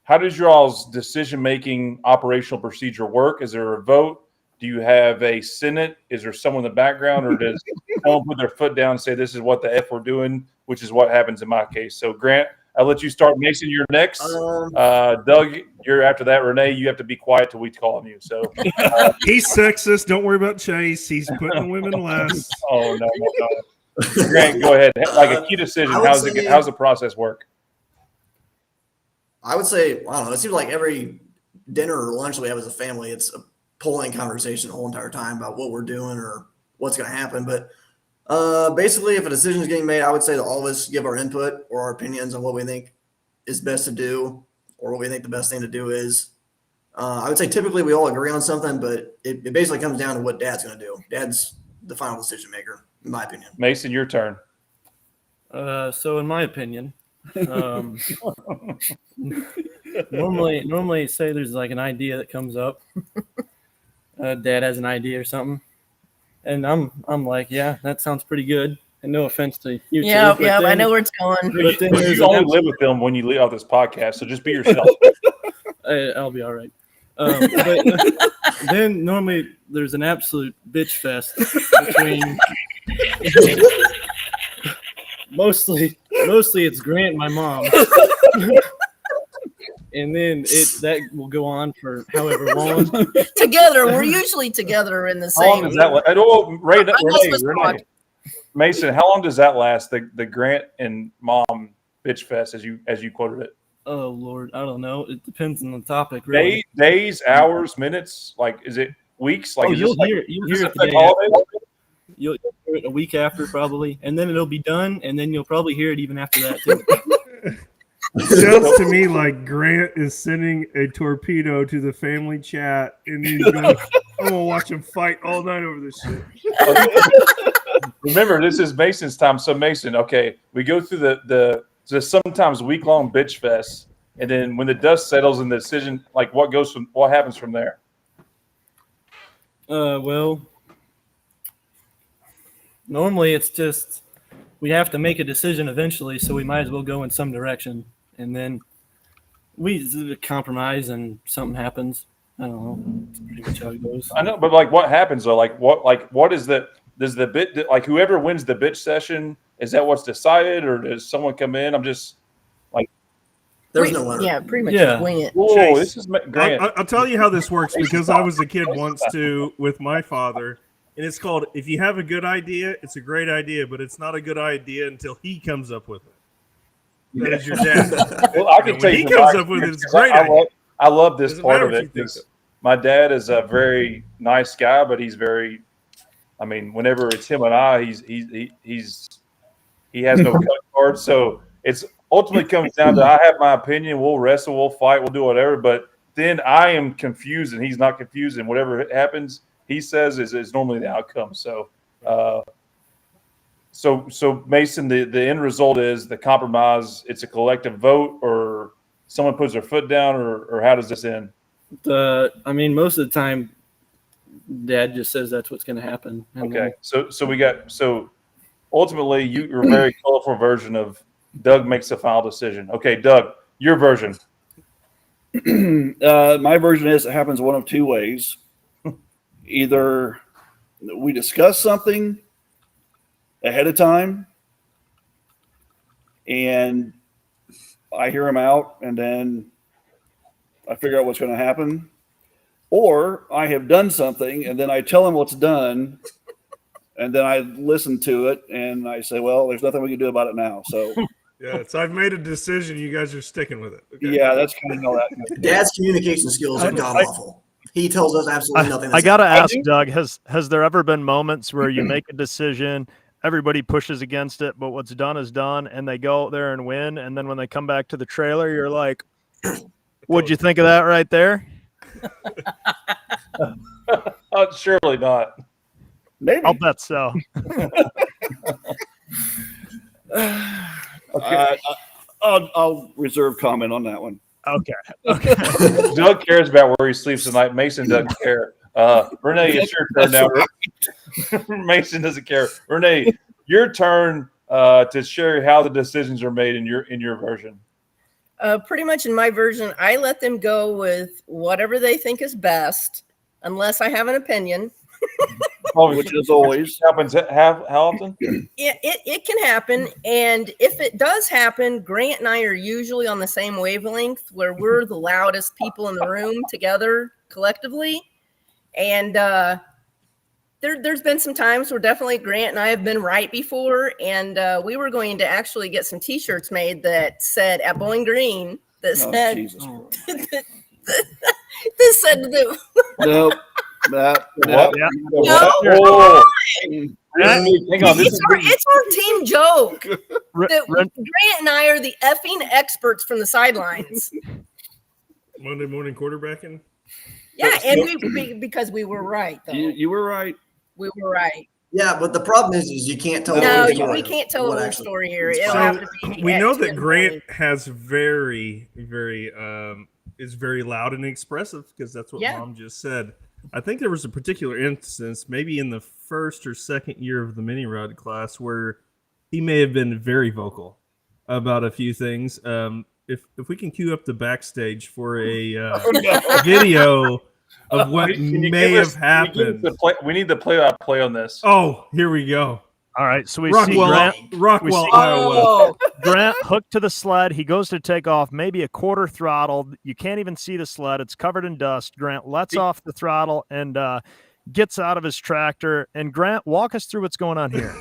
how does y'all's decision-making operational procedure work? Is there a vote? Do you have a Senate? Is there someone in the background, or does someone put their foot down and say, this is what the F we're doing, which is what happens in my case? So, Grant, I'll let you start. Mason, you're next. Doug, you're after that. Renee, you have to be quiet till we call on you. So He's sexist. Don't worry about Chase. He's putting women last. Oh, no. Grant, go ahead. Like a key decision, how's the process work? I would say, I don't know. It seems like every dinner or lunch we have as a family, it's a polling conversation the whole entire time about what we're doing or what's going to happen. But basically, if a decision is getting made, I would say that all of us give our input or our opinions on what we think is best to do or what we think the best thing to do is. I would say typically we all agree on something, but it basically comes down to what Dad's going to do. Dad's the final decision maker, in my opinion. Mason, your turn. So in my opinion, normally say there's like an idea that comes up. Dad has an idea or something. And I'm like, yeah, that sounds pretty good. And no offense to you. Yeah, two, yeah, I then, know where it's going. But then there's You only live with them when you leave off this podcast, so just be yourself. I'll be all right. But then normally there's an absolute bitch fest between mostly it's Grant and my mom. And then that will go on for however long. Together, we're usually together in the How long same. does that last? Renee, Mason, how long does that last? The Grant and Mom bitch fest, as you quoted it. Oh Lord, I don't know. It depends on the topic, really. Days, hours, minutes. Like, is it weeks? Like, You'll hear it the day after. You'll hear it a week after probably, and then it'll be done, and then you'll probably hear it even after that too. It sounds to me like Grant is sending a torpedo to the family chat, and he's going, I'm going to watch him fight all night over this shit. Remember, this is Mason's time. So, Mason, okay, we go through the sometimes week-long bitch fest, and then when the dust settles and the decision, like, what happens from there? Well, normally it's just we have to make a decision eventually, so we might as well go in some direction. And then we compromise and something happens. I don't know. That's pretty much how it goes. I know, but like, what happens though? What is does the bit, like, whoever wins the bitch session, is that what's decided, or does someone come in? I'm just like, there's no winner. Yeah, pretty much just wing it. Whoa, this is Grant. I'll tell you how this works because I was a kid once too with my father. And it's called, if you have a good idea, it's a great idea, but it's not a good idea until he comes up with it. That is your dad. Well, I can tell you, he comes up with it, it's a great idea. I love this Doesn't part matter of what it you think because my dad is a very nice guy, but he's very, I mean, whenever it's him and I, he has no cut card. So it's ultimately comes down to I have my opinion. We'll wrestle, we'll fight, we'll do whatever. But then I am confused and he's not confused, and whatever happens, he says is normally the outcome. So, so Mason, the end result is the compromise. It's a collective vote, or someone puts their foot down, or how does this end? I mean, most of the time, Dad just says that's what's going to happen. Okay, so ultimately, you're a very colorful version of Doug makes the final decision. Okay, Doug, your version. My version is it happens one of two ways. Either we discuss something ahead of time and I hear him out and then I figure out what's going to happen, or I have done something and then I tell him what's done and then I listen to it and I say, well, there's nothing we can do about it now. So yeah, so I've made a decision. You guys are sticking with it. Okay. Yeah, that's kind of how that goes. Dad's communication skills are god awful. He tells us absolutely nothing. I gotta ask, Doug, has there ever been moments where you make a decision, everybody pushes against it, but what's done is done, and they go out there and win, and then when they come back to the trailer, you're like, what'd you think of that right there? Surely not. Maybe. I'll bet so. Okay. I'll reserve comment on that one. Okay. Doug cares about where he sleeps tonight. Mason doesn't care. Renee, it's your turn now. Mason doesn't care. Renee, your turn to share how the decisions are made in your version. Pretty much in my version, I let them go with whatever they think is best, unless I have an opinion. Which is always happens. How often? Yeah, it can happen, and if it does happen, Grant and I are usually on the same wavelength, where we're the loudest people in the room together collectively. And there's been some times where definitely Grant and I have been right before, and we were going to actually get some T-shirts made that said at Bowling Green that said that said that. Nope. No. Oh. Hang on. It's our team joke. That Grant and I are the effing experts from the sidelines. Monday morning quarterbacking. Yeah, and we because we were right. Though. You were right. We were right. Yeah, but the problem is you can't tell. We can't tell a whole story here. It'll have to be. We know that Grant has very, very is very loud and expressive because that's what Mom just said. I think there was a particular instance, maybe in the first or second year of the mini rod class, where he may have been very vocal about a few things. If we can cue up the backstage for a video of what may have happened. We need the play-by-play on this. Oh, here we go. All right, so we Rockwell, see Rockwell, Iowa. Grant hooked to the sled. He goes to take off, maybe a quarter throttle. You can't even see the sled. It's covered in dust. Grant lets off the throttle and gets out of his tractor. And Grant, walk us through what's going on here.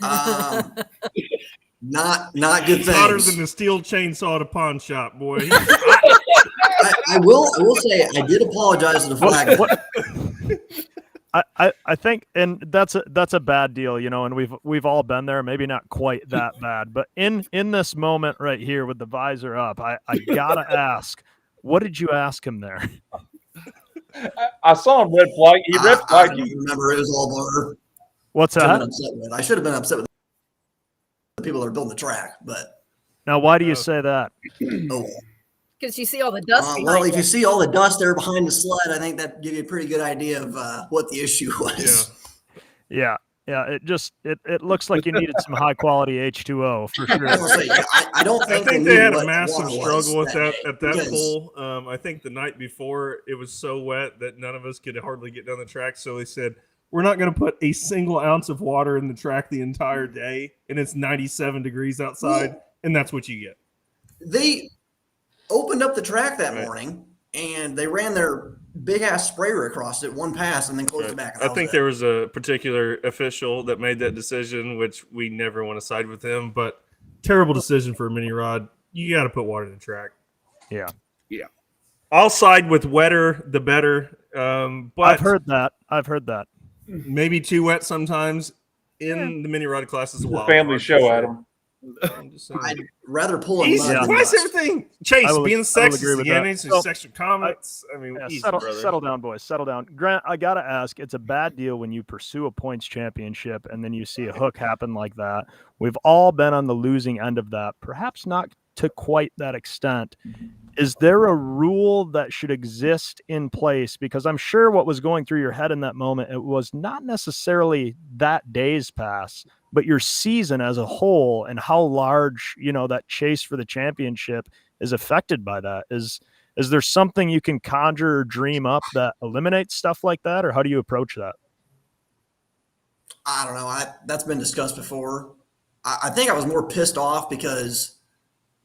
Not good things. Hotter than the steel chainsaw at a pawn shop, boy. I will say I did apologize to the flag. I think, and that's a bad deal, and we've all been there, maybe not quite that bad, but in this moment right here with the visor up, I gotta ask, what did you ask him there? I saw him red flag. He red flagged you. Remember, it was all blur. What's that? I should have been upset with the people that are building the track, but now why do you say that? Because you see all the dust. Well, if you see all the dust there behind the sled, I think that gives you a pretty good idea of what the issue was. Yeah. It looks like you needed some high quality H2O for sure. I don't think they had a massive struggle with that at that pool. I think the night before it was so wet that none of us could hardly get down the track. So they said, we're not going to put a single ounce of water in the track the entire day, and it's 97 degrees outside, and that's what you get. They opened up the track that morning, and they ran their big-ass sprayer across it, one pass, and then closed it back. I think there was a particular official that made that decision, which we never want to side with him, but terrible decision for a mini rod. You got to put water in the track. Yeah. I'll side with wetter the better. But I've heard that. Maybe too wet sometimes in the mini rod class as well. Family show, Adam. I'd rather pull easy. Why is everything Chase being sexist again? Any sexual comments? Settle down, boys. Settle down. Grant, I gotta ask. It's a bad deal when you pursue a points championship and then you see a hook happen like that. We've all been on the losing end of that. Perhaps not to quite that extent. Is there a rule that should exist in place? Because I'm sure what was going through your head in that moment, it was not necessarily that day's pass, but your season as a whole and how large, that chase for the championship is affected by that. Is there something you can conjure or dream up that eliminates stuff like that? Or how do you approach that? I don't know. That's been discussed before. I think I was more pissed off because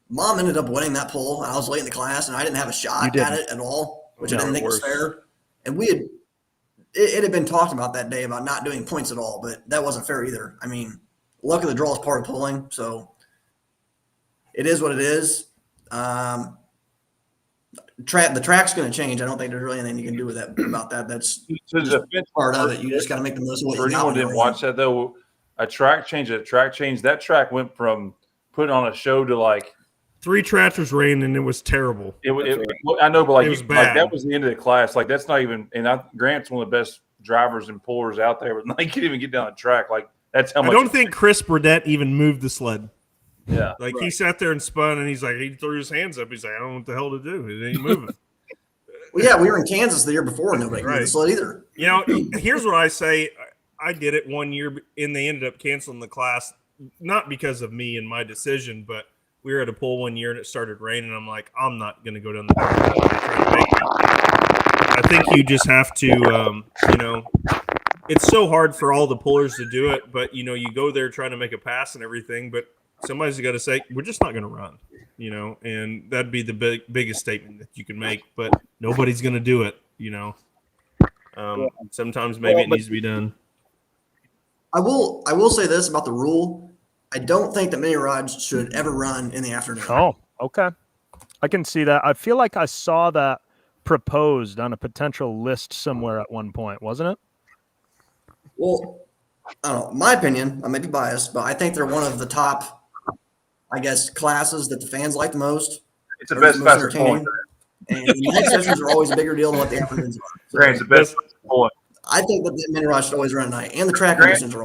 Mom ended up winning that poll. I was late in the class, and I didn't have a shot at it at all, which I didn't think was fair. And it had been talked about that day about not doing points at all, but that wasn't fair either. I mean, luck of the draw is part of polling, so it is what it is. The track's going to change. I don't think there's really anything you can do with that about that. That's part of it. You just got to make the most of what you got. For anyone who didn't watch that though, a track change. That track went from putting on a show to like 3 tractors ran, and it was terrible. I know, but it was bad. That was the end of the class. Like that's not even. And Grant's one of the best drivers and pullers out there, but he can't even get down the track. Like that's how much. I don't think Chris Burdett even moved the sled. Yeah, he sat there and spun, and he threw his hands up. He's like, I don't know what the hell to do. It ain't moving. Well, yeah, we were in Kansas the year before, and nobody moved the sled either. Here's what I say. I did it one year, and they ended up canceling the class, not because of me and my decision, but we were at a pool one year and it started raining. I'm like, I'm not going to go down the track. I think you just have to, it's so hard for all the pullers to do it, but you go there trying to make a pass and everything, but somebody's got to say, we're just not going to run, and that'd be the biggest statement that you can make, but nobody's going to do it, sometimes maybe it needs to be done. I will say this about the rule. I don't think that mini rods should ever run in the afternoon. Oh, okay. I can see that. I feel like I saw that proposed on a potential list somewhere at one point, wasn't it? Well, I don't know. My opinion, I may be biased, but I think they're one of the top, I guess, classes that the fans like the most. It's the best class point. And the night sessions are always a bigger deal than what the afternoons are. So it's the best point. I think that the mini rod should always run at night, and the track conditions are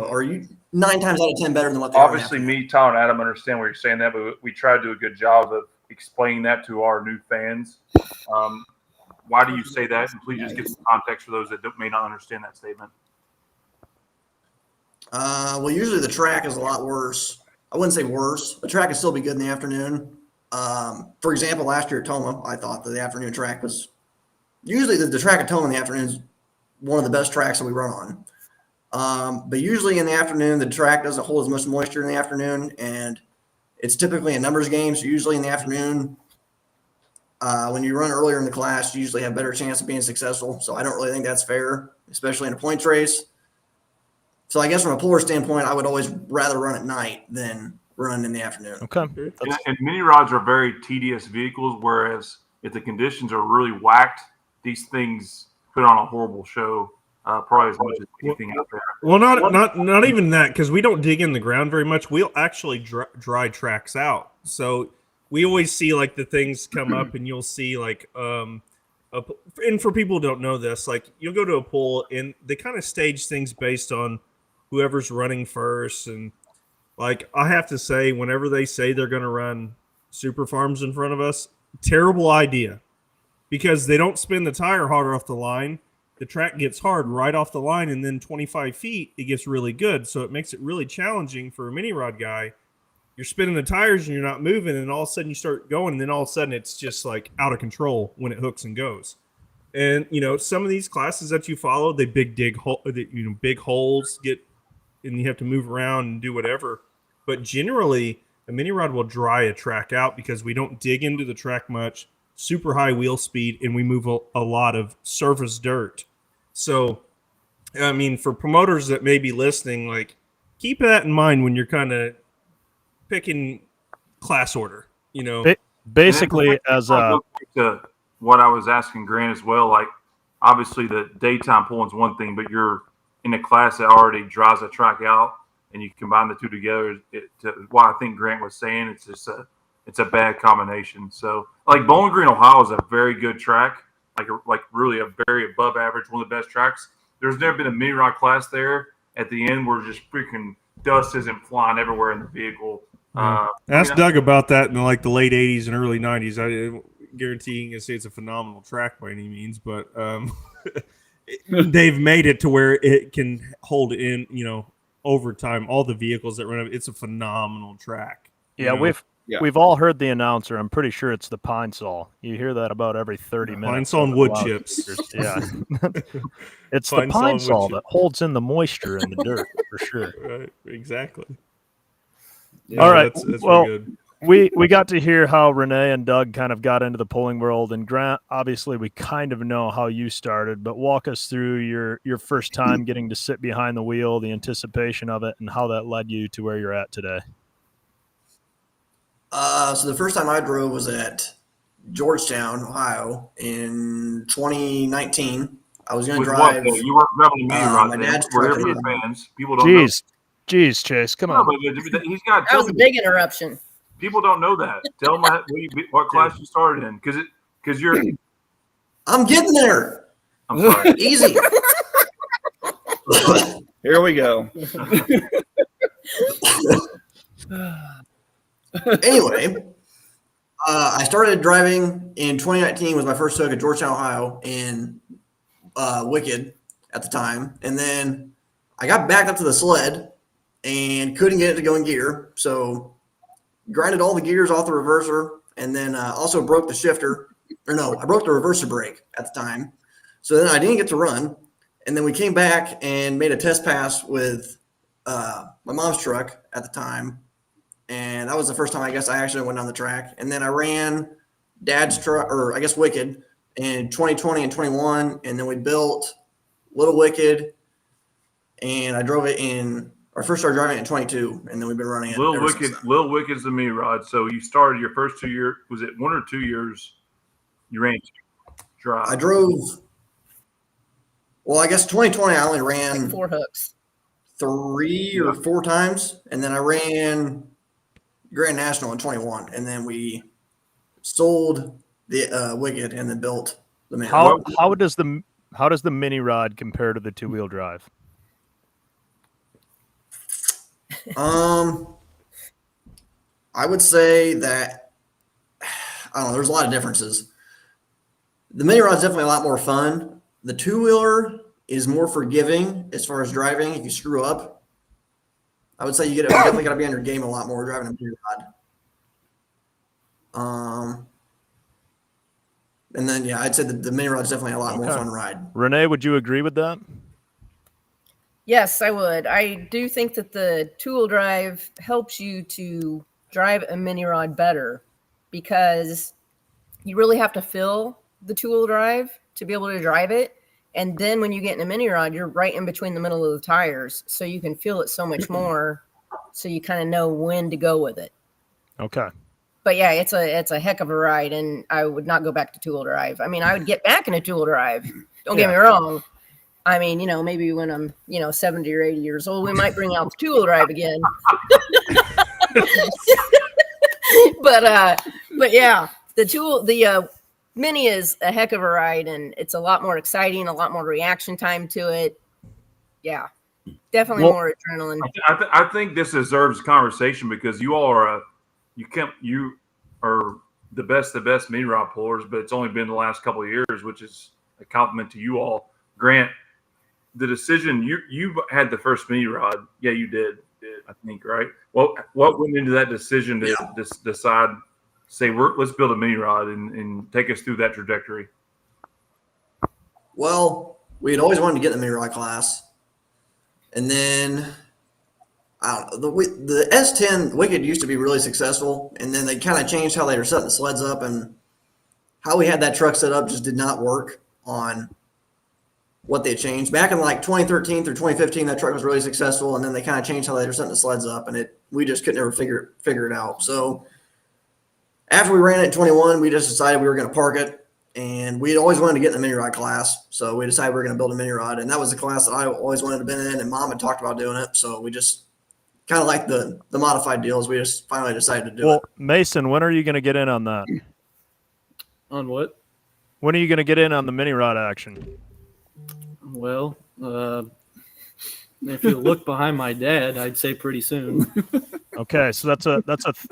9 times out of 10 better than what they obviously are. Me, Tom, and Adam understand what you're saying that, but we try to do a good job of explaining that to our new fans. why do you say that? And please just give some context for those that may not understand that statement. Well, usually the track is a lot worse. I wouldn't say worse. The track can still be good in the afternoon. For example, last year at Toma, I thought that the afternoon track was usually the track at Toma in the afternoon is one of the best tracks that we run on. But usually in the afternoon, the track doesn't hold as much moisture in the afternoon, and it's typically a numbers game. So usually in the afternoon, when you run earlier in the class, you usually have a better chance of being successful. So I don't really think that's fair, especially in a points race. So I guess from a puller standpoint, I would always rather run at night than run in the afternoon. Okay. And mini rods are very tedious vehicles, whereas if the conditions are really whacked, these things put on a horrible show, probably as much as anything out there. Well, not even that, because we don't dig in the ground very much. We'll actually dry tracks out. So we always see like the things come up, and you'll see like and for people who don't know this, like you'll go to a pool and they kind of stage things based on whoever's running first. And like I have to say, whenever they say they're going to run super farms in front of us, terrible idea, because they don't spin the tire hard off the line. The track gets hard right off the line, and then 25 feet, it gets really good. So it makes it really challenging for a mini rod guy. You're spinning the tires and you're not moving, and all of a sudden you start going, and then all of a sudden it's just like out of control when it hooks and goes. And some of these classes that you follow, they big holes get, and you have to move around and do whatever. But generally, a mini rod will dry a track out because we don't dig into the track much, super high wheel speed, and we move a lot of surface dirt. So, I mean, for promoters that may be listening, like keep that in mind when you're kind of picking class order. Basically, as to what I was asking Grant as well, like obviously the daytime pulling is one thing, but you're in a class that already dries a track out, and you combine the two together. What I think Grant was saying, it's just it's a bad combination. So, like Bowling Green, Ohio is a very good track, like really a very above average, one of the best tracks. There's never been a mini rod class there at the end where just freaking dust isn't flying everywhere in the vehicle. Ask Doug about that in like the late 80s and early 90s. I guarantee you can say it's a phenomenal track by any means, but they've made it to where it can hold in, over time, all the vehicles that run it. It's a phenomenal track. Yeah, we've all heard the announcer. I'm pretty sure it's the pine saw. You hear that about every 30 minutes. Pine saw and wood chips. Yeah. It's the pine saw that holds in the moisture in the dirt for sure. Right, exactly. Yeah, all right. That's well, good. We got to hear how Renee and Doug kind of got into the pulling world, and Grant, obviously we kind of know how you started, but walk us through your first time getting to sit behind the wheel, the anticipation of it, and how that led you to where you're at today. So the first time I drove was at Georgetown, Ohio in 2019. I was going to drive. You weren't driving a mini rod. My dad's truck. Fans. People don't know. Jeez, Chase, come on. He's got. That was a big interruption. People don't know that. Tell them what class you started in, because you're. I'm getting there. I'm sorry. Easy. Here we go. Anyway, I started driving in 2019. Was my first took at Georgetown, Ohio, in Wicked at the time, and then I got backed up to the sled and couldn't get it to go in gear, so grinded all the gears off the reverser, and then also broke the shifter. Or no, I broke the reverser brake at the time, so then I didn't get to run. And then we came back and made a test pass with my mom's truck at the time. And that was the first time I guess I actually went on the track. And then I ran Dad's truck, or I guess Wicked, in 2020 and 21. And then we built Little Wicked, and I drove it in, or first started driving it in 22. And then we've been running it. Little Wicked's the mini rod. So you started your first 2 years, was it 1 or 2 years you ran drive? I drove, well, I guess 2020 I only ran like 4 hooks. 3 or 4 times. And then I ran Grand National in 21, and then we sold the Wicked and then built the mini. How does the mini rod compare to the 2-wheel drive? I would say that I don't know. There's a lot of differences. The mini rod's definitely a lot more fun. The two-wheeler is more forgiving as far as driving. If you screw up, I would say you definitely got to be on your game a lot more driving a mini rod. And then, yeah, I'd say the mini rod's definitely a lot more fun ride. Renee, would you agree with that? Yes, I would. I do think that the two-wheel drive helps you to drive a mini rod better because you really have to feel the two-wheel drive to be able to drive it. And then when you get in a mini rod, you're right in between the middle of the tires, so you can feel it so much more, so you kind of know when to go with it. Okay. But yeah, it's a heck of a ride, and I would not go back to two-wheel drive. I mean, I would get back in a two-wheel drive. Don't get me wrong. I mean, maybe when I'm, 70 or 80 years old, we might bring out the two-wheel drive again. But yeah, the Mini is a heck of a ride, and it's a lot more exciting, a lot more reaction time to it. Yeah, definitely more adrenaline. I think this deserves conversation because you all are you are the best mini rod pullers, but it's only been the last couple of years, which is a compliment to you all. Grant, the decision you had the first mini rod, yeah, you did I think, right? What went into that decision to decide? Say, let's build a mini rod and take us through that trajectory. Well, we had always wanted to get in the mini rod class. And then, I don't know, the S10 Wicked used to be really successful. And then they kind of changed how they were setting the sleds up. And how we had that truck set up just did not work on what they changed. Back in like 2013 through 2015, that truck was really successful. And then they kind of changed how they were setting the sleds up. And we just could never figure it out. So after we ran it in 21, we just decided we were going to park it, and we had always wanted to get in the mini rod class. So we decided we were going to build a mini rod, and that was the class that I always wanted to be in, and Mom had talked about doing it. So we just kind of like the modified deals. We just finally decided to do it. Well, Mason, when are you going to get in on that? On what? When are you going to get in on the mini rod action? Well, if you look behind my dad, I'd say pretty soon. Okay, so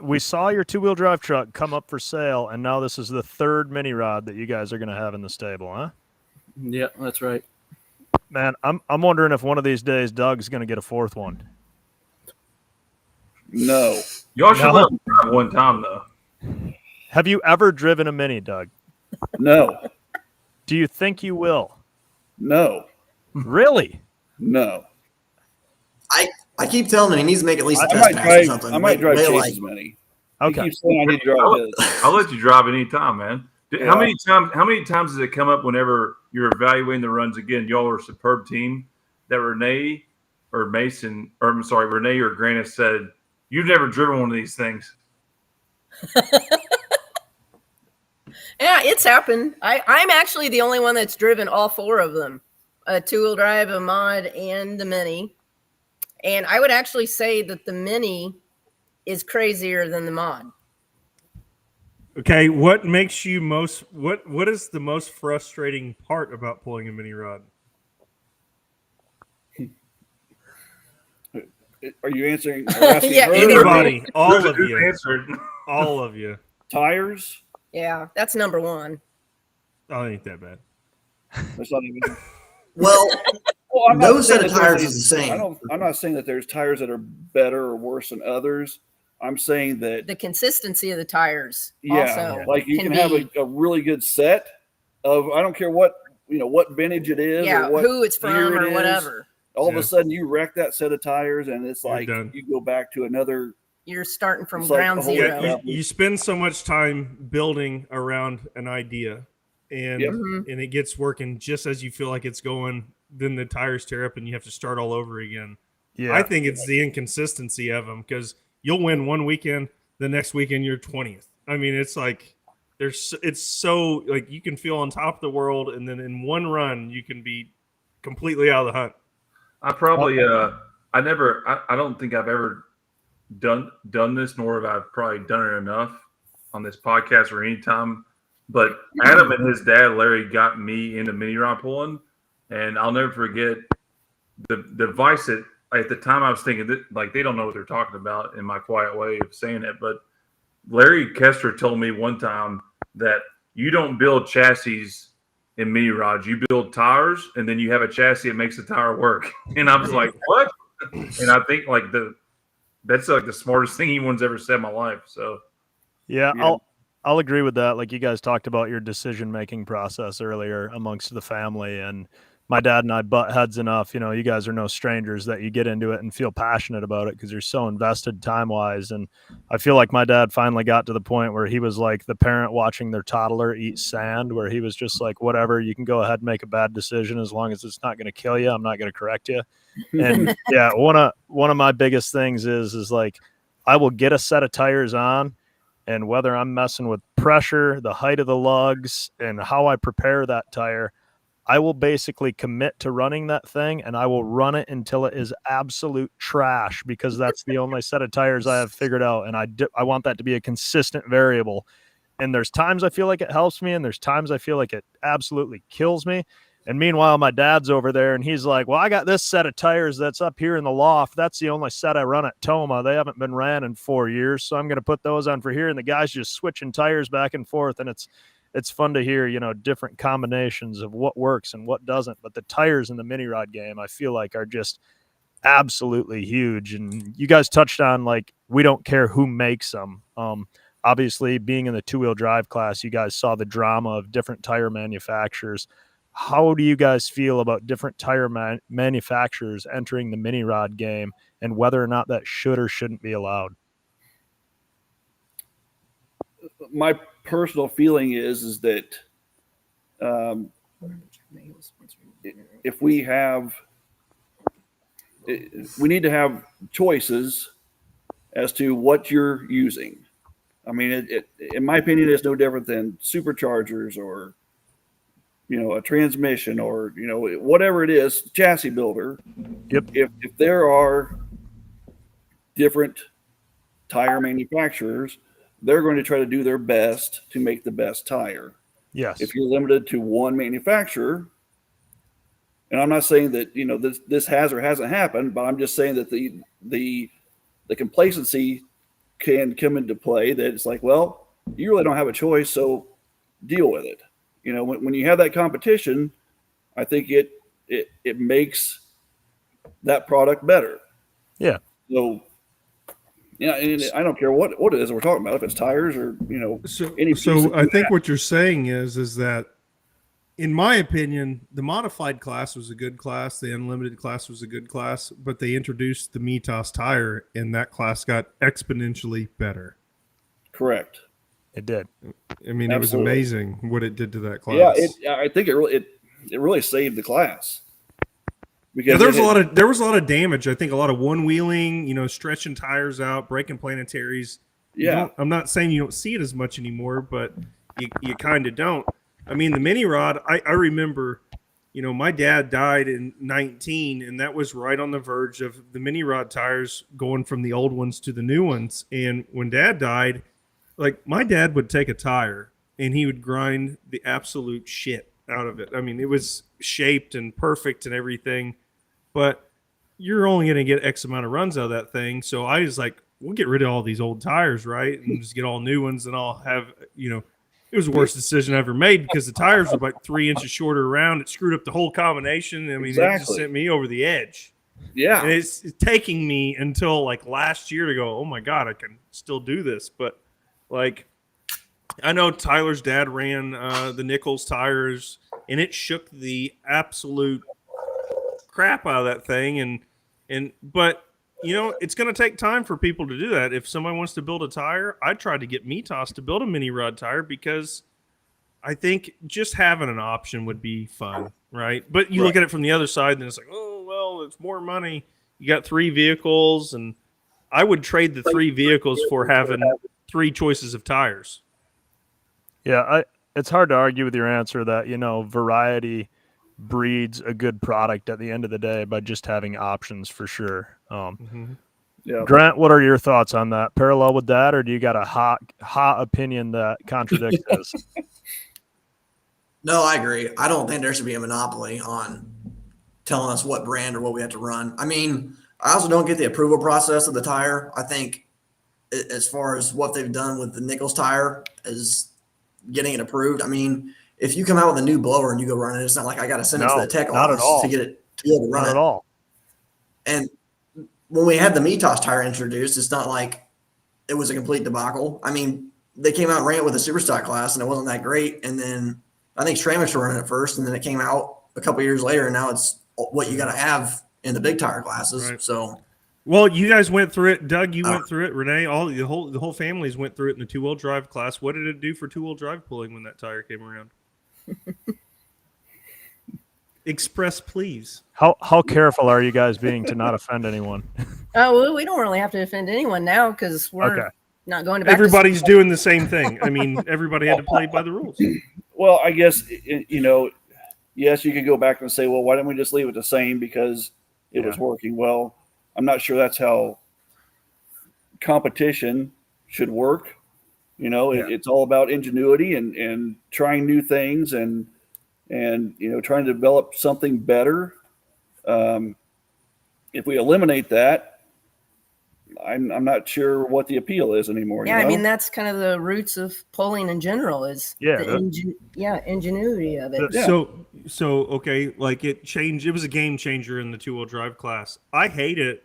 we saw your two-wheel drive truck come up for sale, and now this is the third mini rod that you guys are going to have in the stable, huh? Yeah, that's right. Man, I'm wondering if one of these days Doug's going to get a fourth one. No. Y'all should let him drive one time, though. Have you ever driven a mini, Doug? No. Do you think you will? No. Really? No. I keep telling him he needs to make at least a test pass or something. I might drive Chase's mini. Okay. He keeps saying I need to drive his. I'll let you drive anytime, man. How many times does it come up whenever you're evaluating the runs again? Y'all are a superb team that Renee or Grant has said, you've never driven one of these things. Yeah, it's happened. I'm actually the only one that's driven all four of them, a two-wheel drive, a mod, and the Mini. And I would actually say that the Mini is crazier than the mod. Okay, what makes you what is the most frustrating part about pulling a mini rod? Are you answering? Yeah, anybody, all There's of a good you, answer. all of you. Tires? Yeah, that's number one. Oh, it ain't that bad. That's not even. Well, I'm not no saying set of that tires there's is the same. I'm not saying that there's tires that are better or worse than others. I'm saying that The consistency of the tires. yeah, also like you can have a really good set of I don't care what what vintage it is, yeah, or what who it's from year or it is. whatever. All of a sudden, you wreck that set of tires, and it's like done. you go back to another. You're starting from It's like ground a whole- zero. Yeah, you spend so much time building around an idea, and Yep. and it gets working just as you feel like it's going. Then the tires tear up, and you have to start all over again. Yeah. I think it's the inconsistency of them because you'll win one weekend, the next weekend you're 20th. I mean, it's like it's so like you can feel on top of the world, and then in one run you can be completely out of the hunt. I probably I don't think I've ever done this, nor have I probably done it enough on this podcast or any time. But Adam and his dad Larry got me into mini rod pulling, and I'll never forget the advice that at the time I was thinking that like they don't know what they're talking about in my quiet way of saying it. But Larry Kester told me one time that you don't build chassis in mini rods. You build tires, and then you have a chassis that makes the tire work. And I was like, what? And I think like that's like the smartest thing anyone's ever said in my life. So yeah. I'll agree with that. Like you guys talked about your decision-making process earlier amongst the family, and my dad and I butt heads enough. You know, you guys are no strangers that you get into it and feel passionate about it because you're so invested time-wise. And I feel like my dad finally got to the point where he was like the parent watching their toddler eat sand, where he was just like, whatever, you can go ahead and make a bad decision as long as it's not going to kill you. I'm not going to correct you. And yeah, one of my biggest things is like, I will get a set of tires on, and whether I'm messing with pressure, the height of the lugs, and how I prepare that tire, I will basically commit to running that thing, and I will run it until it is absolute trash, because that's the only set of tires I have figured out. And I want that to be a consistent variable. And there's times I feel like it helps me, and there's times I feel like it absolutely kills me. And meanwhile, my dad's over there, and he's like, well, I got this set of tires that's up here in the loft. That's the only set I run at Toma. They haven't been ran in 4 years, so I'm going to put those on for here. And the guy's just switching tires back and forth, and it's fun to hear, you know, different combinations of what works and what doesn't. But the tires in the mini rod game, I feel like, are just absolutely huge. And you guys touched on, like, we don't care who makes them. Obviously, being in the two-wheel drive class, you guys saw the drama of different tire manufacturers. How do you guys feel about different tire manufacturers entering the mini rod game, and whether or not that should or shouldn't be allowed? My personal feeling is that if we need to have choices as to what you're using. I mean, it in my opinion, it's no different than superchargers or, you know, a transmission or, you know, whatever it is, chassis builder. Yep. If there are different tire manufacturers, they're going to try to do their best to make the best tire. Yes. If you're limited to one manufacturer, and I'm not saying that, you know, this has or hasn't happened, but I'm just saying that the complacency can come into play, that it's like, well, you really don't have a choice, so deal with it. You know, when you have that competition, I think it makes that product better. Yeah. So, yeah, and I don't care what it is we're talking about, if it's tires or, you know, So I think what you're saying is that, in my opinion, the modified class was a good class, the unlimited class was a good class, but they introduced the Mitas tire, and that class got exponentially better. Correct. It did. I mean, Absolutely. It was amazing what it did to that class. Yeah, I think it really saved the class. Because there was a lot of damage. I think a lot of one wheeling, you know, stretching tires out, breaking planetaries. Yeah, I'm not saying you don't see it as much anymore, but you kind of don't. I mean, the mini rod. I remember, you know, my dad died in 19, and that was right on the verge of the mini rod tires going from the old ones to the new ones. And when Dad died, like, my dad would take a tire and he would grind the absolute shit out of it. I mean, it was shaped and perfect and everything, but you're only going to get X amount of runs out of that thing. So I was like, we'll get rid of all these old tires, right? And just get all new ones, and I'll have, you know, it was the worst decision I ever made because the tires were like 3 inches shorter around. It screwed up the whole combination. I mean, It just sent me over the edge. Yeah. And it's taking me until like last year to go, oh my God, I can still do this. But like, I know Tyler's dad ran the Nichols tires, and it shook the absolute crap out of that thing. But you know, it's going to take time for people to do that. If somebody wants to build a tire, I tried to get Mitas to build a mini rod tire because I think just having an option would be fun, right? But you look at it from the other side, and it's like, oh, well, it's more money. You got 3 vehicles, and I would trade the 3 vehicles for having 3 choices of tires. Yeah, it's hard to argue with your answer that, you know, variety breeds a good product at the end of the day by just having options, for sure. Yeah. Grant, what are your thoughts on that? Parallel with that, or do you got a hot opinion that contradicts this? No, I agree. I don't think there should be a monopoly on telling us what brand or what we have to run. I mean, I also don't get the approval process of the tire. I think as far as what they've done with the Nichols tire is getting it approved. I mean, if you come out with a new blower and you go run it, it's not like I got to send it to the tech not at office all. to get it to be able to run Not it. at all. And when we had the Mitas tire introduced, it's not like it was a complete debacle. I mean, they came out and ran it with a super stock class, and it wasn't that great. And then I think Stramich were running it first, and then it came out a couple years later, and now it's what you got to have in the big tire classes. Right. So, well, you guys went through it. Doug, you went through it. Renee, the whole families went through it in the 2-wheel drive class. What did it do for 2-wheel drive pulling when that tire came around? Express, please. How careful are you guys being to not offend anyone? Oh, well, we don't really have to defend anyone now because we're not going to back Everybody's doing the same thing. I mean, everybody had to play by the rules. Well, I guess, yes, you could go back and say, well, why don't we just leave it the same because it was working? Well, I'm not sure that's how competition should work. It's all about ingenuity and trying new things and trying to develop something better. If we eliminate that, I'm not sure what the appeal is anymore. Yeah, I mean, that's kind of the roots of polling in general is the ingenuity of it. Yeah. So okay, like it changed. It was a game changer in the 2-wheel drive class. I hate it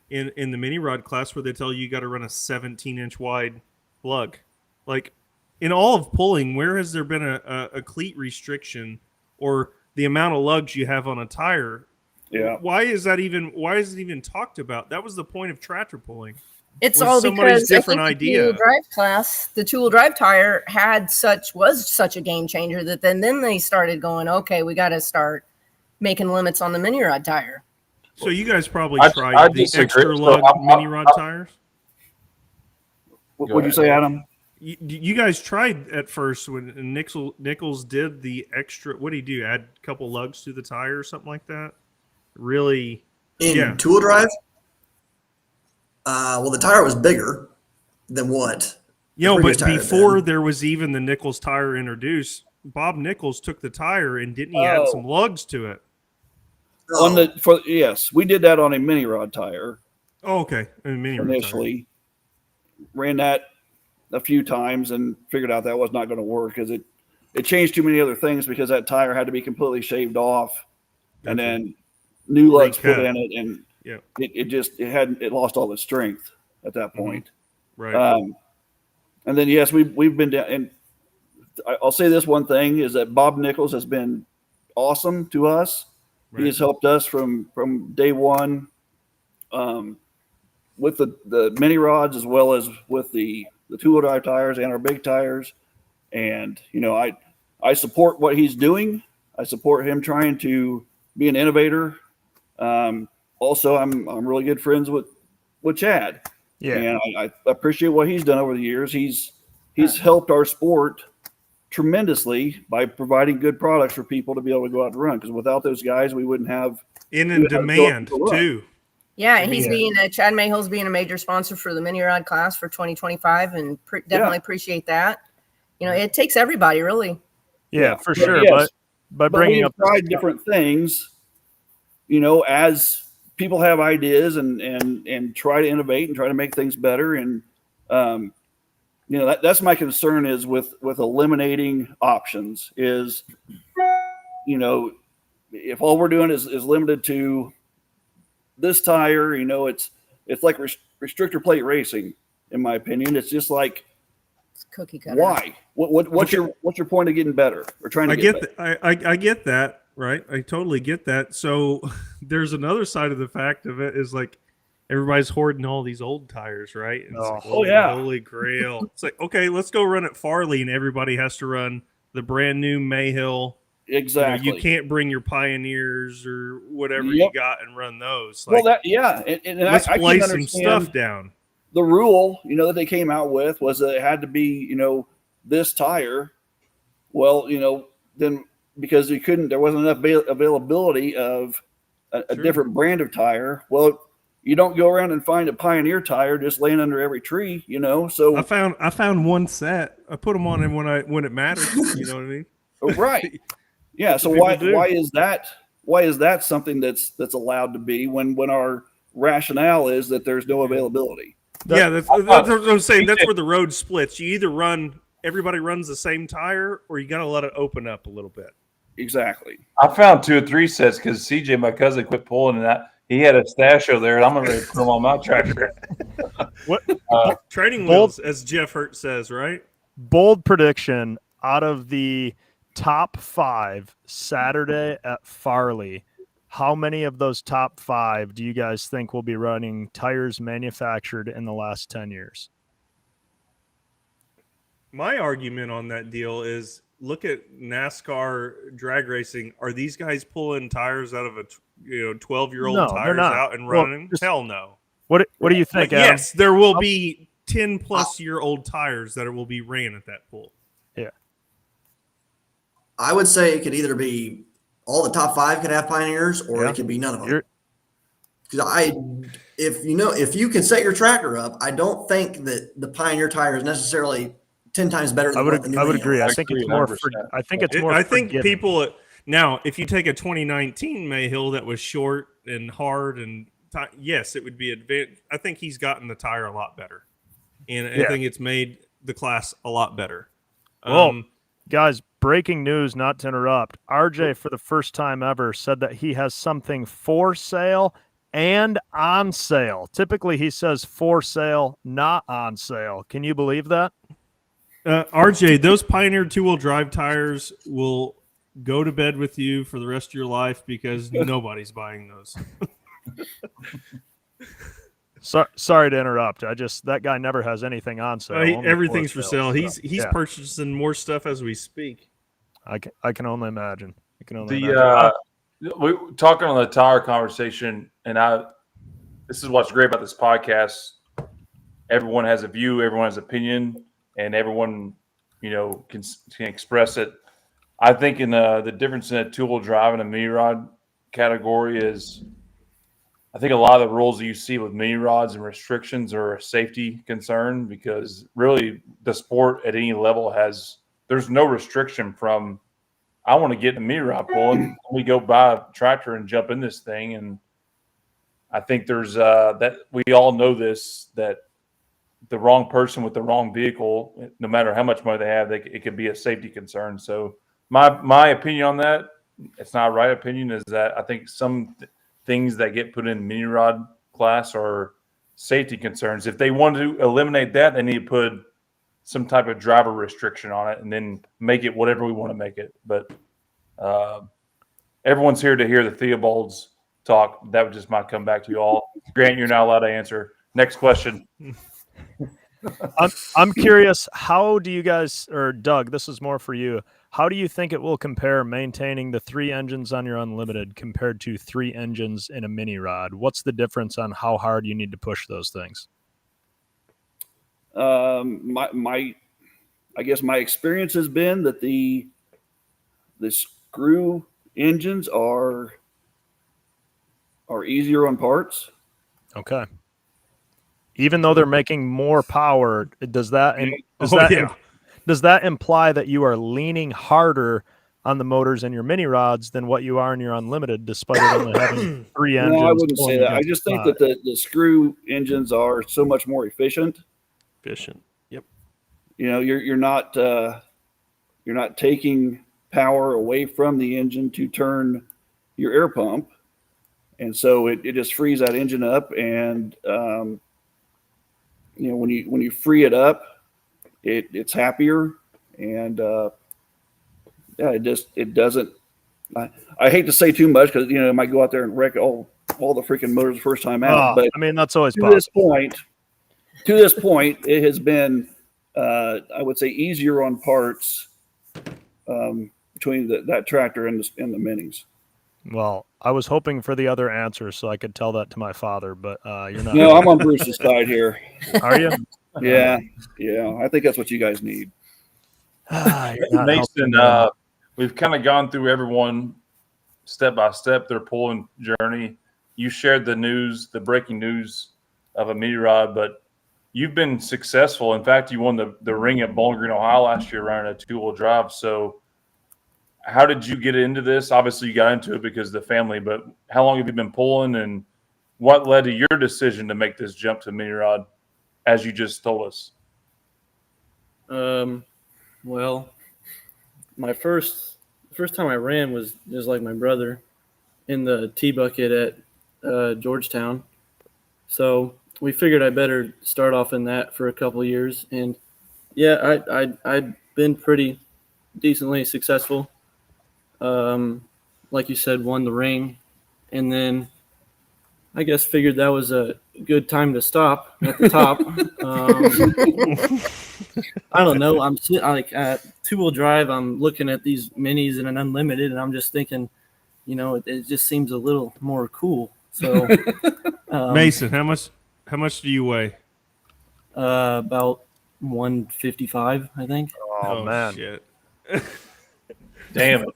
in the mini rod class where they tell you got to run a 17-inch wide lug. Like in all of pulling, where has there been a cleat restriction or the amount of lugs you have on a tire? Yeah. Why is it even talked about? That was the point of tractor pulling. It's all because different I think idea. The 2-wheel drive class, the 2-wheel drive tire was such a game changer that then they started going, okay, we got to start making limits on the mini rod tire. So you guys probably tried the extra lug mini rod tires. What would you say, Adam? You guys tried at first when Nichols did the extra. What did he do? Add a couple lugs to the tire or something like that? Really? in 2-wheel drive, well, the tire was bigger than what? But before there was even the Nichols tire introduced, Bob Nichols took the tire and didn't he add some lugs to it? Yes, we did that on a mini rod tire. Oh, okay. Initially, ran that a few times and figured out that was not going to work because it changed too many other things because that tire had to be completely shaved off, and then new lugs put in it, and it lost all its strength at that point. Right. And then yes, we've been down, and I'll say this one thing is that Bob Nichols has been awesome to us. Right. He has helped us from day one, with the mini rods as well as with the 2-wheel drive tires and our big tires. And I support what he's doing. I support him trying to be an innovator. Also, I'm really good friends with Chad. Yeah, and I appreciate what he's done over the years. He's helped our sport tremendously by providing good products for people to be able to go out and run. Because without those guys, we wouldn't have in demand too. Yeah, he's Chad Mayhill's being a major sponsor for the mini rod class for 2025, and definitely appreciate that. It takes everybody really. Yeah, for sure. Yes. But bringing up tried different things, as people have ideas and try to innovate and try to make things better. And, that's my concern is with eliminating options is, if all we're doing is limited to this tire, it's like restrictor plate racing, in my opinion. It's just like, it's cookie cutter. Why? What's your point of getting better or trying to get better? I get that. Right. I totally get that. So there's another side of the fact of it is like everybody's hoarding all these old tires, right? And holy grail. It's like, okay, let's go run at Farley, and everybody has to run the brand new Mayhill. Exactly. You can't bring your Pioneers or whatever you got and run those. Like, and let's I play some stuff down. The rule, that they came out with was that it had to be, this tire. Well, then because there wasn't enough availability of a different brand of tire. Well, you don't go around and find a Pioneer tire just laying under every tree, So I found one set. I put them on when it mattered. You know what I mean? Right. Yeah. So why is that something that's allowed to be when our rationale is that there's no availability? That's what I'm saying. That's where the road splits. You either run everybody runs the same tire, or you got to let it open up a little bit. Exactly. I found 2 or 3 sets because CJ, my cousin, quit pulling, and he had a stash over there, and I'm ready to put them on my tractor. What Training bold- wheels, as Jeff Hurt says, right? bold prediction out of the top 5 Saturday at Farley? How many of those top 5 do you guys think will be running tires manufactured in the last 10 years? My argument on that deal is look at NASCAR drag racing. Are these guys pulling tires out of a 12-year-old No, they're tires not. out and Well, running? just- Hell no. What do you think, But Adam? yes, there will be 10-plus-year-old tires that will be ran at that pool. Yeah. I would say it could either be all the top 5 could have Pioneers, or it could be none of them. Because if you can set your tractor up, I don't think that the Pioneer tire is necessarily 10 times better than what the new I would Mini agree. is. I think it's more. I think forgiving. people now, if you take a 2019 Mayhill that was short and hard and yes, it would be advanced. I think he's gotten the tire a lot better, and I think it's made the class a lot better. Well, guys, breaking news, not to interrupt. RJ, for the first time ever, said that he has something for sale and on sale. Typically, he says for sale, not on sale. Can you believe that? RJ, those Pioneer 2-wheel drive tires will go to bed with you for the rest of your life because nobody's buying those. Sorry to interrupt. That guy never has anything on sale. Only Everything's for sale. so, He's purchasing more stuff as we speak. I can only imagine. We talking on the tire conversation, and this is what's great about this podcast. Everyone has a view, everyone has opinion, and everyone can express it. I think in the difference in a 2-wheel drive and a mini rod category is, I think a lot of the rules that you see with mini rods and restrictions are a safety concern, because really the sport at any level there's no restriction from, I want to get in a mini rod pulling, we go buy a tractor and jump in this thing. And I think there's that we all know this, that the wrong person with the wrong vehicle, no matter how much money they have, it could be a safety concern. So my opinion on that, it's not a right opinion, is that I think some things that get put in mini rod class are safety concerns. If they want to eliminate that, they need to put some type of driver restriction on it and then make it whatever we want to make it. But everyone's here to hear the Theobalds talk. That would just might come back to you all. Grant, you're not allowed to answer. Next question. I'm curious, how do you guys, or Doug, this is more for you, how do you think it will compare maintaining the 3 engines on your Unlimited compared to 3 engines in a mini rod? What's the difference on how hard you need to push those things? I guess my experience has been that the screw engines are easier on parts. Okay. Even though they're making more power, does that imply that you are leaning harder on the motors in your mini rods than what you are in your Unlimited, despite it only having 3 engines? No, I wouldn't say that. I just think that the screw engines are so much more efficient. Yep. You're not taking power away from the engine to turn your air pump, and so it just frees that engine up. And when you free it up, it's happier, and it doesn't. I hate to say too much because it might go out there and wreck all the freaking motors the first time out. But I mean, that's always to possible. To this point, it has been, I would say, easier on parts between that tractor and the minis. Well, I was hoping for the other answer so I could tell that to my father, but you're not. No, I'm on Bruce's side here. Are you? Yeah. I think that's what you guys need. Mason, we've kind of gone through everyone step by step, their pulling journey. You shared the breaking news of a mini rod, but you've been successful. In fact, you won the ring at Bowling Green, Ohio last year running a 2-wheel drive. So how did you get into this? Obviously, you got into it because of the family, but how long have you been pulling, and what led to your decision to make this jump to mini rod, as you just told us? Well, my first time I ran was just like my brother in the T bucket at Georgetown. So we figured I better start off in that for a couple of years. And yeah, I'd been pretty decently successful. Like you said, won the ring, and then I guess figured that was a good time to stop at the top. I don't know. I'm like at 2-wheel drive. I'm looking at these minis and an unlimited, and I'm just thinking, it just seems a little more cool. So, Mason, how much do you weigh? About 155, I think. Oh man. Shit. Damn it.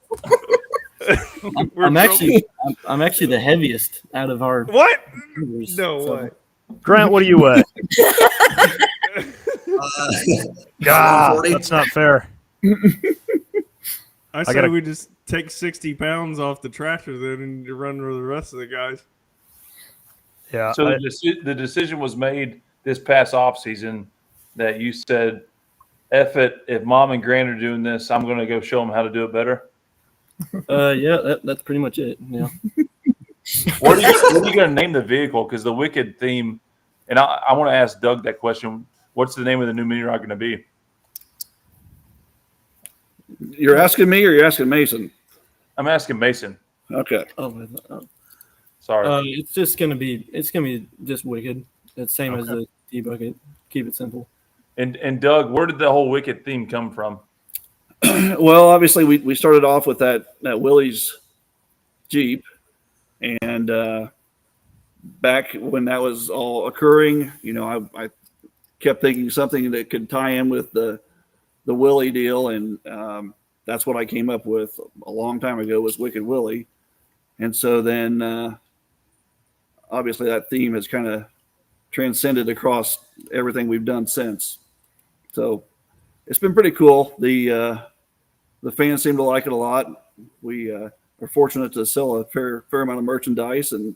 I'm actually the heaviest out of our What? members, No so- way. Grant, what do you weigh? God, 140. that's not fair. I say gotta- we just take 60 pounds off the tractor then and run with the rest of the guys. Yeah. So the decision was made this past off season that you said, "F it, if Mom and Grant are doing this, I'm going to go show them how to do it better." Yeah, that's pretty much it. Yeah. What are you going to name the vehicle? Because the Wicked theme, and I want to ask Doug that question. What's the name of the new mini ride going to be? You're asking me or you're asking Mason? I'm asking Mason. Okay. Sorry. It's gonna be just Wicked. It's same as the T bucket. Keep it simple. And Doug, where did the whole Wicked theme come from? Well, obviously we started off with that Willie's Jeep, and back when that was all occurring, I kept thinking something that could tie in with the Willie deal, and that's what I came up with a long time ago was Wicked Willie. And so then obviously that theme has kind of transcended across everything we've done since. So it's been pretty cool. The fans seem to like it a lot. We are fortunate to sell a fair amount of merchandise, and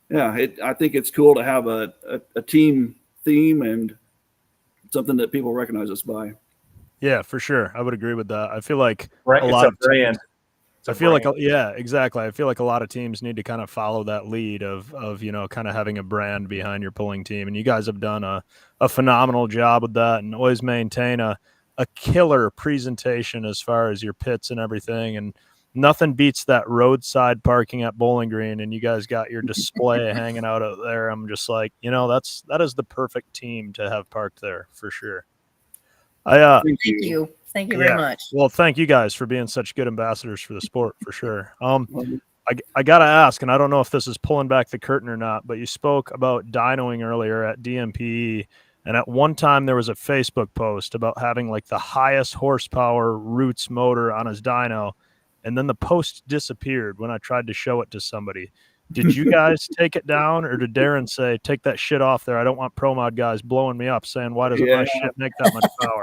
yeah, I think it's cool to have a team theme and something that people recognize us by. Yeah, for sure. I would agree with that. I feel like Right, a it's lot a of brand. teams, I feel like exactly. I feel like a lot of teams need to kind of follow that lead of kind of having a brand behind your pulling team, and you guys have done a phenomenal job with that, and always maintain a killer presentation as far as your pits and everything. And nothing beats that roadside parking at Bowling Green, and you guys got your display hanging out there. I'm just like, that is the perfect team to have parked there for sure. Thank you very much. Well, thank you guys for being such good ambassadors for the sport, for sure. I gotta ask, and I don't know if this is pulling back the curtain or not, but you spoke about dynoing earlier at DMPE, and at one time there was a Facebook post about having like the highest horsepower Roots motor on his dyno, and then the post disappeared when I tried to show it to somebody. Did you guys take it down, or did Darren say, take that shit off there? I don't want pro mod guys blowing me up saying, why doesn't my shit make that much power?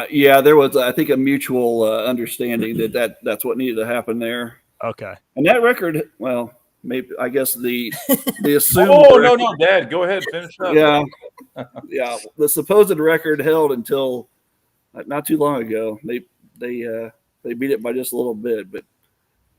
Yeah, there was, I think, a mutual understanding that's what needed to happen there. Okay. And that record, well, maybe I guess the assumed. Oh record, no, Dad, go ahead, finish up. Yeah. The supposed record held until not too long ago. They beat it by just a little bit, but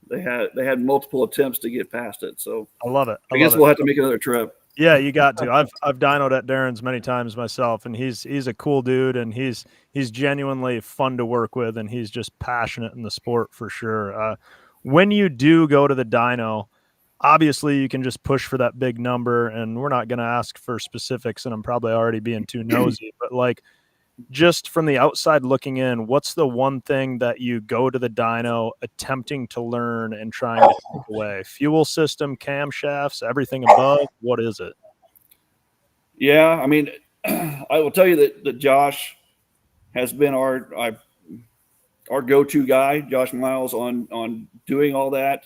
they had multiple attempts to get past it. So I love it. I guess we'll have to make another trip. Yeah, you got to. I've dynoed at Darren's many times myself, and he's a cool dude, and he's genuinely fun to work with, and he's just passionate in the sport for sure. When you do go to the dyno, obviously you can just push for that big number, and we're not going to ask for specifics, and I'm probably already being too nosy, but like just from the outside looking in, what's the one thing that you go to the dyno attempting to learn and trying to take away? Fuel system, camshafts, everything above? What is it? Yeah, I mean, I will tell you that Josh has been our go-to guy, Josh Miles, on doing all that.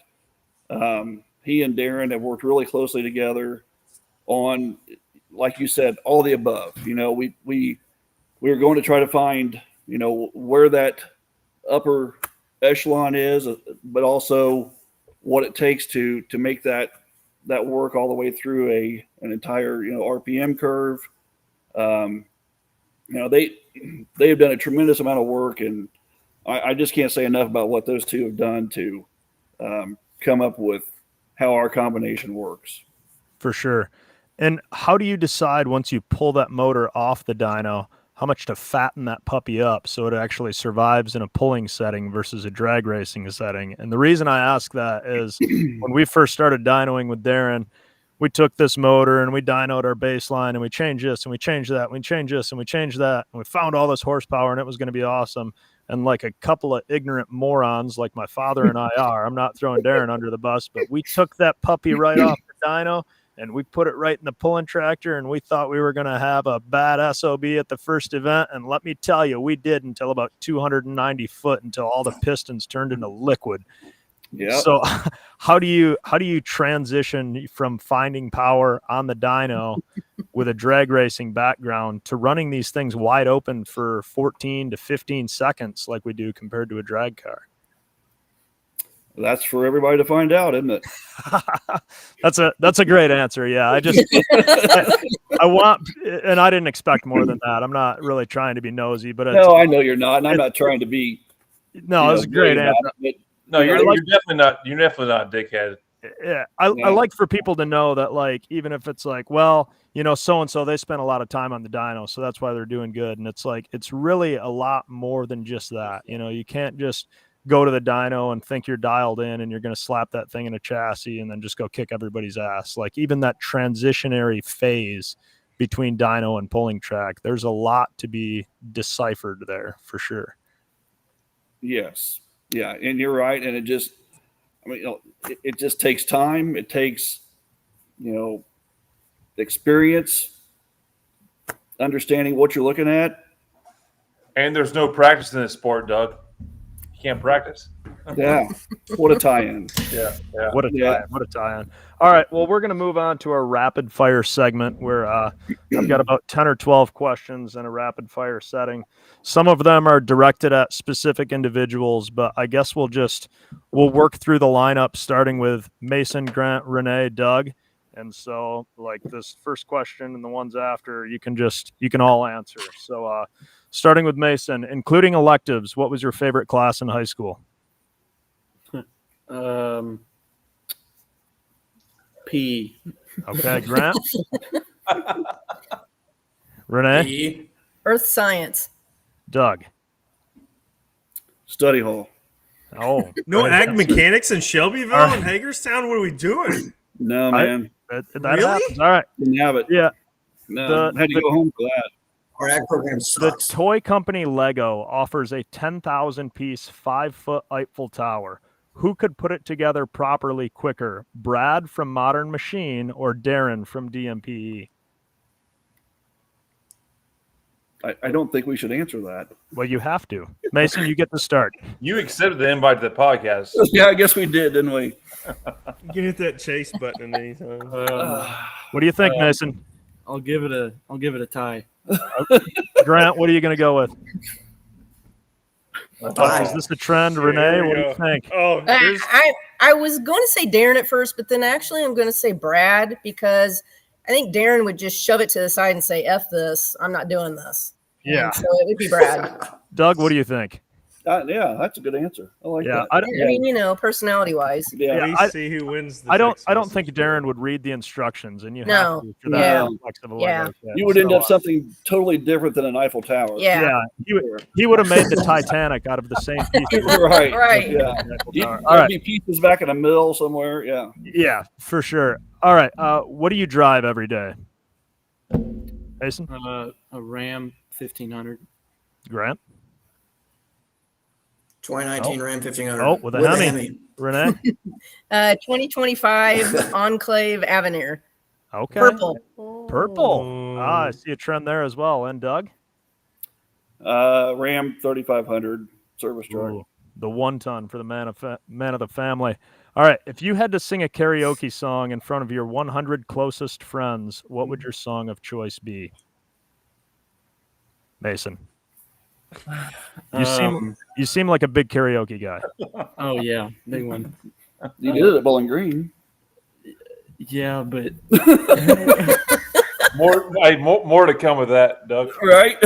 He and Darren have worked really closely together on, like you said, all the above. We are going to try to find, where that upper echelon is, but also what it takes to make that work all the way through an entire, RPM curve. they have done a tremendous amount of work, and I just can't say enough about what those two have done to come up with how our combination works. For sure. And how do you decide once you pull that motor off the dyno, how much to fatten that puppy up so it actually survives in a pulling setting versus a drag racing setting? And the reason I ask that is when we first started dynoing with Darren, we took this motor and we dynoed our baseline and we changed this and we changed that, and we changed this and we changed that, and we found all this horsepower and it was going to be awesome. And like a couple of ignorant morons like my father and I are, I'm not throwing Darren under the bus, but we took that puppy right off the dyno and we put it right in the pulling tractor, and we thought we were going to have a bad SOB at the first event. And let me tell you, we did until about 290 foot, until all the pistons turned into liquid. Yeah. So how do you transition from finding power on the dyno with a drag racing background to running these things wide open for 14 to 15 seconds like we do compared to a drag car? That's for everybody to find out, isn't it? That's a great answer. Yeah. I want, and I didn't expect more than that. I'm not really trying to be nosy, but no, I know you're not, and I'm not trying to be. No, it's a great answer. No, you're definitely not. You're definitely not a dickhead. Yeah, I like for people to know that, like, even if it's like, well, so and so, they spent a lot of time on the dyno, so that's why they're doing good. And it's like, it's really a lot more than just that. You can't just go to the dyno and think you're dialed in and you're going to slap that thing in a chassis and then just go kick everybody's ass. Like, even that transitionary phase between dyno and pulling track, there's a lot to be deciphered there for sure. Yes. Yeah. And you're right. And it just takes time. It takes, experience, understanding what you're looking at. And there's no practice in this sport, Doug. You can't practice. Yeah. What a tie-in. Yeah. What a tie-in. All right. Well, we're going to move on to our rapid fire segment where I've got about 10 or 12 questions in a rapid fire setting. Some of them are directed at specific individuals, but I guess we'll work through the lineup starting with Mason, Grant, Renee, Doug. And so like this first question and the ones after, you can all answer. So starting with Mason, including electives, what was your favorite class in high school? P. Okay, Grant. Renee. P. Earth science. Doug. Study hall. Oh, no ag mechanics in Shelbyville and Hagerstown. What are we doing? No, man. That really? Happens. All right. Didn't have it. Yeah. No, had to go home for that. Our ag program sucks. The toy company Lego offers a 10,000 piece 5-foot Eiffel Tower. Who could put it together properly quicker, Brad from Modern Machine or Darren from DMPE? I don't think we should answer that. Well, you have to. Mason, you get to start. You accepted the invite to the podcast. Yeah, I guess we did, didn't we? You can hit that chase button at any time. What do you think, Mason? I'll give it a tie. Grant, what are you going to go with? Is this the trend, Renee? What do you think? Oh, I was going to say Darren at first, but then actually I'm going to say Brad because I think Darren would just shove it to the side and say, F this, I'm not doing this. Yeah. And so it would be Brad. Doug, what do you think? Yeah, that's a good answer. I like that. I mean, personality wise. Yeah, we see who wins. I don't think Darren would read the instructions, and you have to for that. Yeah. You would end up something totally different than an Eiffel Tower. Yeah. He would have made the Titanic out of the same pieces. Right. Yeah. There'd be pieces back in a mill somewhere. Yeah. Yeah, for sure. All right. What do you drive every day, Mason? A Ram 1500. Grant. 2019 Ram 1500. Oh, with a Hemi. Renee? 2025 Enclave Avenir. Okay. Purple. I see a trend there as well. And Doug? Ram 3500 service truck. Ooh, the 1-ton for the man of the family. All right. If you had to sing a karaoke song in front of your 100 closest friends, what would your song of choice be? Mason. You seem like a big karaoke guy. Oh yeah, big one. You did it at Bowling Green. Yeah, but More to come with that, Doug. Right?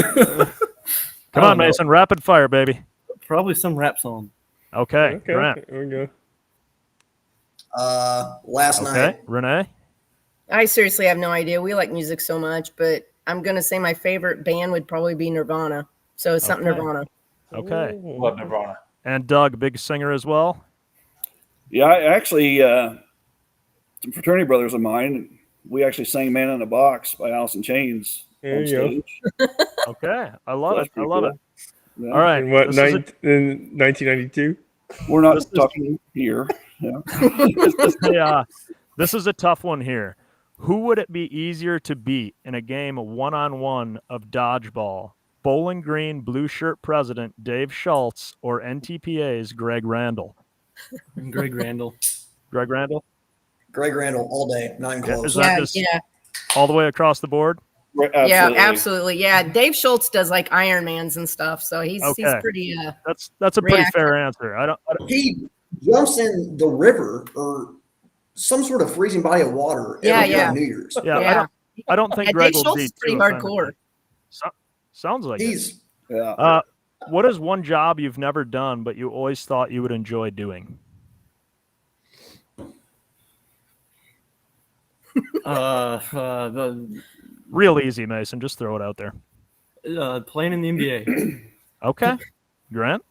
Come on, Mason. Rapid fire, baby. Probably some rap song. Okay. Grant. There we go. Last night. Renee? I seriously have no idea. We like music so much, but I'm going to say my favorite band would probably be Nirvana. So it's something Nirvana. Okay. Love Nirvana. And Doug, big singer as well? Yeah, I actually, some fraternity brothers of mine, we actually sang Man in a Box by Alice in Chains on stage. Okay. I love it. I pretty love cool. it. Yeah. All right. In what, This is in 1992? We're not talking here. Yeah. This is a tough one here. Who would it be easier to beat in a game one-on-one of dodgeball? Bowling Green blue shirt president Dave Schultz or NTPA's Greg Randall? Greg Randall. Greg Randall? Greg Randall all day, not even close. Is that just all the way across the board? Absolutely. Yeah, absolutely. Yeah, Dave Schultz does like Ironmans and stuff, so he's pretty. That's a pretty fair answer. I don't. He jumps in the river or some sort of freezing body of water every year on New Year's. Yeah. I don't think Greg Dave will Schultz be is pretty too hardcore. Sounds like he's it. What is one job you've never done but you always thought you would enjoy doing? Real easy, Mason. Just throw it out there. Playing in the NBA. Okay. Grant?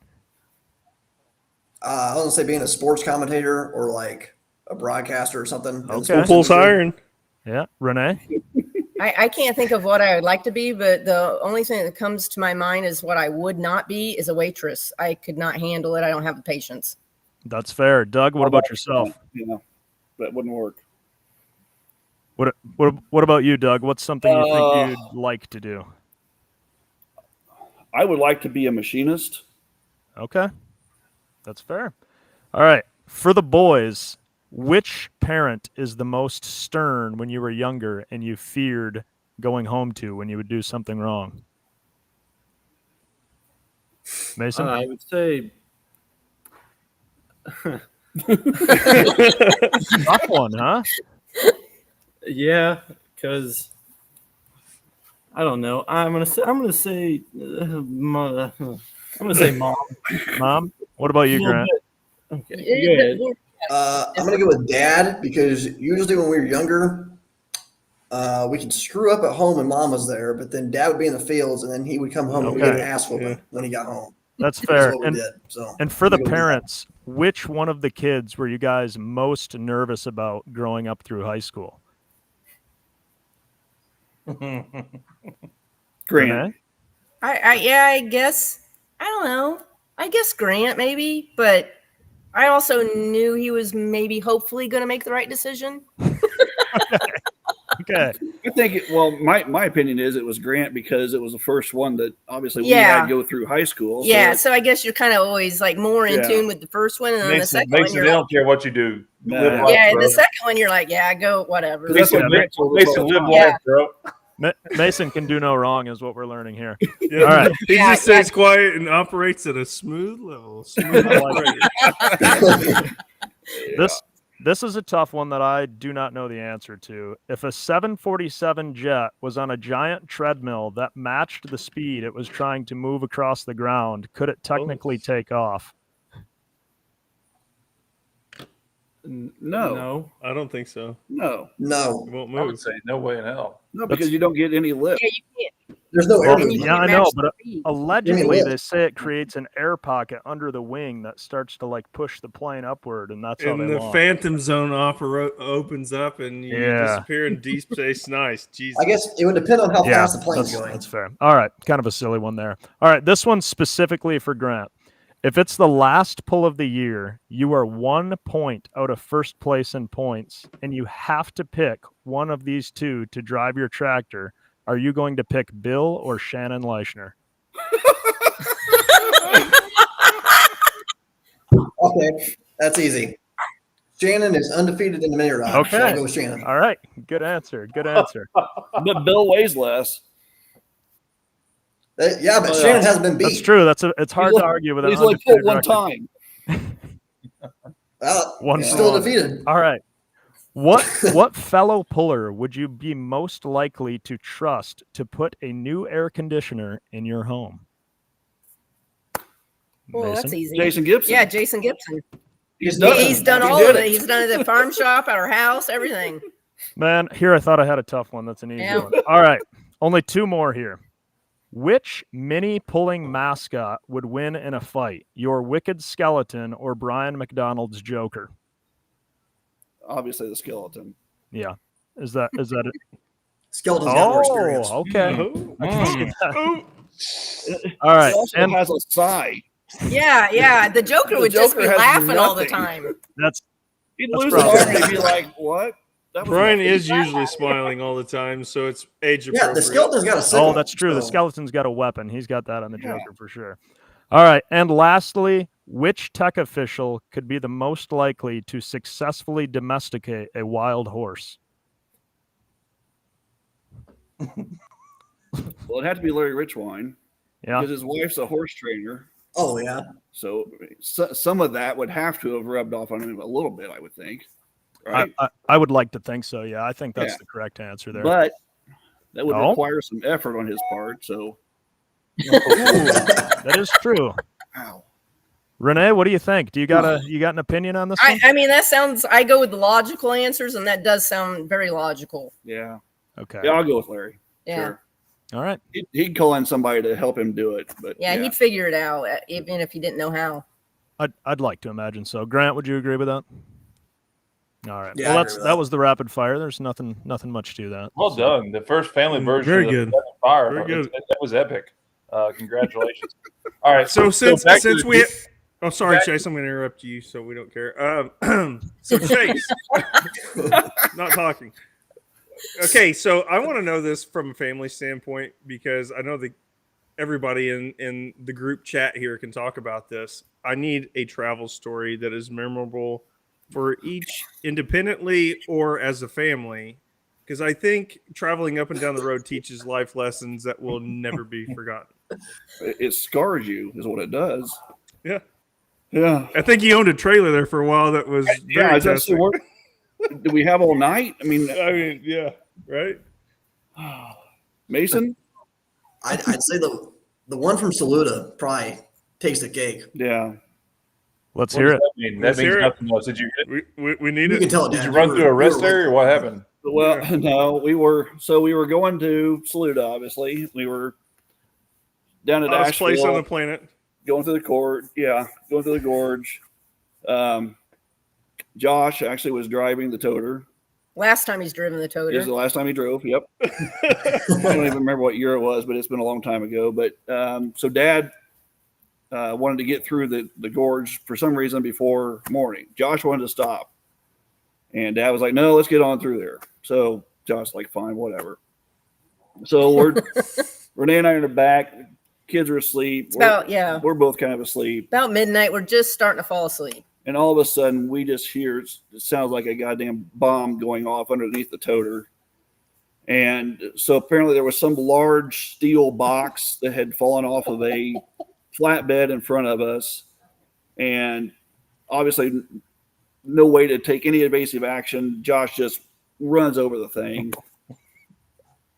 I was gonna say being a sports commentator or like a broadcaster or something. Okay. Pulls hiring. Yeah. Renee? I can't think of what I would like to be, but the only thing that comes to my mind is what I would not be is a waitress. I could not handle it. I don't have the patience. That's fair. Doug, what about yourself? Yeah, that wouldn't work. What about you, Doug? What's something you think you'd like to do? I would like to be a machinist. Okay. That's fair. All right. For the boys, which parent is the most stern when you were younger and you feared going home to when you would do something wrong? Mason? I would say tough one, huh? yeah, because I don't know. I'm gonna say mom. Mom. What about you, Grant? Okay. I'm gonna go with Dad because usually when we were younger, we could screw up at home and Mom was there, but then Dad would be in the fields and then he would come home and get an ass whooping when he got home. That's fair. What we did, so and for the parents, which one of the kids were you guys most nervous about growing up through high school? Grant. I guess I don't know. I guess Grant maybe, but I also knew he was maybe hopefully going to make the right decision. Okay. I think my opinion is it was Grant because it was the first one that obviously we had to go through high school. Yeah, so I guess you're kind of always like more in tune with the first one, and then the second one you're they don't care what you do. the second one you're like, go whatever. That's what Mason live life, bro. Mason can do no wrong, is what we're learning here. Yeah. All right. He just stays quiet and operates at a smooth level. This is a tough one that I do not know the answer to. If a 747 jet was on a giant treadmill that matched the speed it was trying to move across the ground, could it technically take off? No, I don't think so. No, it won't move. I would say no way in hell. No, because you don't get any lift. Yeah, you can't. There's no air. Yeah, I know, but allegedly they say it creates an air pocket under the wing that starts to like push the plane upward, and that's how And they the launch. phantom zone opens up, and you disappear in deep space. Nice, Jesus. I guess it would depend on how fast the plane's going. That's fair. All right, kind of a silly one there. All right, this one's specifically for Grant. If it's the last pull of the year, you are 1 point out of first place in points, and you have to pick one of these two to drive your tractor. Are you going to pick Bill or Shannon Leichner? Okay, that's easy. Shannon is undefeated in the mini ride. Okay, so I'll go with Shannon. All right, good answer. Good answer. But Bill weighs less. Yeah, but Shannon hasn't been beat. That's true. It's hard to argue with an He's only pulled undefeated one record. time. Well, One he's still pull. defeated. All right. What fellow puller would you be most likely to trust to put a new air conditioner in your home? Well, that's easy. Jason Gibson. Yeah, Jason Gibson. He's done all of it. He's done it at the farm shop, at our house, everything. Man, here I thought I had a tough one. That's an easy one. All right. Only two more here. Which mini pulling mascot would win in a fight? Your Wicked Skeleton or Brian McDonald's Joker? Obviously the skeleton. Yeah. Is that it? Skeleton's got more experience. Okay. All right. He also has a sigh. Yeah. The Joker would just be laughing all the time. He'd lose his arm and he'd be like, what? Brian is usually smiling all the time, so it's age appropriate. Yeah, the skeleton's got a sickle. Oh, that's true. The skeleton's got a weapon. He's got that on the Joker for sure. All right. And lastly, which tech official could be the most likely to successfully domesticate a wild horse? Well, it'd have to be Larry Richwine. Yeah. Because his wife's a horse trainer. Oh, yeah. So some of that would have to have rubbed off on him a little bit, I would think. Right? I would like to think so. Yeah, I think that's the correct answer there. But that would require some effort on his part. So that is true. Wow. Renee, what do you think? Do you got an opinion on this one? I mean, I go with the logical answers, and that does sound very logical. Yeah. Okay. Yeah, I'll go with Larry. Yeah. Sure. All right. He'd call in somebody to help him do it, but yeah, he'd figure it out, even if he didn't know how. I'd like to imagine so. Grant, would you agree with that? All right. Yeah, well, that was the rapid fire. There's nothing much to that. Well done. The first family version Very of good. the rapid fire. Very good. That was epic. Congratulations. All right. So since we oh, sorry, Chase, I'm going to interrupt you, so we don't care. So Chase, not talking. Okay, so I want to know this from a family standpoint because I know that everybody in the group chat here can talk about this. I need a travel story that is memorable for each independently or as a family, because I think traveling up and down the road teaches life lessons that will never be forgotten. It scars you, is what it does. Yeah. Yeah. I think he owned a trailer there for a while that was very testing. Do we have all night? I mean, yeah, right? Mason? I'd say the one from Saluda probably takes the cake. Yeah. Let's hear it. That means nothing else. Did you? We need You it. can tell it. Did you run through a rest area, or what happened? Well, no, we were going to Saluda, obviously. We were down at Hottest place on the Asheville, planet. going through the court. Yeah, going through the gorge. Josh actually was driving the toter. Last time he's driven the This toter. is the last time he drove. Yep. I don't even remember what year it was, but it's been a long time ago. But so Dad wanted to get through the gorge for some reason before morning. Josh wanted to stop, and Dad was like, "No, let's get on through there." So Josh was like, "Fine, whatever." So Renee and I are in the back. Kids are asleep. We're both kind of asleep. About midnight, we're just starting to fall asleep. And all of a sudden, we just hear it sounds like a goddamn bomb going off underneath the toter. And so apparently there was some large steel box that had fallen off of a flatbed in front of us. And obviously, no way to take any evasive action. Josh just runs over the thing,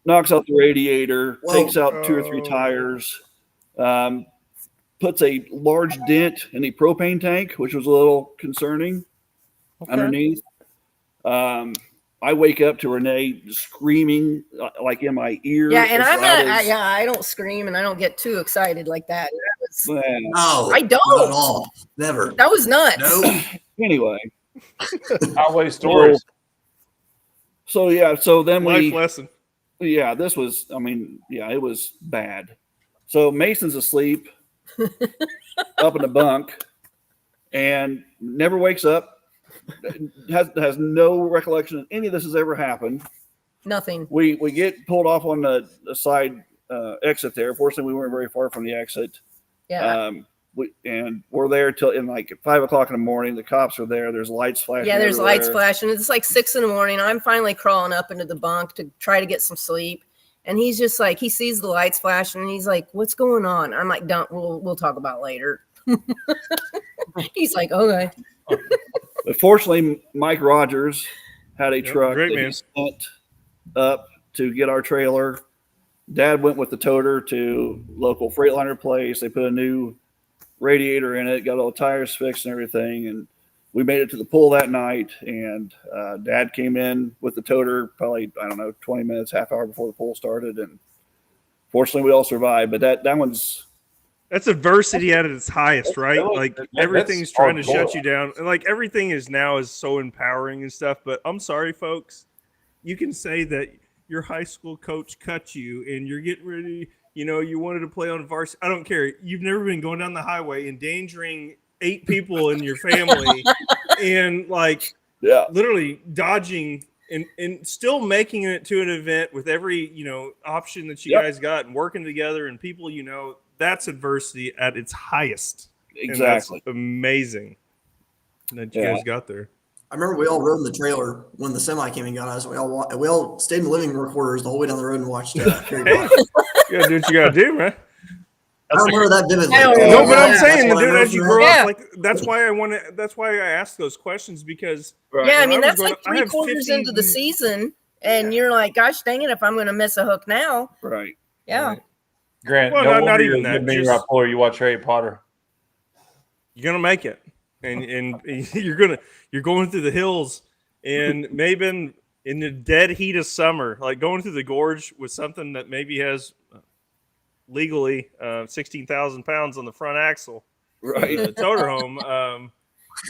knocks out the radiator, takes out 2 or 3 tires, puts a large dent in the propane tank, which was a little concerning underneath. I wake up to Renee screaming like in my ear. Yeah, and I don't scream and I don't get too excited like that. No, I don't. Not at all. Never. That was nuts. No. Anyway. Highway stories. So then Life lesson. Yeah, this was, it was bad. So Mason's asleep up in the bunk and never wakes up, has no recollection of any of this has ever happened. Nothing. We get pulled off on the side exit there. Fortunately, we weren't very far from the exit. Yeah. We're there till in like 5 o'clock in the morning. The cops are there. There's lights flashing. Yeah, there's everywhere. lights flashing. It's like 6 in the morning. I'm finally crawling up into the bunk to try to get some sleep. And he's just like, he sees the lights flashing and he's like, "What's going on?" I'm like, "Don't, we'll talk about it later." He's like, "Okay." But fortunately, Mike Rogers had a truck great that man. he sent up to get our trailer. Dad went with the toter to local Freightliner place. They put a new radiator in it, got all the tires fixed and everything. And we made it to the pool that night. And Dad came in with the toter probably, 20 minutes, half hour before the pool started. And fortunately, we all survived. But that one's... That's adversity at its highest, right? Like everything's trying to shut hardcore. you down. And like everything is so empowering and stuff. But I'm sorry, folks. You can say that your high school coach cut you and you're getting ready, you wanted to play on varsity. I don't care. You've never been going down the highway endangering 8 people in your family and literally dodging and still making it to an event with every, option that you guys got and working together and people, that's adversity at its highest. Exactly. And that's amazing that you guys got there. I remember we all rode in the trailer when the semi came and got us. We all stayed in the living room quarters the whole way down the road and watched Harry Potter. You gotta do what you gotta do, man. I remember that vividly. No, but I'm saying, dude, as you grow Yeah. up, that's why I asked those questions because Yeah, I mean, when I was that's growing like up, I had 3/4 into 15 the season, and you're like, gosh dang it, if I'm going to miss a hook now. Right. Yeah. Grant, Well, no not wonder even you're a that, good mini just- rock puller. You watch Harry Potter. you're gonna make it, and you're going through the hills, and maybe in the dead heat of summer, like going through the gorge with something that maybe has legally 16,000 pounds on the front axle, Right. the toter home.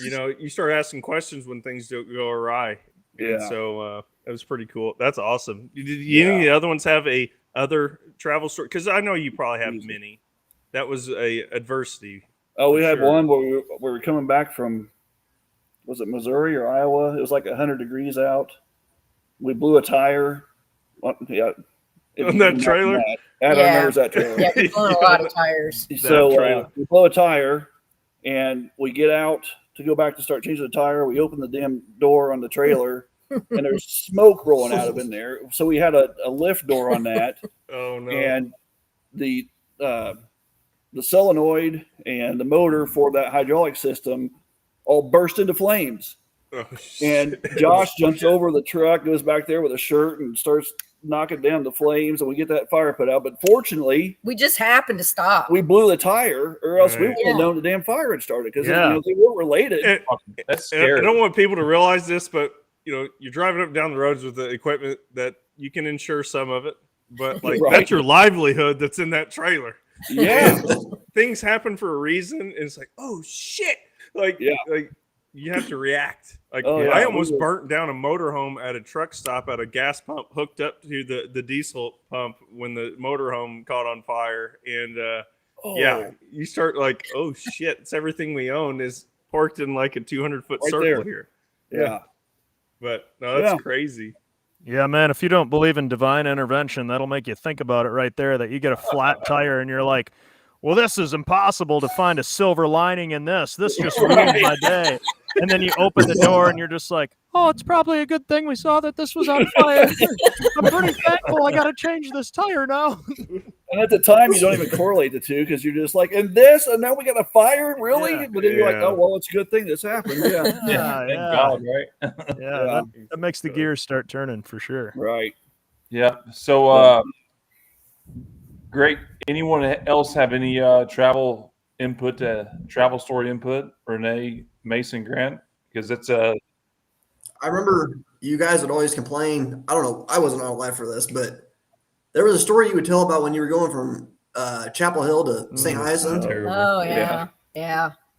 You start asking questions when things go awry. And Yeah. so it was pretty cool. That's awesome. Did any of the other ones have a other travel story? Because I know you probably have many. That was a adversity. Oh, we for had sure. one where we were coming back from, was it Missouri or Iowa? It was like 100 degrees out. We blew a tire. Well, yeah. On that trailer? Adam remembers that trailer. Yeah, we're blowing a lot of tires. So we blow a tire, and we get out to go back to start changing the tire. We open the damn door on the trailer, and there's smoke rolling out of in there. So we had a lift door on that. Oh no! And the solenoid and the motor for that hydraulic system all burst into flames. Oh, and Josh jumps over the truck, goes back there with a shirt, and starts knocking down the flames, and we get that fire put out. But fortunately, we just happened to stop. We blew the tire, or else we Right. wouldn't have known the damn fire had started because Yeah. they weren't related. That's And I scary. don't want people to realize this, but you're driving up and down the roads with the equipment that you can insure some of it, but like Right. that's your livelihood that's in that trailer. Yeah. Things happen for a reason, and it's like, oh shit! Like you have to react. Like Oh, yeah. I almost burnt down a motorhome at a truck stop at a gas pump hooked up to the diesel pump when the motorhome caught on fire, and yeah, you start like, oh shit! It's everything we own is parked in like a 200-foot Right circle there. here. Yeah. But no, that's Yeah. crazy. Yeah, man, if you don't believe in divine intervention, that'll make you think about it right there, that you get a flat tire and you're like, well, this is impossible to find a silver lining in this. This just ruined my day. And then you open the door and you're just like, oh, it's probably a good thing we saw that this was on fire. I'm pretty thankful I got to change this tire now. And at the time, you don't even correlate the two because you're just like, and this, and now we got a fire, really? Yeah. But then you're like, Yeah. oh, well, it's a good thing this happened. Yeah. Yeah, Thank yeah. God, right? Yeah, that makes the gears start turning for sure. Right. Yeah. So, great. Anyone else have any travel input, travel story input? Renee, Mason, Grant? Because it's I remember you guys would always complain. I don't know. I wasn't alive for this, but there was a story you would tell about when you were going from Chapel Hill to St. Hyacinth. Oh yeah.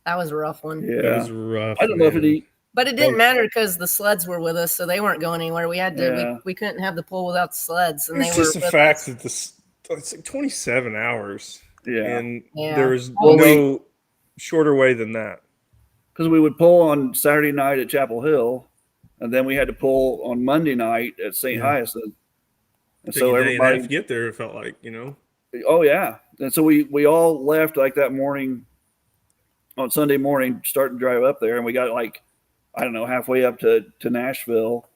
That was a rough one. It Yeah. was rough. I don't know if it. But it didn't matter because the sleds were with us, so they weren't going anywhere. We had to. Yeah. We couldn't have the pool without the sleds, and It's they were. just the with fact us. that it's like 27 hours, Yeah. and Yeah. there was Well, no shorter way than that. Because we would pull on Saturday night at Chapel Hill, and then we had to pull on Monday night at St. And Hyacinth. And so so a day and a half everybody, to get there, it felt like, oh yeah, and so we all left like that morning, on Sunday morning, starting to drive up there, and we got like, I don't know, halfway up to Nashville,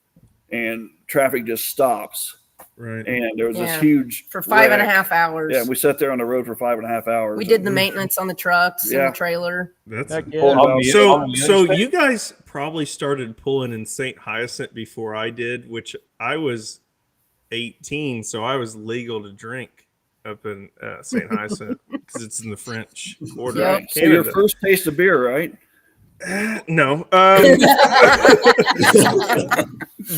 and traffic just stops, Right. And there was this Yeah. huge For 5.5 wreck. hours. Yeah, we sat there on the road for 5.5 hours. We did the maintenance on the trucks and Yeah. the trailer. That's Heck yeah. so you guys probably started pulling in St. Hyacinth before I did, which I was 18, so I was legal to drink up in St. Hyacinth because it's in the French Quarter. Yep. of So your Canada. first taste of beer, right? No.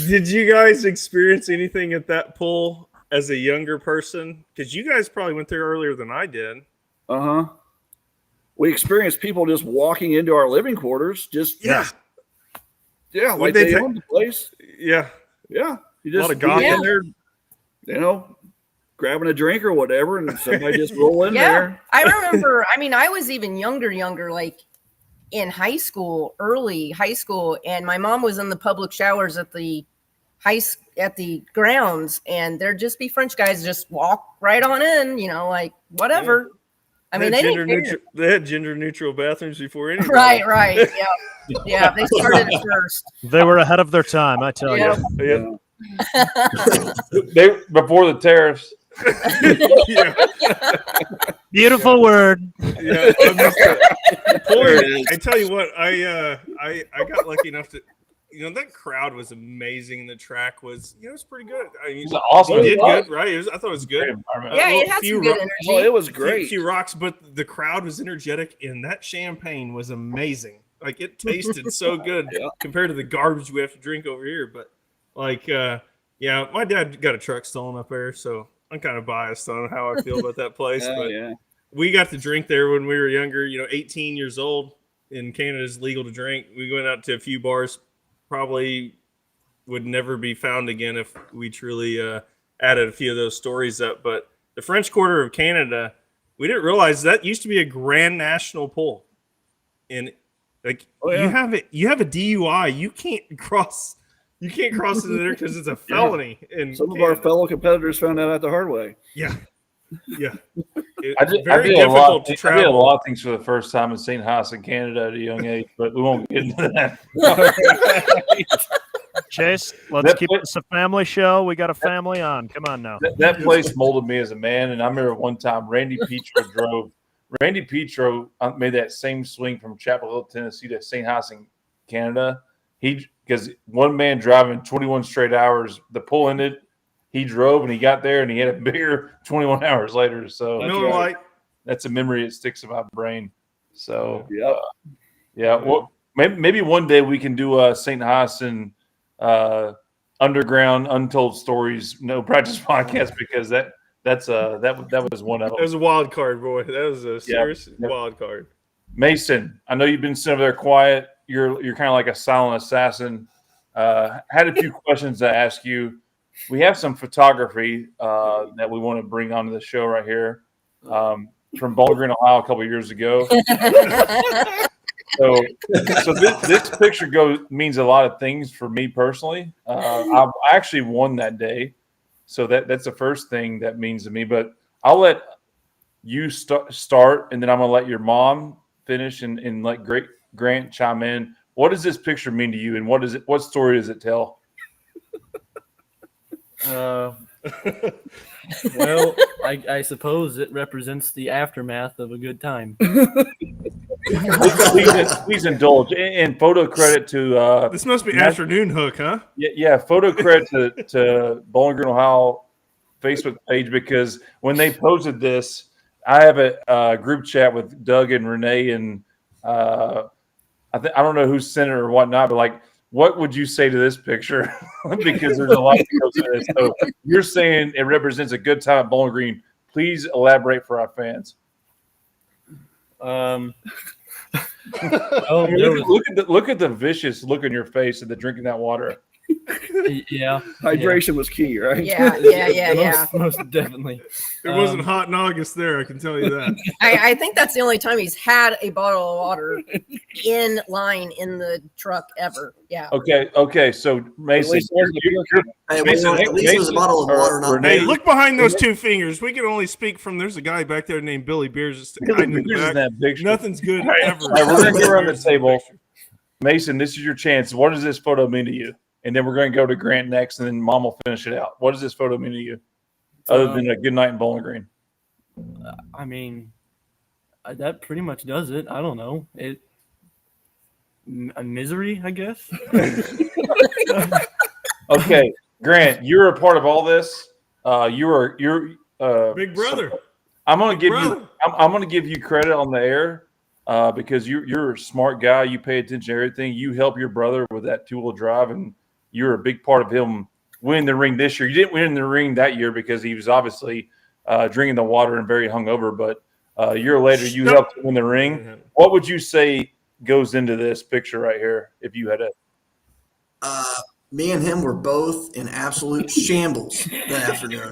Did you guys experience anything at that pool as a younger person? Because you guys probably went there earlier than I did. We experienced people just walking into our living quarters. Yeah. Like they owned the place. Yeah. Yeah. You A lot just of be gossip. in there, grabbing a drink or whatever, and somebody just roll in there. I remember, I was even younger, like in early high school, and my mom was in the public showers at the grounds, and there'd just be French guys just walk right on in, like whatever. They didn't care. They had gender neutral bathrooms before anybody. Right. Yeah, they started it first. They were ahead of their time, I tell you. Yeah. They before the tariffs. Yeah. Beautiful word. Yeah. I tell you what, I got lucky enough to, that crowd was amazing. The track was, it's pretty good. It was awesome. You did good, right? I thought it was good. Yeah, it had some good energy. Oh, it was great. Few rocks, but the crowd was energetic, and that champagne was amazing. Like, it tasted so good compared to the garbage we have to drink over here. But my dad got a truck stolen up there, so I'm kind of biased on how I feel about that place. But we got to drink there when we were younger. 18 years old. In Canada, it's legal to drink. We went out to a few bars. Probably would never be found again if we truly added a few of those stories up. But the French Quarter of Canada, we didn't realize that used to be a Grand National pool, and you have a DUI, you can't cross into there because it's a felony. And some of our fellow competitors found that out the hard way. Yeah. I did a lot of things for the first time in St. Hyacinth, Canada at a young age, but we won't get into that. Chase, let's keep this a family show. We got a family on. Come on now. That place molded me as a man, and I remember one time Randy Petro made that same swing from Chapel Hill, Tennessee to St. Hyacinth, Canada. Because one man driving 21 straight hours, the pull ended. He drove and he got there and he had a beer 21 hours later. So that's a memory that sticks in my brain. So well, maybe one day we can do a St. Hyacinth underground untold stories no practice podcast, because that was one of them. That was a wild card, boy. That was a serious wild card. Mason, I know you've been sitting over there quiet. You're kind of like a silent assassin. Had a few questions to ask you. We have some photography that we want to bring onto the show right here from Bowling Green, Ohio, a couple of years ago. So this picture means a lot of things for me personally. I actually won that day, so that's the first thing that means to me. But I'll let you start, and then I'm gonna let your mom finish, and let Grant chime in. What does this picture mean to you, and what story does it tell? Well, I suppose it represents the aftermath of a good time. Please indulge. And photo credit to this must be Afternoon Hook, huh? Yeah. Photo credit to Bowling Green, Ohio Facebook page, because when they posted this, I have a group chat with Doug and Renee, and I don't know who sent it or whatnot, but what would you say to this picture? Because there's a lot that goes into this. So you're saying it represents a good time at Bowling Green. Please elaborate for our fans. Look at the vicious look in your face and the drinking that water. Yeah, hydration was key, right? Yeah. Most definitely. It wasn't hot in August there, I can tell you that. I think that's the only time he's had a bottle of water in line in the truck ever. Yeah. Okay. So Mason, at least it was a bottle of water. Not Hey, look behind those two fingers. We can only speak from. There's a guy back there named Billy Beers. Just hiding in the back. Nothing's good ever. All right, we're gonna go around the table. Mason, this is your chance. What does this photo mean to you? and then we're going to go to Grant next, and then Mom will finish it out. What does this photo mean to you, other than a good night in Bowling Green? I mean, that pretty much does it. I don't know. A misery, I guess. Okay, Grant, you're a part of all this. You're Big brother. I'm going to give you credit on the air because you're a smart guy. You pay attention to everything. You help your brother with that two-wheel drive, and you're a big part of him winning the ring this year. You didn't win the ring that year because he was obviously drinking the water and very hungover. But a year later, you helped win the ring. What would you say goes into this picture right here if you had a Me and him were both in absolute shambles that afternoon.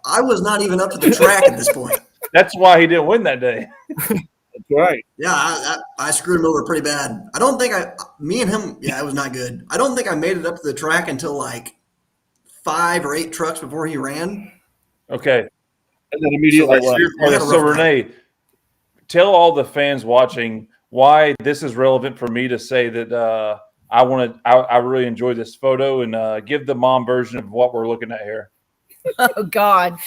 I was not even up to the track at this point. That's why he didn't win that day. That's right. Yeah, I screwed him over pretty bad. I don't think me and him, it was not good. I don't think I made it up to the track until like 5 or 8 trucks before he ran. Okay. And then immediately So Renee, tell all the fans watching why this is relevant for me to say that I really enjoyed this photo, and give the mom version of what we're looking at here. Oh God.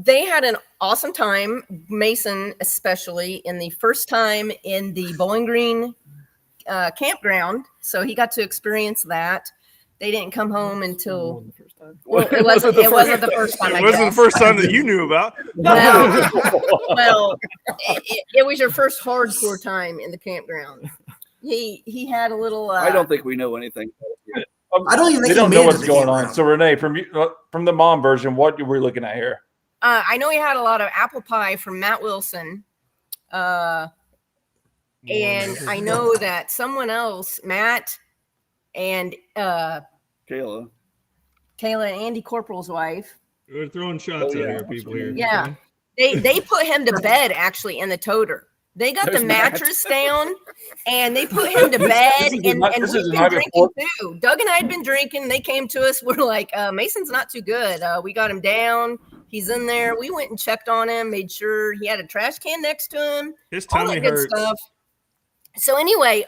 They had an awesome time, Mason especially, in the first time in the Bowling Green campground. So he got to experience that. They didn't come home until it wasn't the first time. It wasn't the first time that you knew about. Well, it was your first hardcore time in the campground. He had a little. I don't think we know anything. I don't even think they don't know what's going on. So Renee, from the mom version, what are we looking at here? I know he had a lot of apple pie from Matt Wilson. And I know that someone else, Matt and Kayla and Andy Corporal's wife. We're throwing shots out here, people here. Yeah. They put him to bed actually in the toter. They got the mattress down and they put him to bed, and we've been drinking too. Doug and I had been drinking. They came to us. We're like, Mason's not too good. We got him down. He's in there. We went and checked on him, made sure he had a trash can next to him. His all tummy that good hurts. stuff. So anyway,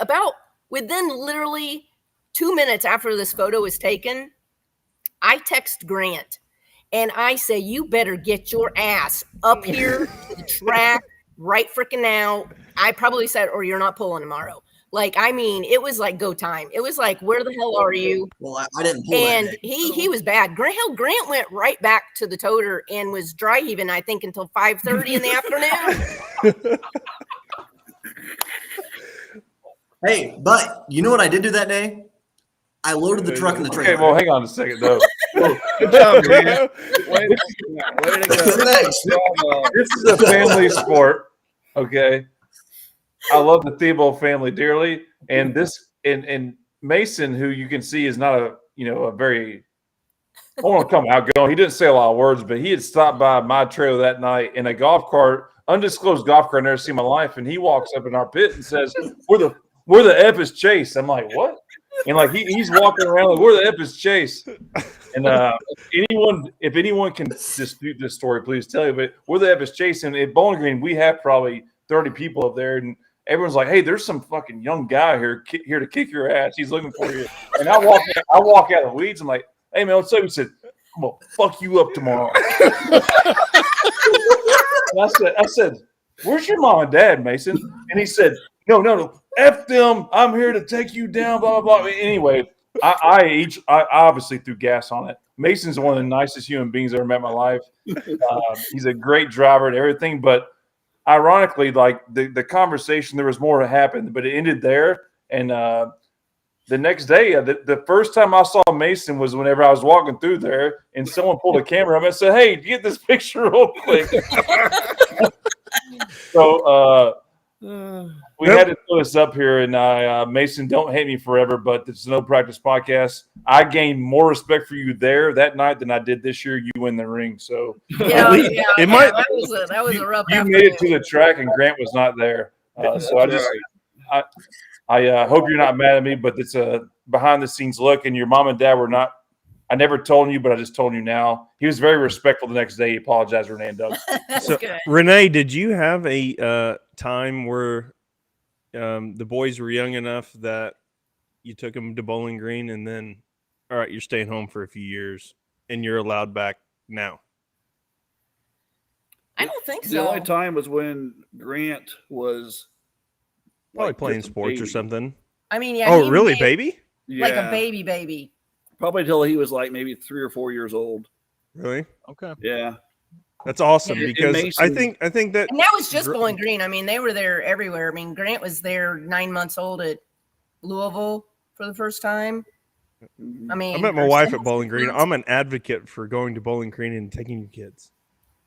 within literally 2 minutes after this photo was taken, I text Grant and I say, you better get your ass up here to the track right freaking now. I probably said, or you're not pulling tomorrow. Like, I mean, it was like go time. It was like, where the hell are you? Well, I didn't pull and that day, he was bad. Grant went right back to the toter and was dry heaving, I think, until 5:30 in the afternoon. Hey, but you know what I did do that day? I loaded the truck in the trailer. Okay, well, hang on a second, though. Good job, man. Way to go. Thanks. This is a family sport, okay? I love the Theobald family dearly, and Mason, who you can see is not a very, I don't want to come outgoing. He didn't say a lot of words, but he had stopped by my trailer that night in a golf cart, undisclosed golf cart I've never seen in my life, and he walks up in our pit and says, "Where the F is Chase?" I'm like, "What?" And like he's walking around like, "Where the F is Chase?" And if anyone can dispute this story, please tell you. But where the F is Chase? And at Bowling Green, we have probably 30 people up there, and everyone's like, "Hey, there's some fucking young guy here to kick your ass. He's looking for you." And I walk out of the weeds. I'm like, "Hey man, what's up?" He said, "I'm gonna fuck you up tomorrow." And I said, "Where's your mom and dad, Mason?" And he said, No, F them. I'm here to take you down, blah, blah, blah. Anyway, I obviously threw gas on it. Mason's one of the nicest human beings I've ever met in my life. He's a great driver and everything. But ironically, like the conversation, there was more to happen, but it ended there. And the next day, the first time I saw Mason was whenever I was walking through there and someone pulled a camera up and said, "Hey, get this picture real quick." So, we had to throw this up here, and Mason, don't hate me forever, but it's No Practice Podcast. I gained more respect for you there that night than I did this year. You win the ring, so that was a rough. You made it to the track, and Grant was not there. So I hope you're not mad at me, but it's a behind the scenes look, and your mom and dad were not. I never told you, but I just told you now. He was very respectful the next day. He apologized, Renee and Doug. So, Renee, did you have a time where the boys were young enough that you took him to Bowling Green, and then, all right, you're staying home for a few years, and you're allowed back now? I don't think The so. only time was when Grant was Probably like playing just a sports or baby. something. I mean, yeah. Oh, he really, made- baby? Like Yeah, a baby. probably till he was like maybe 3 or 4 years old. Really? Okay. Yeah, That's awesome Yeah. because I Mason- think that And that was just Bowling Green. I mean, they were there everywhere. I mean, Grant was there 9 months old at Louisville for the first time. I mean, I met my or wife 6 at Bowling Green. months. I'm an advocate for going to Bowling Green and taking your kids.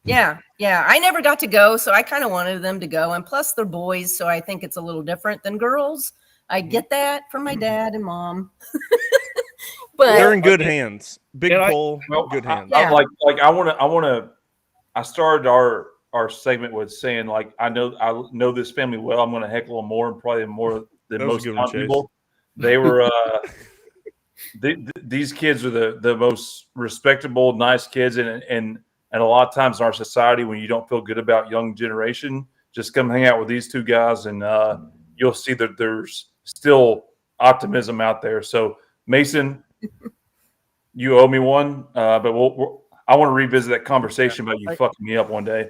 Yeah. I never got to go, so I kind of wanted them to go. And plus, they're boys, so I think it's a little different than girls. I get that from my dad and mom. But They're in good hands. Big And pull, good hands. Yeah. I want to. I started our segment with saying like I know this family well. I'm going to heckle them more and probably more than That was most a good one, Chase. people. They were these kids are the most respectable, nice kids, and a lot of times in our society when you don't feel good about young generation, just come hang out with these two guys and you'll see that there's still optimism out there. So Mason, you owe me one, but I want to revisit that conversation about you fucking me up one day.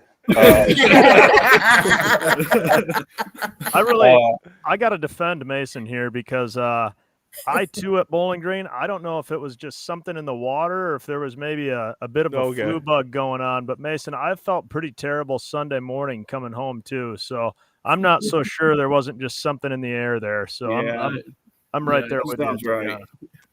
I got to defend Mason here because I too at Bowling Green, I don't know if it was just something in the water or if there was maybe a bit of a flu bug going on, but Mason, I felt pretty terrible Sunday morning coming home too. So I'm not so sure there wasn't just something in the air there. So I'm right there with sounds you. right.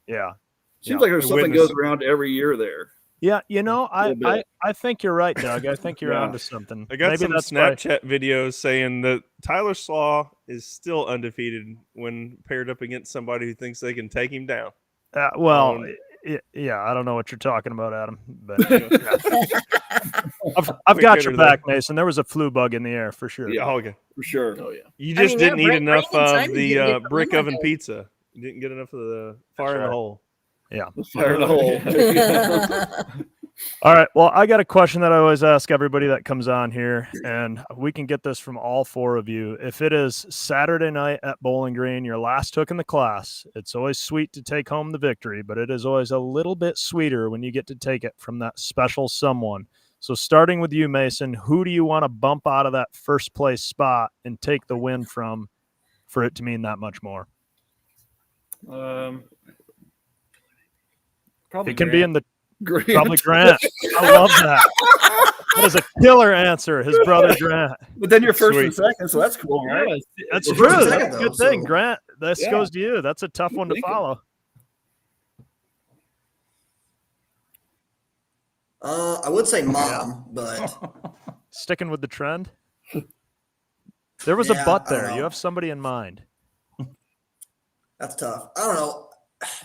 Yeah. Seems like there's something goes around every year there. Yeah, I think you're right, Doug. I think you're onto something. I got Maybe some that's Snapchat videos saying that Tyler Slaw is still undefeated when paired up against somebody who thinks they can take him down. Yeah, I don't know what you're talking about, Adam. But I've got your back, Mason. There was a flu bug in the air for sure. Yeah, okay, for sure. Oh yeah. You just didn't eat enough of the brick Monday. oven pizza. You didn't get enough of the fire in the hole. Yeah. Fire in the hole. All right. Well, I got a question that I always ask everybody that comes on here, and we can get this from all four of you. If it is Saturday night at Bowling Green, your last hook in the class, it's always sweet to take home the victory, but it is always a little bit sweeter when you get to take it from that special someone. So starting with you, Mason, who do you want to bump out of that first place spot and take the win from for it to mean that much more? Probably it can Grant. be in the Grant. Probably Grant. I love that. That is a killer answer. His brother Grant. But then you're first and second, so that's cool, right? Yeah, That's Well, true. first and That's second, a good though, thing. so- Grant, this Yeah. goes to you. That's a tough one to Thinking. follow. I would say mom, but Sticking with the trend. There was a Yeah, but I don't there. know. You have somebody in mind. that's tough. I don't know.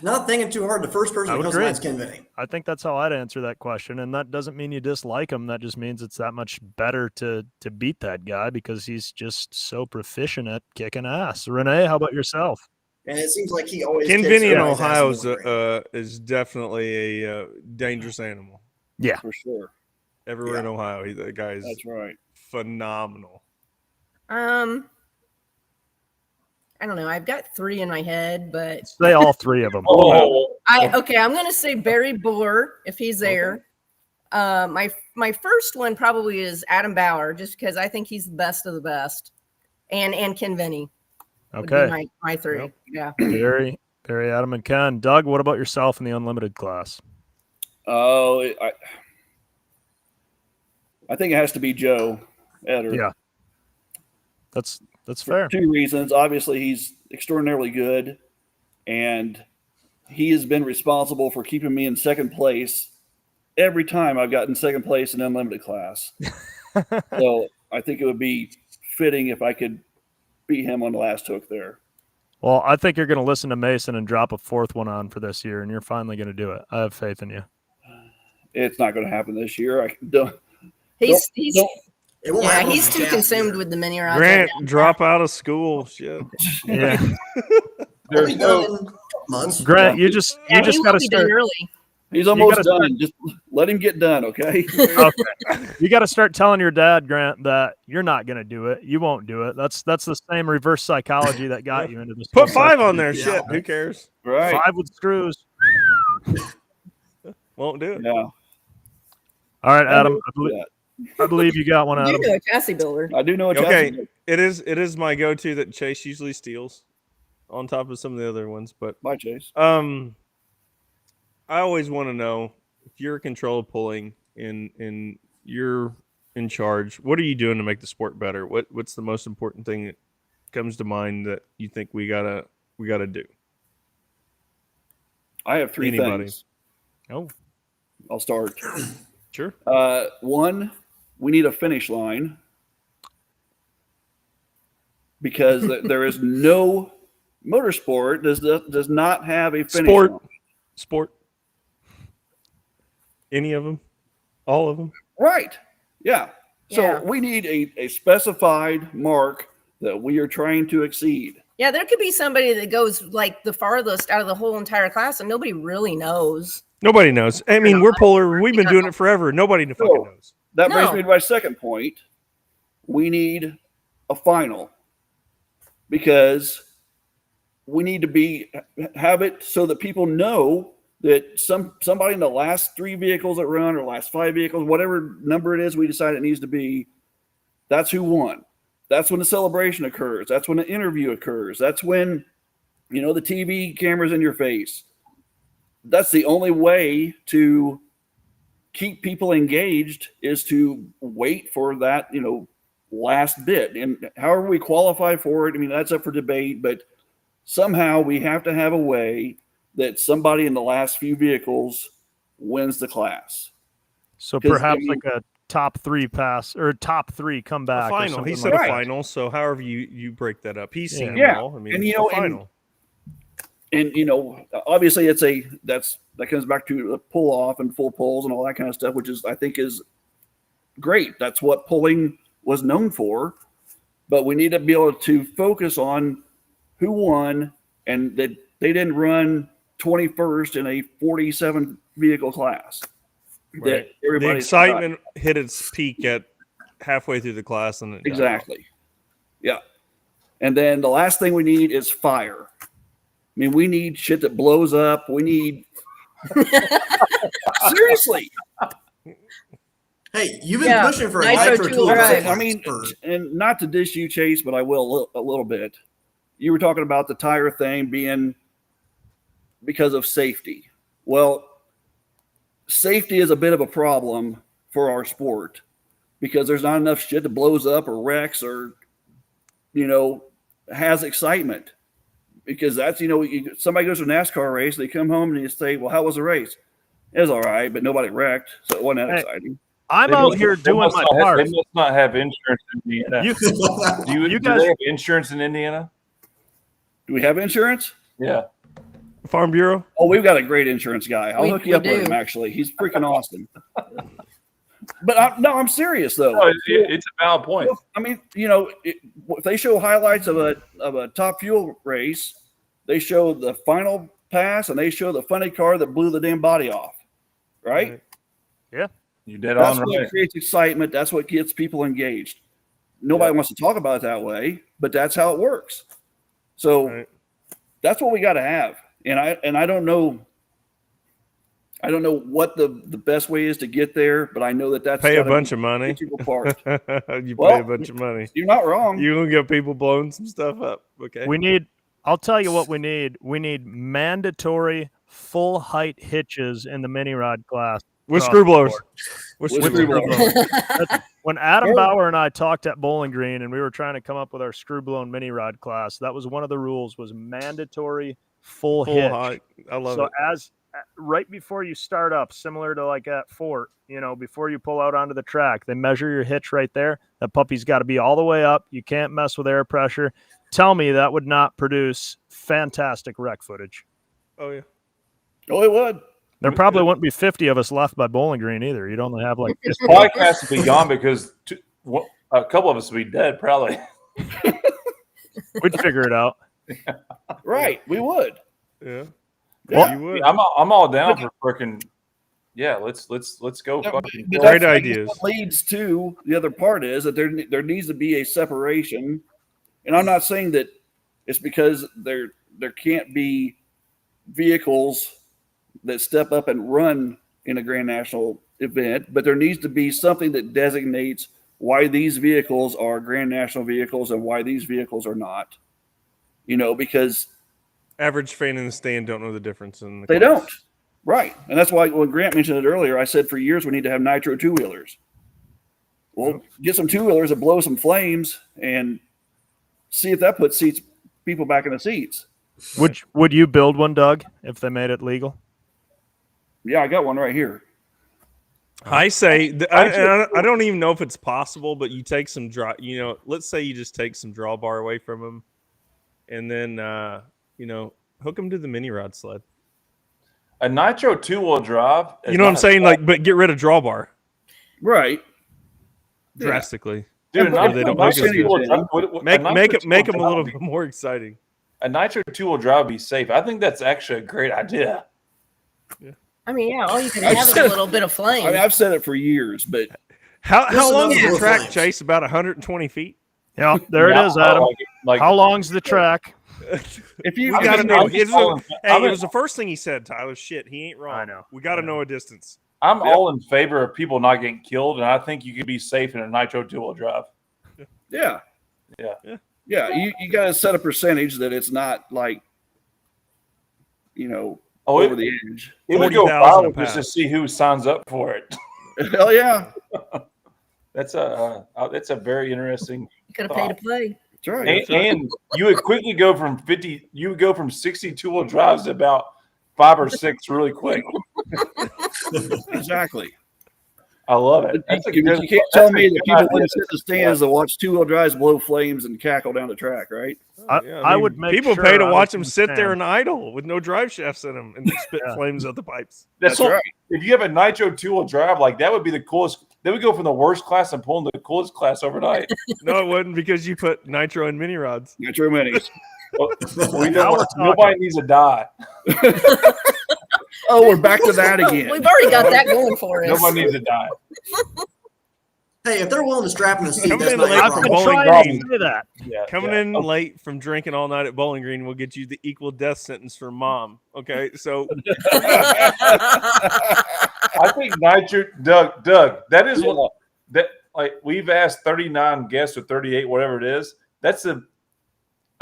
Not thinking too hard. The first person I that would comes to agree. mind is Ken Vinny. I think that's how I'd answer that question. And that doesn't mean you dislike him. That just means it's that much better to beat that guy because he's just so proficient at kicking ass. Renee, how about yourself? And it seems like he always Ken kicks Vinny in everybody's ass Ohio Bowling Green. is definitely a dangerous animal. Yeah. For sure. Everywhere in Ohio, that guy is That's right. phenomenal. I don't know. I've got three in my head, but Say all three of them. I'm gonna say Barry Boer if he's there. My first one probably is Adam Bauer, just because I think he's the best of the best, and Ken Vinny. would be Okay. my three. Yep. Yeah. Barry, Adam, and Ken. Doug, what about yourself in the unlimited class? Oh, I think it has to be Joe Eder. Yeah. That's fair. For 2 reasons. Obviously, he's extraordinarily good, and he has been responsible for keeping me in second place every time I've gotten second place in unlimited class. So I think it would be fitting if I could beat him on the last hook there. Well, I think you're going to listen to Mason and drop a fourth one on for this year, and you're finally going to do it. I have faith in you. It's not going to happen this year. I don't. He's It won't yeah, happen he's on too the consumed year. with the mini rods. Grant, right now. drop out of school. Shit. Yeah. I'll be done in a couple months. Grant, you just Yeah, he got will to be done start. early. He's almost done. Start, just let him get done, okay? Okay. You got to start telling your dad, Grant, that you're not going to do it. You won't do it. That's the same reverse psychology that got you into this. Put 5 on there. Shit, who cares? Right. 5 with screws. Won't do it. Yeah. All right, Adam. I believe you got one, You Adam. do know a chassis builder. I do know a chassis Okay, builder. it is my go-to that Chase usually steals, on top of some of the other ones. But Bye, Chase. I always want to know if you're in control of pulling and you're in charge. What are you doing to make the sport better? What's the most important thing that comes to mind that you think we gotta do? I have 3 things. Oh, I'll start. Sure. 1, we need a finish line because there is no motorsport does not have a finish line. Sport. Any of them? All of them? Right. Yeah. So Yeah. we need a specified mark that we are trying to exceed. Yeah, there could be somebody that goes like the farthest out of the whole entire class, and nobody really knows. Nobody knows. I mean, we're polar. We've been doing it forever. Nobody fucking knows. That brings me to my second point. We need a final because we need to have it so that people know that somebody in the last 3 vehicles that run or last 5 vehicles, whatever number it is we decide it needs to be, that's who won. That's when the celebration occurs. That's when the interview occurs. That's when, the TV camera's in your face. That's the only way to keep people engaged is to wait for that, last bit. And however we qualify for it, I mean, that's up for debate, but somehow we have to have a way that somebody in the last few vehicles wins the class. So perhaps like a top 3 pass or top 3 comeback. A final. He said a final. So however you break that up, he's seen them all. I mean, and final. And obviously that comes back to the pull off and full pulls and all that kind of stuff, which I think is great. That's what pulling was known for. But we need to be able to focus on who won and that they didn't run 21st in a 47 vehicle class. Right. The excitement hit its peak at halfway through the class, and exactly. Yeah. And then the last thing we need is fire. I mean, we need shit that blows up. We need seriously. Hey, you've been pushing for a nitro tool. Right. I mean, and not to dish you, Chase, but I will a little bit. You were talking about the tire thing being because of safety. Well, safety is a bit of a problem for our sport because there's not enough shit that blows up or wrecks or, has excitement. Because that's, somebody goes to a NASCAR race, they come home and you say, well, how was the race? It was all right, but nobody wrecked, so it wasn't that exciting. I'm out here doing my part. They must not have insurance in Indiana. Do they have insurance in Indiana? Do we have insurance? Yeah. Farm Bureau? Oh, we've got a great insurance guy. I'll hook you up with him, actually. He's freaking awesome. But I'm serious, though. No, it's a valid point. I mean, if they show highlights of a top fuel race, they show the final pass and they show the funny car that blew the damn body off, right? Yeah. You did That's on what right. creates excitement. That's what gets people engaged. Nobody wants to talk about it that way, but that's how it works. So that's what we got to have. And I don't know. I don't know what the best way is to get there, but I know that's pay a bunch of money. People part. You pay a bunch of money. You're not wrong. You're gonna get people blowing some stuff up. Okay. I'll tell you what we need. We need mandatory full height hitches in the mini rod class. With screw blowers. With screw blowers. When Adam Bauer and I talked at Bowling Green and we were trying to come up with our screw blown mini rod class, that was one of the rules was mandatory full hitch. Height. I love so it. As right before you start up, similar to like at Fort, before you pull out onto the track, they measure your hitch right there. That puppy's got to be all the way up. You can't mess with air pressure. Tell me that would not produce fantastic wreck footage. Oh, yeah. Oh, it would. There probably wouldn't be 50 of us left by Bowling Green either. You'd only have like this podcast would be gone because a couple of us would be dead, probably. We'd figure it out. Right. We would. Yeah. Well, you would. I'm all down for freaking Yeah, let's go. No, Fucking but Great that's ideas. what leads to the other part is that there needs to be a separation, and I'm not saying that it's because there can't be vehicles that step up and run in a Grand National event, but there needs to be something that designates why these vehicles are Grand National vehicles and why these vehicles are not. Because Average fan in the stand don't know the difference in the they class. don't. Right. And that's why when Grant mentioned it earlier, I said for years we need to have nitro two-wheelers. Well, get some two-wheelers that blow some flames and see if that puts people back in the seats. Would you build one, Doug, if they made it legal? Yeah, I got one right here. I say I don't even know if it's possible, but you take some draw. Let's say you just take some drawbar away from them, and then hook them to the mini rod sled. A nitro 2-wheel drive. You know what I'm saying? But get rid of drawbar. Right. Drastically. Dude, they don't make them a little bit more exciting. A nitro 2-wheel drive would be safe. I think that's actually a great idea. Yeah. I mean, yeah, all you can have is a little bit of flame. I mean, I've said it for years, but how long is the track, flames. Chase? About 120 feet. Yeah, there it is, Adam. How long's the track? if you We gotta know. It I'm was the first thing he said, Tyler. Shit, he ain't wrong. I know. We got to know a distance. I'm all in favor of people not getting killed, and I think you could be safe in a nitro 2-wheel drive. yeah, you got to set a percentage that it's not like over the edge. It would go 40,000 viral just to see who signs up for it. Hell yeah, That's a very interesting. You could have paid to play. that's right. And you would quickly go from 50. You would go from 60 2-wheel drives to about 5 or 6 really quick. Exactly. I love it. You can't tell me that people wouldn't sit in the stands to watch two-wheel drives blow flames and cackle down the track, right? I would make people sure pay to I watch was them in sit the there stand. and idle with no drive shafts in them and spit flames out the pipes. That's right. If you have a nitro 2-wheel drive, like that would be the coolest. They would go from the worst class and pull into the coolest class overnight. No, it wouldn't because you put nitro in mini rods. Nitro minis. Nobody needs to die. Oh, we're back to that again. We've already got that going for us. Nobody needs to die. Hey, if they're willing to strap in a seat, Coming that's in not late your from problem. Bowling Trying to Green. say that. Yeah, Coming in late from drinking all night at Bowling Green will get you the equal death sentence for mom. Okay, so I think nitro, Doug, that is what that like we've asked 39 guests or 38, whatever it is.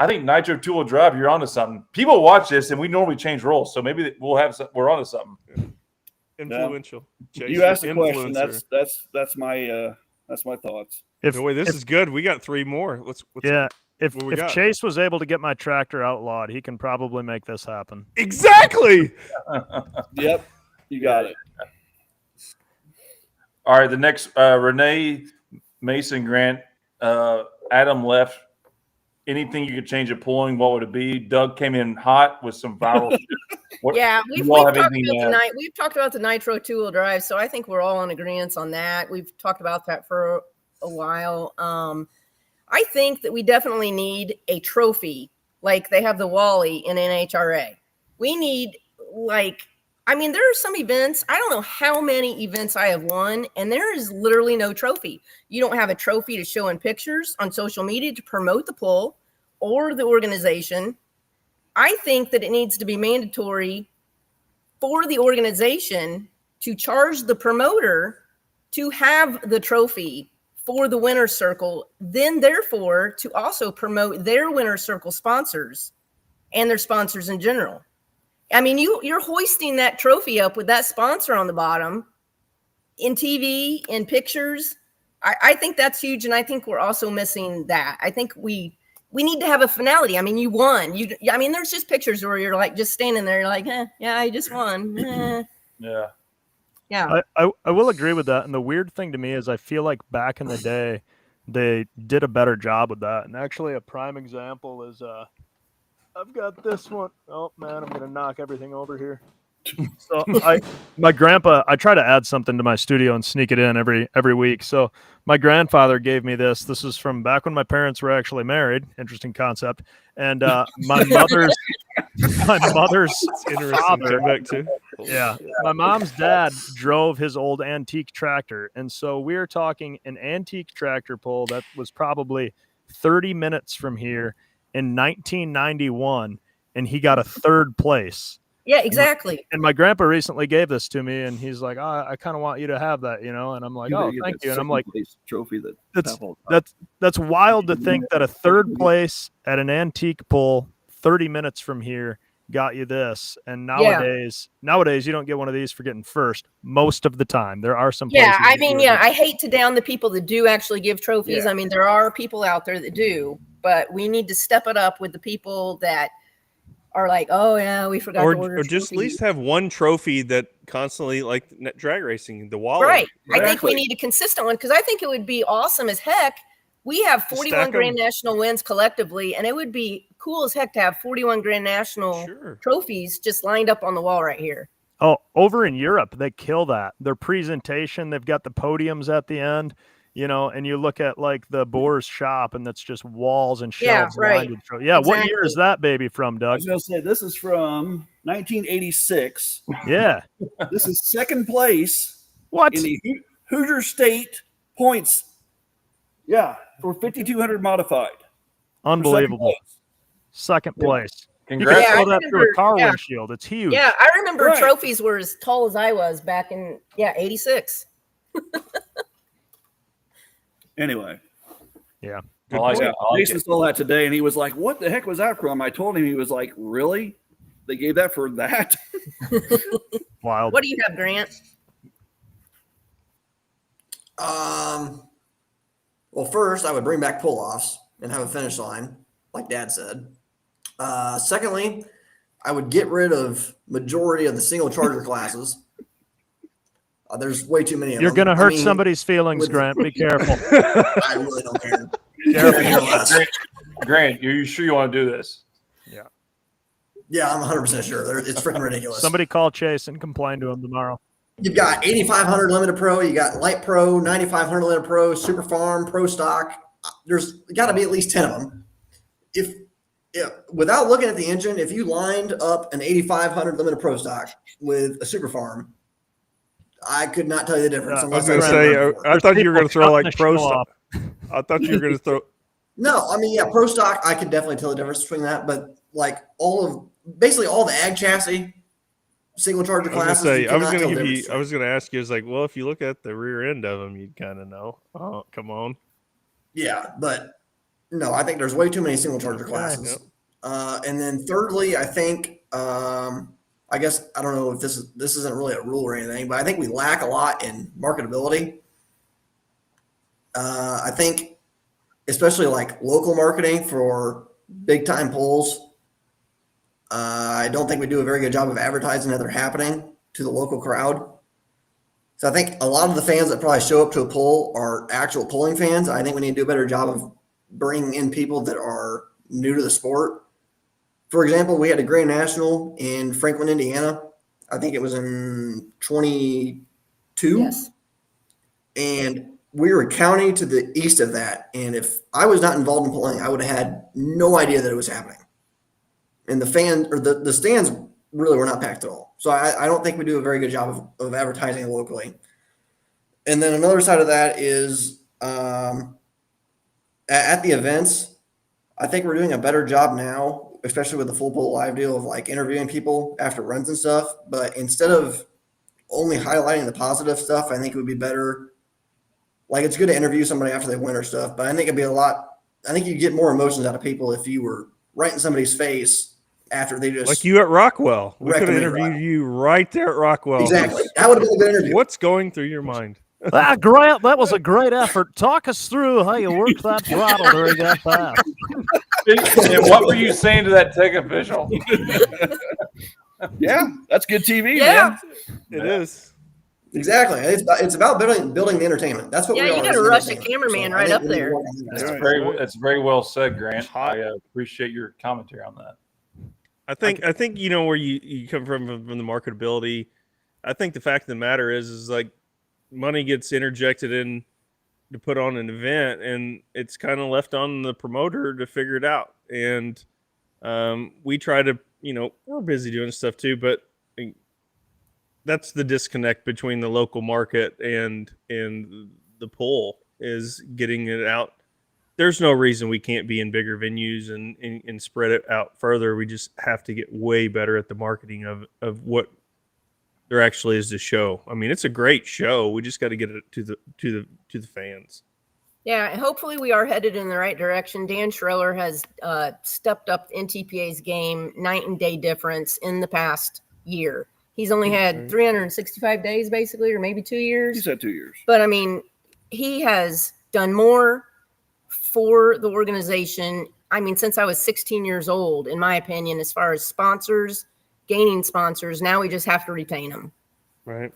I think nitro 2-wheel drive. You're onto something. People watch this, and we normally change roles, so maybe we're onto something. influential. Chase, You asked the question. influencer. That's my thoughts. No, wait, this is good. We got 3 more. If what we got? Chase was able to get my tractor outlawed, he can probably make this happen. Exactly. Yep, you got it. All right, the next Renee, Mason, Grant, Adam left. Anything you could change at pulling, what would it be? Doug came in hot with some viral. Yeah, we've we've talked about the nitro 2-wheel drive, so I think we're all in agreement on that. We've talked about that for a while. I think that we definitely need a trophy, like they have the Wally in NHRA. We need there are some events. I don't know how many events I have won, and there is literally no trophy. You don't have a trophy to show in pictures on social media to promote the pull or the organization. I think that it needs to be mandatory for the organization to charge the promoter to have the trophy for the winner's circle, then therefore to also promote their winner's circle sponsors and their sponsors in general. I mean, you're hoisting that trophy up with that sponsor on the bottom in TV, in pictures. I think that's huge, and I think we're also missing that. I think we need to have a finality. I mean, you won. There's just pictures where you're like just standing there, you're like, yeah, I just won. Yeah. Yeah. I will agree with that. And the weird thing to me is I feel like back in the day, they did a better job with that. And actually a prime example is I've got this one. Oh man, I'm gonna knock everything over here. So my grandpa, I try to add something to my studio and sneak it in every week. So my grandfather gave me this. This is from back when my parents were actually married. Interesting concept. And my mother's father, Yeah. My mom's dad drove his old antique tractor. And so we're talking an antique tractor pull that was probably 30 minutes from here in 1991. And he got a third place. Yeah, exactly. And my grandpa recently gave this to me, and he's like, "Oh, I kind of want you to have that, you know." And I'm like, "Oh, thank you." And I'm like, trophy that's wild to think that a third place at an antique pull 30 minutes from here got you this. And nowadays you don't get one of these for getting first most of the time. There are some places. Yeah, I mean, I hate to down the people that do actually give trophies. Yeah. I mean, there are people out there that do, but we need to step it up with the people that are like, oh yeah, we forgot to order or just at trophies. least have one trophy that constantly, like drag racing, the wallet. Right. I think we need a consistent one, because I think it would be awesome as heck. We have 41 Grand National wins collectively, and it would be cool as heck to have 41 Grand National trophies just lined up on the wall right here. Oh, over in Europe, they kill that. Their presentation, they've got the podiums at the end, you know, and you look at like the Boer's shop, and that's just walls and shelves. Yeah, right. Yeah, exactly. What year is that baby from, Doug? I was going to say, this is from 1986. Yeah. This is second place. What? In the Hoosier State points. Yeah, for 5,200 modified. Unbelievable. Second place. Congrats. You can throw that through a car windshield. It's huge. Yeah, I remember trophies were as tall as I was back in 86. Anyway. Yeah. Jason saw that today, and he was like, what the heck was that from? I told him, he was like, really? They gave that for that? Wild. What do you have, Grant? Well, first, I would bring back pull-offs and have a finish line, like Dad said. Secondly, I would get rid of majority of the single charger classes. There's way too many of them. You're going to hurt somebody's feelings, Grant. Be careful. I really don't care. Grant, are you sure you want to do this? Yeah. Yeah, I'm 100% sure. It's freaking ridiculous. Somebody call Chase and complain to him tomorrow. You've got 8,500 Limited Pro. You got Light Pro, 9,500 Limited Pro, Super Farm, Pro Stock. There's got to be at least 10 of them. If without looking at the engine, if you lined up an 8,500 Limited Pro Stock with a Super Farm, I could not tell you the difference. I was going to say, I thought you were going to throw like Pro Stock. I thought you were going to throw. No, I mean, yeah, Pro Stock, I could definitely tell the difference between that. But like basically all the ag chassis, single charger classes. I was going to ask you, is like, well, if you look at the rear end of them, you'd kind of know. Oh, come on. Yeah, but no, I think there's way too many single charger classes. And then thirdly, I think, I guess, I don't know if this isn't really a rule or anything, but I think we lack a lot in marketability. I think, especially like local marketing for big time polls. I don't think we do a very good job of advertising that they're happening to the local crowd. So I think a lot of the fans that probably show up to a poll are actual polling fans. I think we need to do a better job of bringing in people that are new to the sport. For example, we had a Grand National in Franklin, Indiana. I think it was in 22. Yes. And we were a county to the east of that. And if I was not involved in polling, I would have had no idea that it was happening. And the stands really were not packed at all. So I don't think we do a very good job of advertising locally. And then another side of that is at the events, I think we're doing a better job now, especially with the Full Pull Live deal, of like interviewing people after runs and stuff. But instead of only highlighting the positive stuff, I think it would be better. Like, it's good to interview somebody after they win or stuff, but I think you get more emotions out of people if you were right in somebody's face after they just. Like you at Rockwell. We could have interviewed you right there at Rockwell. Exactly. That would have been a good interview. What's going through your mind? Grant, that was a great effort. Talk us through how you worked that throttle during that pass. And what were you saying to that tech official? Yeah, that's good TV, Yeah. man. It is. Exactly. It's about building the entertainment. That's what we are. Yeah, you got to rush a cameraman right up there. That's very well said, Grant. I appreciate your commentary on that. I think where you come from the marketability. I think the fact of the matter is like money gets interjected in to put on an event, and it's kind of left on the promoter to figure it out. And we try to, we're busy doing stuff too, but that's the disconnect between the local market and the pull is getting it out. There's no reason we can't be in bigger venues and spread it out further. We just have to get way better at the marketing of what there actually is to show. I mean, it's a great show. We just got to get it to the fans. Yeah, and hopefully we are headed in the right direction. Dan Schroeder has stepped up NTPA's game, night and day difference in the past year. He's only had 365 days, basically, or maybe 2 years. He said 2 years. But I mean, he has done more for the organization. I mean, since I was 16 years old, in my opinion, as far as sponsors, gaining sponsors, now we just have to retain them. Right.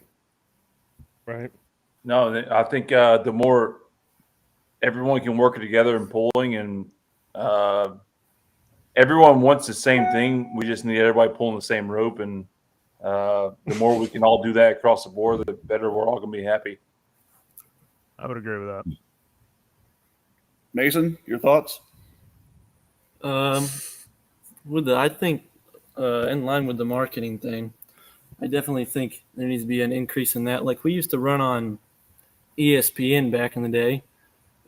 No, I think the more everyone can work together in pulling, and everyone wants the same thing. We just need everybody pulling the same rope, and the more we can all do that across the board, the better we're all going to be happy. I would agree with that. Mason, your thoughts? I think in line with the marketing thing, I definitely think there needs to be an increase in that. Like we used to run on ESPN back in the day.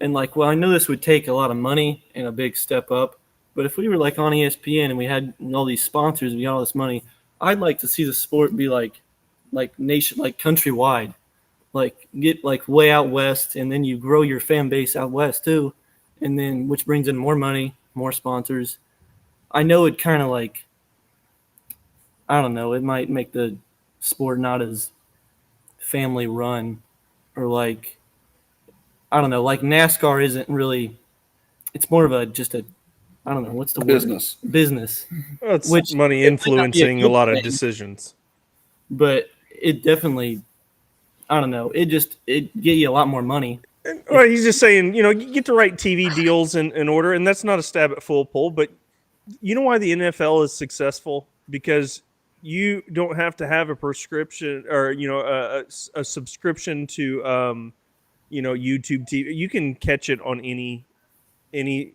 And like, well, I know this would take a lot of money and a big step up, but if we were like on ESPN and we had all these sponsors, we got all this money, I'd like to see the sport be like nation, like countrywide, like get like way out west, and then you grow your fan base out west too, and then which brings in more money, more sponsors. I know it kind of like, I don't know, it might make the sport not as family run, or like, I don't know, like NASCAR isn't really, it's more of a, just a, I don't know, what's the business word? Business. Well, it's money influencing a lot of decisions. But it definitely, I don't know, it get you a lot more money. Well, he's just saying, you get the right TV deals in order, and that's not a stab at full pull, but you know why the NFL is successful? Because you don't have to have a prescription or, a subscription to, YouTube TV. You can catch it on any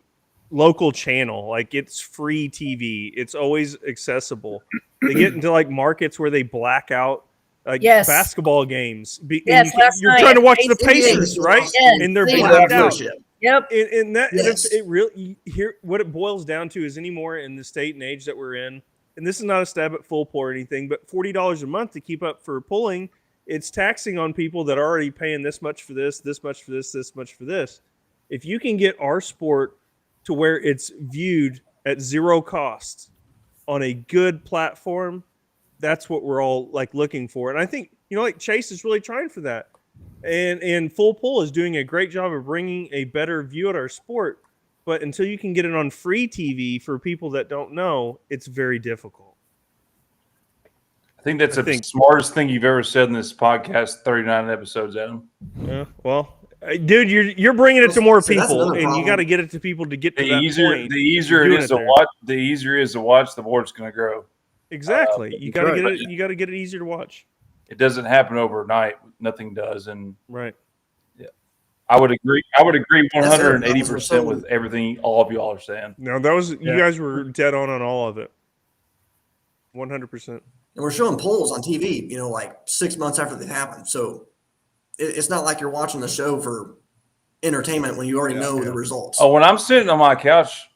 local channel. Like, it's free TV. It's always accessible. They get into like markets where they black out like basketball games. You're trying to watch the Pacers, right? Yes, and they're blacked out. Yep. And it really, here, what it boils down to is anymore in the state and age that we're in, and this is not a stab at full pull or anything, but $40 a month to keep up for pulling, it's taxing on people that are already paying this much for this much for this much for this. If you can get our sport to where it's viewed at zero cost on a good platform, that's what we're all like looking for. And I think, like Chase is really trying for that. And Full Pull is doing a great job of bringing a better view at our sport. But until you can get it on free TV for people that don't know, it's very difficult. I think that's the smartest thing you've ever said in this podcast, 39 episodes, Adam. Yeah, well, dude, you're bringing it to more people, and you got to get it to people to get to that point. The easier it is to watch, the easier it is to watch, the more it's going to grow. Exactly. You got to get it. You got to get it easier to watch. It doesn't happen overnight. Nothing does, and right. Yeah, I would agree. I would agree 180% with everything all of y'all are saying. No, that was you guys were dead on all of it. 100%. And we're showing polls on TV, like 6 months after they happen. So it's not like you're watching the show for entertainment when you already know the results. Oh, when I'm sitting on my couch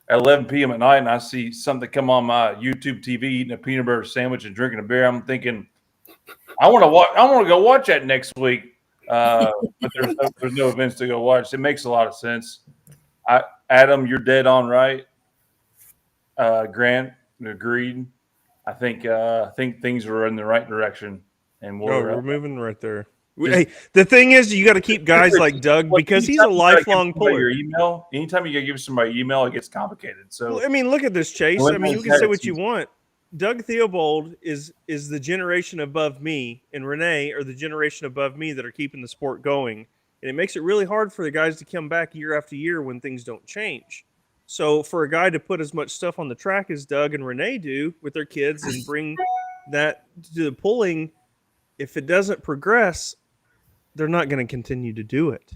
at 11 p.m. at night and I see something come on my YouTube TV eating a peanut butter sandwich and drinking a beer, I'm thinking, I want to go watch that next week. But there's no events to go watch. It makes a lot of sense. Adam, you're dead on right. Grant, agreed. I think things are in the right direction, and we're moving right there. Hey, the thing is, you got to keep guys like Doug because he's a lifelong puller. Your email, anytime you got to give somebody email, it gets complicated. So I mean, look at this, Chase. I mean, you can say what you want. Doug Theobald is the generation above me, and Renee are the generation above me that are keeping the sport going, and it makes it really hard for the guys to come back year after year when things don't change. So for a guy to put as much stuff on the track as Doug and Renee do with their kids and bring that to the pulling, if it doesn't progress, they're not going to continue to do it.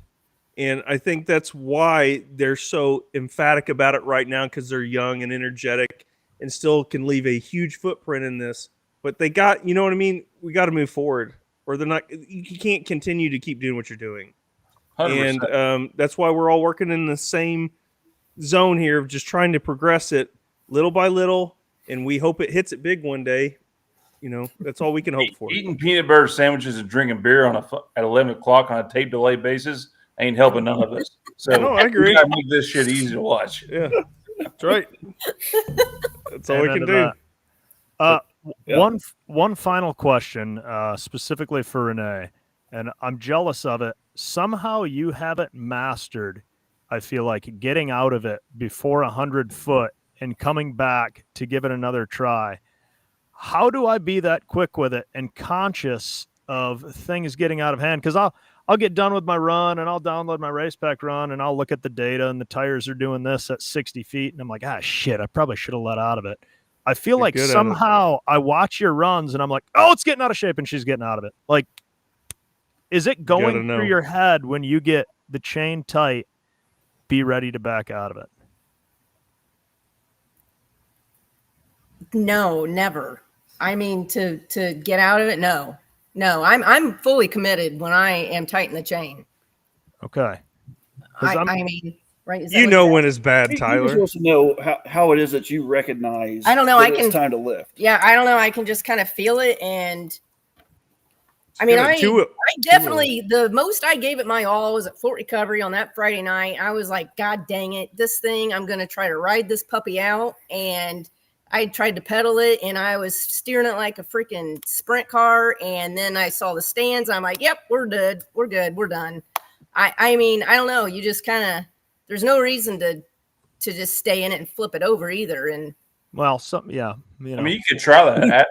And I think that's why they're so emphatic about it right now, because they're young and energetic and still can leave a huge footprint in this. but they got, you know what I mean? We got to move forward, or they're not. You can't continue to keep doing what you're doing. 100%. And that's why we're all working in the same zone here of just trying to progress it little by little, and we hope it hits it big one day. You know, that's all we can hope for. Eating peanut butter sandwiches and drinking beer at 11 o'clock on a tape delay basis ain't helping none of us. So no, I agree. We gotta make this shit easy to watch. Yeah, that's right. That's all we can do. One final question, specifically for Renee, and I'm jealous of it. Somehow you haven't mastered, I feel like, getting out of it before 100 foot and coming back to give it another try. How do I be that quick with it and conscious of things getting out of hand? Because I'll get done with my run and I'll download my race pack run and I'll look at the data and the tires are doing this at 60 feet. And I'm like, shit, I probably should have let out of it. I feel like somehow I watch your runs and I'm like, oh, it's getting out of shape and she's getting out of it. Like, is it going through your head when you get the chain tight, be ready to back out of it? No, never. I mean, to get out of it, no. I'm fully committed when I am tight in the chain. Okay. I mean, right? You know when it's bad, Tyler. You're supposed to know how it is that you recognize. I don't know. It's time to lift. Yeah, I don't know. I can just kind of feel it, and I mean, I definitely the most I gave it my all was at Fort Recovery on that Friday night. I was like, God dang it, this thing! I'm going to try to ride this puppy out, and I tried to pedal it and I was steering it like a freaking sprint car. And then I saw the stands. I'm like, yep, we're good. We're good. We're done. I mean, I don't know. You just kind of, there's no reason to just stay in it and flip it over either. And well, yeah. You know. I mean, you could try that.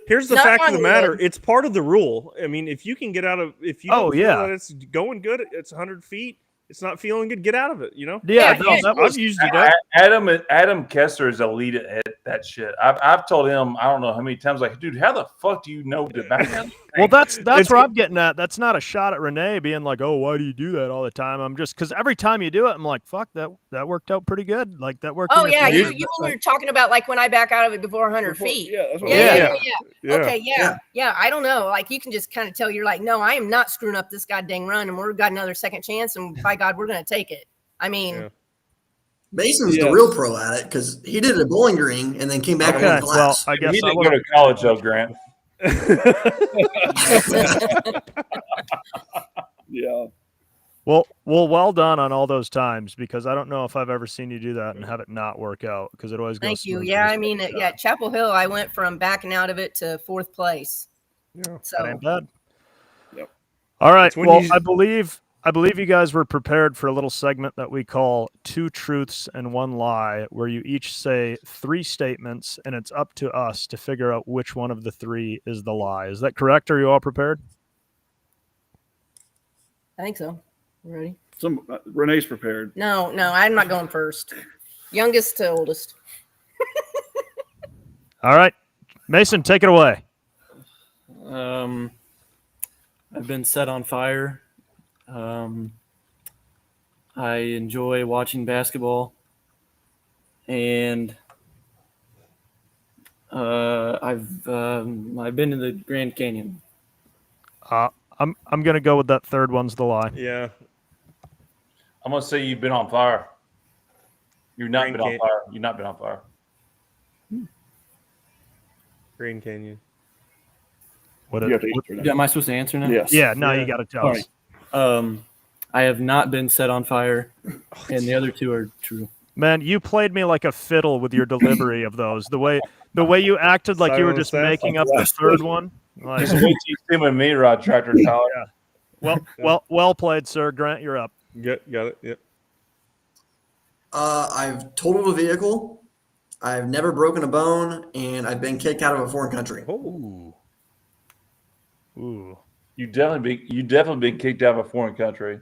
Here's the fact of the matter. It's part of the rule. I mean, if you can get out of, if you don't feel that it's going good, it's 100 feet. It's not feeling good. Get out of it. You know. Yeah, I've used it up. Adam Kessler is elite at that shit. I've told him I don't know how many times, like, dude, how the fuck do you know to back down? Well, that's where I'm getting at. That's not a shot at Renee being like, oh, why do you do that all the time? I'm just because every time you do it, I'm like, fuck, that worked out pretty good. Like that worked. Oh yeah, you were talking about like when I back out of it before 100 feet. Yeah, that's what Yeah. Okay, yeah. I don't know. Like you can just kind of tell you're like, no, I am not screwing up this goddamn run, and we've got another second chance, and by God, we're gonna take it. I mean. Mason's the real pro at it because he did a Bowling Green and then came back and won class. Well, I guess he didn't go to college though, Grant. Yeah. Well done on all those times because I don't know if I've ever seen you do that and have it not work out because it always goes. Thank you. Yeah, I mean, at Chapel Hill, I went from backing out of it to 4th place. Yeah, so that ain't bad. Yep. All right. Well, I believe you guys were prepared for a little segment that we call 2 Truths and 1 Lie, where you each say 3 statements, and it's up to us to figure out which one of the 3 is the lie. Is that correct? Are you all prepared? I think so. Ready? Renee's prepared. No, I'm not going first. Youngest to oldest. All right. Mason, take it away. I've been set on fire. I enjoy watching basketball, and I've been to the Grand Canyon. I'm gonna go with that third one's the lie. Yeah, I'm gonna say you've been on fire. You've not been on fire. You've not been on fire. Grand Canyon. Am I supposed to answer now? Yes. Yeah. No, you got to tell us. I have not been set on fire, and the other 2 are true. Man, you played me like a fiddle with your delivery of those. The way you acted like you were just making up the third one. Like, just wait till you see my me rod tractor, Tyler. Yeah. Well played, sir. Grant, you're up. Got it. Yep. I've totaled a vehicle. I've never broken a bone, and I've been kicked out of a foreign country. Ooh. You definitely been kicked out of a foreign country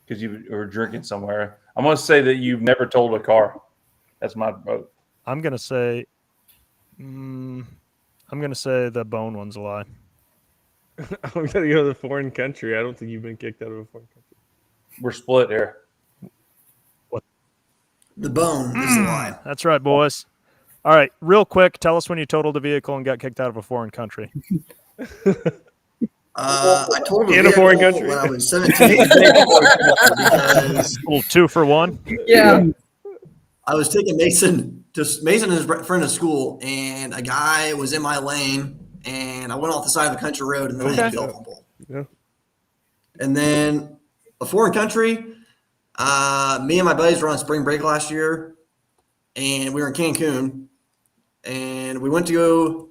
because you were drinking somewhere. I'm gonna say that you've never totaled a car. That's my vote. I'm gonna say the bone one's a lie. I'm gonna go to the foreign country. I don't think you've been kicked out of a foreign country. We're split here. What? The bone is the lie. That's right, boys. All right, real quick, tell us when you totaled a vehicle and got kicked out of a foreign country. I totaled In a foreign country when I was 17. Because, 2 for 1. Yeah. I was taking Mason and his friend to school, and a guy was in my lane, and I went off the side of the country road, and then I had to go pole. Yeah. And then a foreign country, me and my buddies were on spring break last year, and we were in Cancun, and we went to go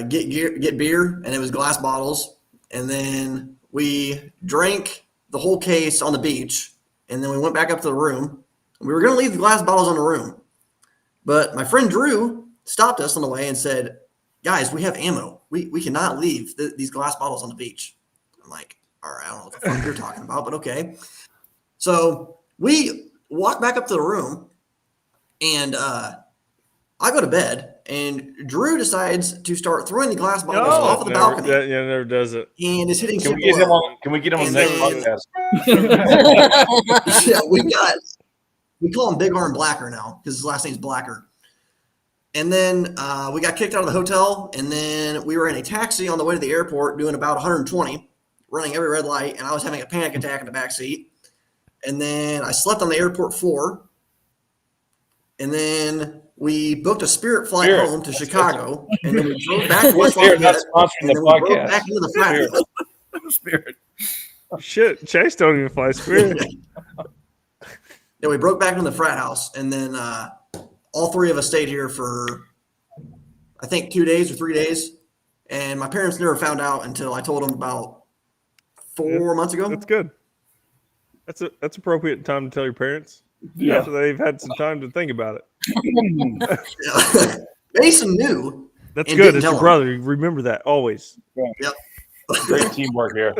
get beer, and it was glass bottles, and then we drank the whole case on the beach, and then we went back up to the room. We were going to leave the glass bottles in the room, but my friend Drew stopped us on the way and said, "Guys, we have ammo. We cannot leave these glass bottles on the beach." I'm like, "All right, I don't know what the fuck you're talking about, but okay." So we walk back up to the room, and I go to bed, and Drew decides to start throwing the glass bottles off of the balcony. Never does it. And is hitting Can we get him on the next podcast? Yeah, we call him Big Arm Blacker now because his last name's Blacker. And then we got kicked out of the hotel, and then we were in a taxi on the way to the airport doing about 120, running every red light, and I was having a panic attack in the back seat. And then I slept on the airport floor, and then we booked a Spirit flight home to Chicago, and then we drove back to West Lafayette, and then we drove back into the frat house. Spirit. Shit, Chase don't even fly Spirit. Yeah, we broke back into the frat house, and then all three of us stayed here for, I think, 2 days or 3 days, and my parents never found out until I told them about 4 months ago. That's good. That's appropriate time to tell your parents. Yeah. After they've had some time to think about it. Mason knew. That's and good. didn't It's tell your him. brother. Remember that always. Yep. Great teamwork here.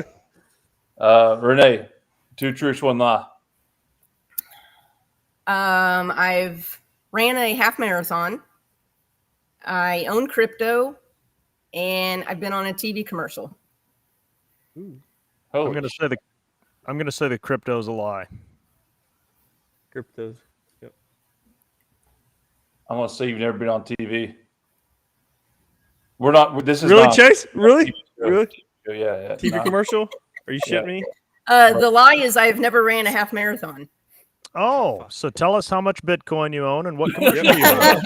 Renee, 2 truths, 1 lie. I've ran a half marathon. I own crypto, and I've been on a TV commercial. I'm gonna say the crypto's a lie. Cryptos. Yep. I'm gonna say you've never been on TV. We're not. This is really not, Chase. Really, TV really. Yeah. TV not- commercial. Are you shitting me? The lie is I've never ran a half marathon. Oh, so tell us how much Bitcoin you own and what commercial you own.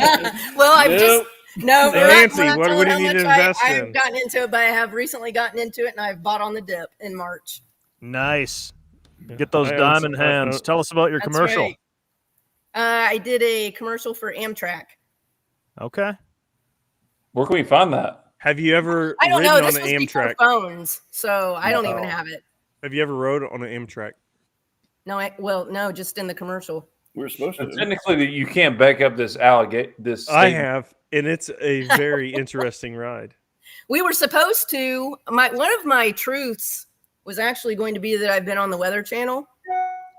Well, I've just no. we're Nancy, not what do telling you how need to much invest in? I've gotten into it, but I have recently gotten into it, and I've bought on the dip in March. Nice. Get those I own diamond some- hands. Tell us about your That's commercial. right. I did a commercial for Amtrak. Okay. Where can we find that? Have you ever I don't ridden know. on This an was before Amtrak? phones, so I don't even No. have it. Have you ever rode on an Amtrak? No, no, just in the commercial. We're supposed So to. technically, you can't back up this allegate. This I statement. have, and it's a very interesting ride. We were supposed to. One of my truths was actually going to be that I've been on the Weather Channel,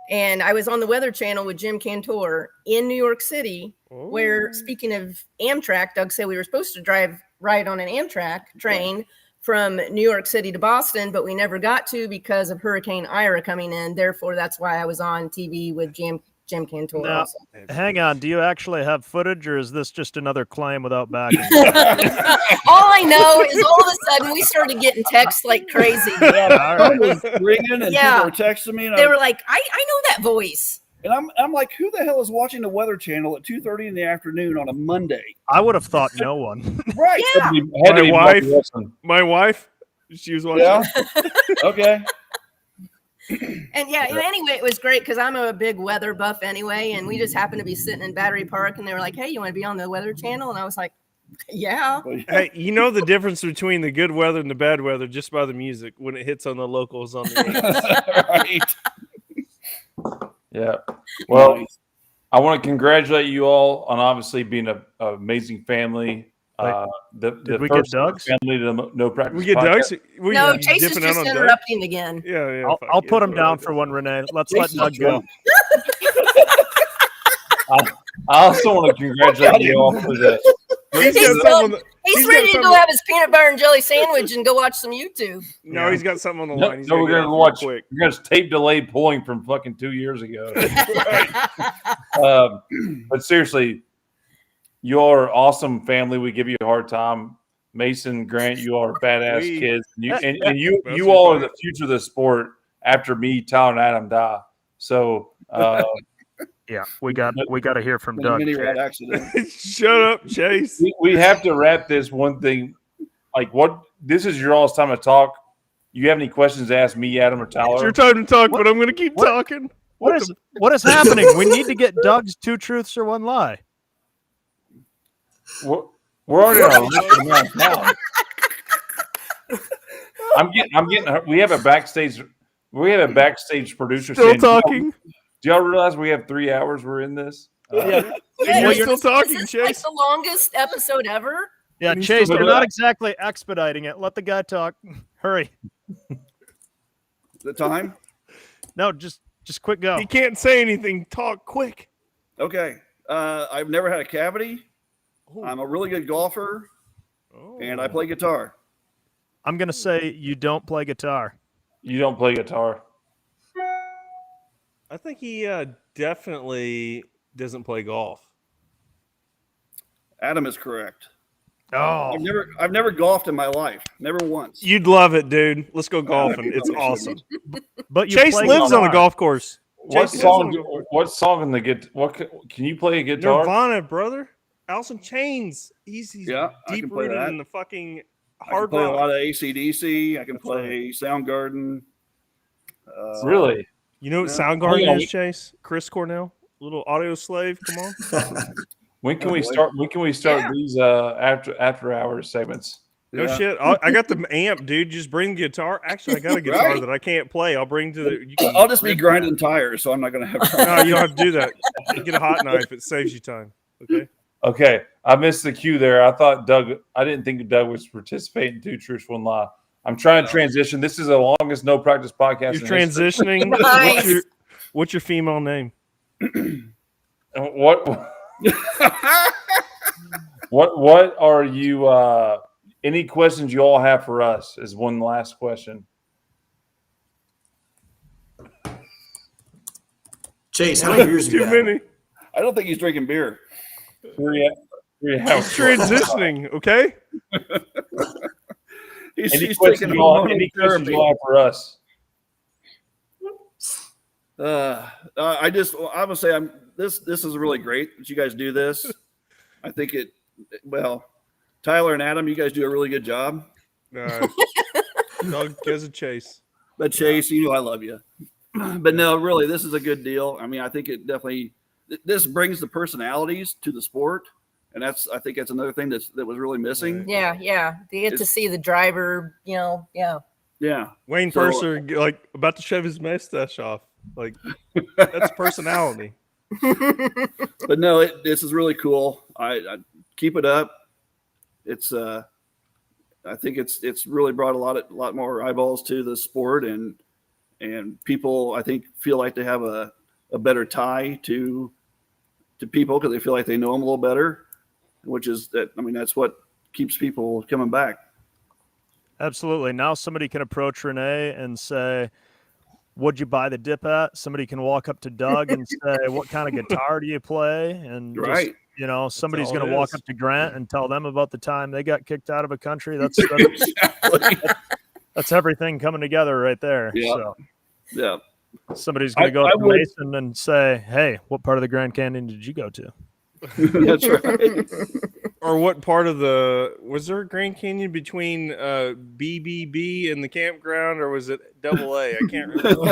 and I was on the Weather Channel with Jim Cantor in New York City. Where, speaking of Amtrak, Doug said we were supposed to ride on an Amtrak train from New York City to Boston, but we never got to because of Hurricane Ira coming in. Therefore, that's why I was on TV with Jim Cantor. Now, Also. hang on. Do you actually have footage, or is this just another claim without backing? All I know is all of a sudden we started getting texts like crazy. All right. was ringing and Yeah. people were texting me, and They were like, I know that voice. and I'm like, who the hell is watching the Weather Channel at 2:30 in the afternoon on a Monday? I would have thought no one. Right? Yeah. Had to be My wife- Mark Wilson. My wife, she was watching. Yeah. Okay. And yeah, and anyway, it was great because I'm a big weather buff anyway, and we just happened to be sitting in Battery Park, and they were like, "Hey, you want to be on the Weather Channel?" And I was like, "Yeah." Hey, you know the difference between the good weather and the bad weather just by the music when it hits on the locals on the Right. Yeah. Well, I want to congratulate you all on obviously being an amazing family. Did we get Doug's? Family to No Practice. We get podcast. Doug's. We No, are Chase is dipping out just on Doug? interrupting again. Yeah. I'll fuck put yeah, him down whatever. for one, Renee. Let's let Doug go. I also want to congratulate you all for the. He's He's got something. He's ready to go have his peanut butter and jelly sandwich and go watch some YouTube. No, he's got something on the No, line. He's we're get gonna off watch. real quick. We're gonna tape delay pulling from fucking 2 years ago. But seriously, you are an awesome family. We give you a hard time. Mason, Grant, you are badass kids. And you all are the future of the sport after me, Tyler, and Adam die. So yeah, we got to hear from Doug. Shut up, Chase. We have to wrap this one thing. Like, what? This is your all's time to talk. You have any questions to ask me, Adam, or Tyler? It's your time to talk, but I'm going to keep talking. What is happening? We need to get Doug's 2 truths or 1 lie. We're already on a list amount of time. I'm getting. We have a backstage producer Still saying, talking. Do y'all realize we have 3 hours? We're in this. You're still talking, Is this Chase. like the longest episode ever? Yeah, Chase, you're not exactly expediting it. Let the guy talk. Hurry. The time? No, just quick go. He can't say anything. Talk quick. Okay. I've never had a cavity. I'm a really good golfer, and I play guitar. I'm going to say you don't play guitar. You don't play guitar. I think he definitely doesn't play golf. Adam is correct. Oh, I've never golfed in my life. Never once. You'd love it, dude. Let's go golfing. It's awesome. But you Chase play lives on a guitar. golf course. What song in the guitar? Can you play a guitar? Nirvana, brother. Alice in Chains. He's deep play rooted that. in the fucking I can hard play rock. a lot of AC/DC. I can play Soundgarden. Really? You know what Yeah. Soundgarden is, Chase? Chris Cornell, little audio slave. Come on. When can we start? When can we start these after hours segments? No shit. I got the amp, dude. Just bring the guitar. Actually, I got a guitar that I can't play. I'll bring to the. I'll just be grinding tires, so I'm not going to have. No, you don't have to do that. You get a hot knife. It saves you time. Okay. Okay, I missed the cue there. I thought Doug. I didn't think Doug was participating in 2 truths, 1 lie. I'm trying to transition. This is the longest no practice podcast. You're transitioning. Nice. What's your female name? What? What are you? Any questions you all have for us? Is one last question. Chase, how many beers have you Too had? many. I don't think he's drinking beer. 3 hours. He's transitioning. Okay. Any questions you all have for us? I would say this is really great that you guys do this. I think Tyler and Adam, you guys do a really good job. Doug gives a Chase. But Chase, you know I love you. But no, really, this is a good deal. I mean, I think it definitely this brings the personalities to the sport, and I think that's another thing that was really missing. Yeah. They get to see the driver. Yeah. Yeah. Wayne Purser, like about to shave his mustache off. Like that's personality. But no, this is really cool. I keep it up. It's I think it's really brought a lot more eyeballs to the sport, and people I think feel like they have a better tie to people because they feel like they know them a little better, which is that. I mean, that's what keeps people coming back. Absolutely. Now somebody can approach Renee and say, "What'd you buy the dip at?" Somebody can walk up to Doug and say, "What kind of guitar do you play?" And right. Somebody's all going it to walk is. up to Grant and tell them about the time they got kicked out of a country. That's everything coming together right there. Yeah. So Yeah. somebody's going to go I up to would- Mason and say, "Hey, what part of the Grand Canyon did you go to?" That's right. Or what part of was there a Grand Canyon between BBB and the campground, or was it AA? I can't remember.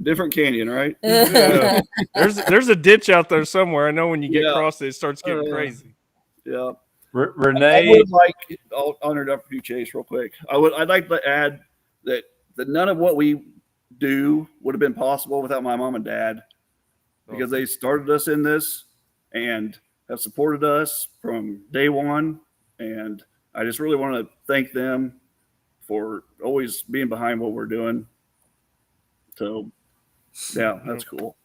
Different canyon, right? Yeah. There's a ditch out there somewhere. I know when you get across it starts getting crazy. Yeah. Renee, I would like. I'll interrupt you, Chase, real quick. I'd like to add that none of what we do would have been possible without my mom and dad, because they started us in this and have supported us from day one. And I just really want to thank them for always being behind what we're doing. So, yeah, that's cool.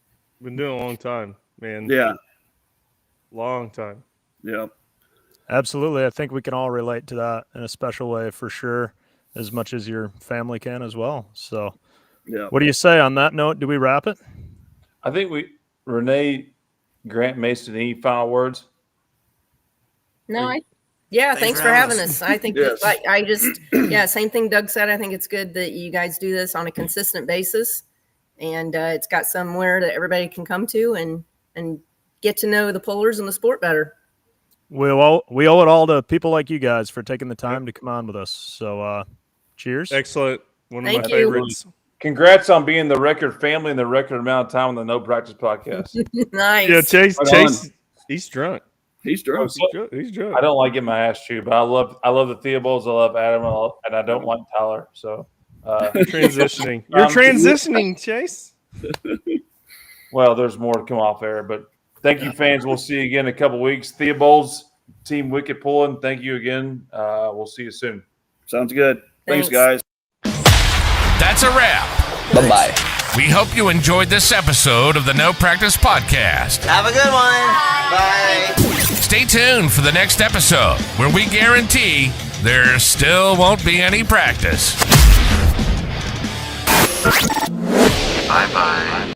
Been doing it a long time, man. Yeah. Long time. Yeah. Absolutely. I think we can all relate to that in a special way for sure, as much as your family can as well. So, Yeah. what do you say on that note? Do we wrap it? I think Renee, Grant, Mason, any final words? No, thanks for having us. I think Yes. same thing Doug said. I think it's good that you guys do this on a consistent basis, and it's got somewhere that everybody can come to and get to know the pullers and the sport better. We owe it all to people like you guys for taking the time to come on with us. So, cheers. Excellent. One of Thank my you. favorites. Congrats on being the record family and the record amount of time on the No Practice podcast. Nice. Yeah, Chase, Right he's drunk. He's drunk. He's drunk. I don't like getting my ass chewed, but I love the Theobalds. I love Adam, and I don't like Tyler. So You're transitioning. You're transitioning, Chase. Well, there's more to come off air, but thank you, fans. We'll see you again in a couple weeks. Theobalds, Team Wicked Pulling, thank you again. We'll see you soon. Sounds good. Thanks, Thanks. guys. That's a wrap. Bye-bye. We hope you enjoyed this episode of the No Practice Podcast. Have a good one. Bye. Stay tuned for the next episode, where we guarantee there still won't be any practice. Bye-bye.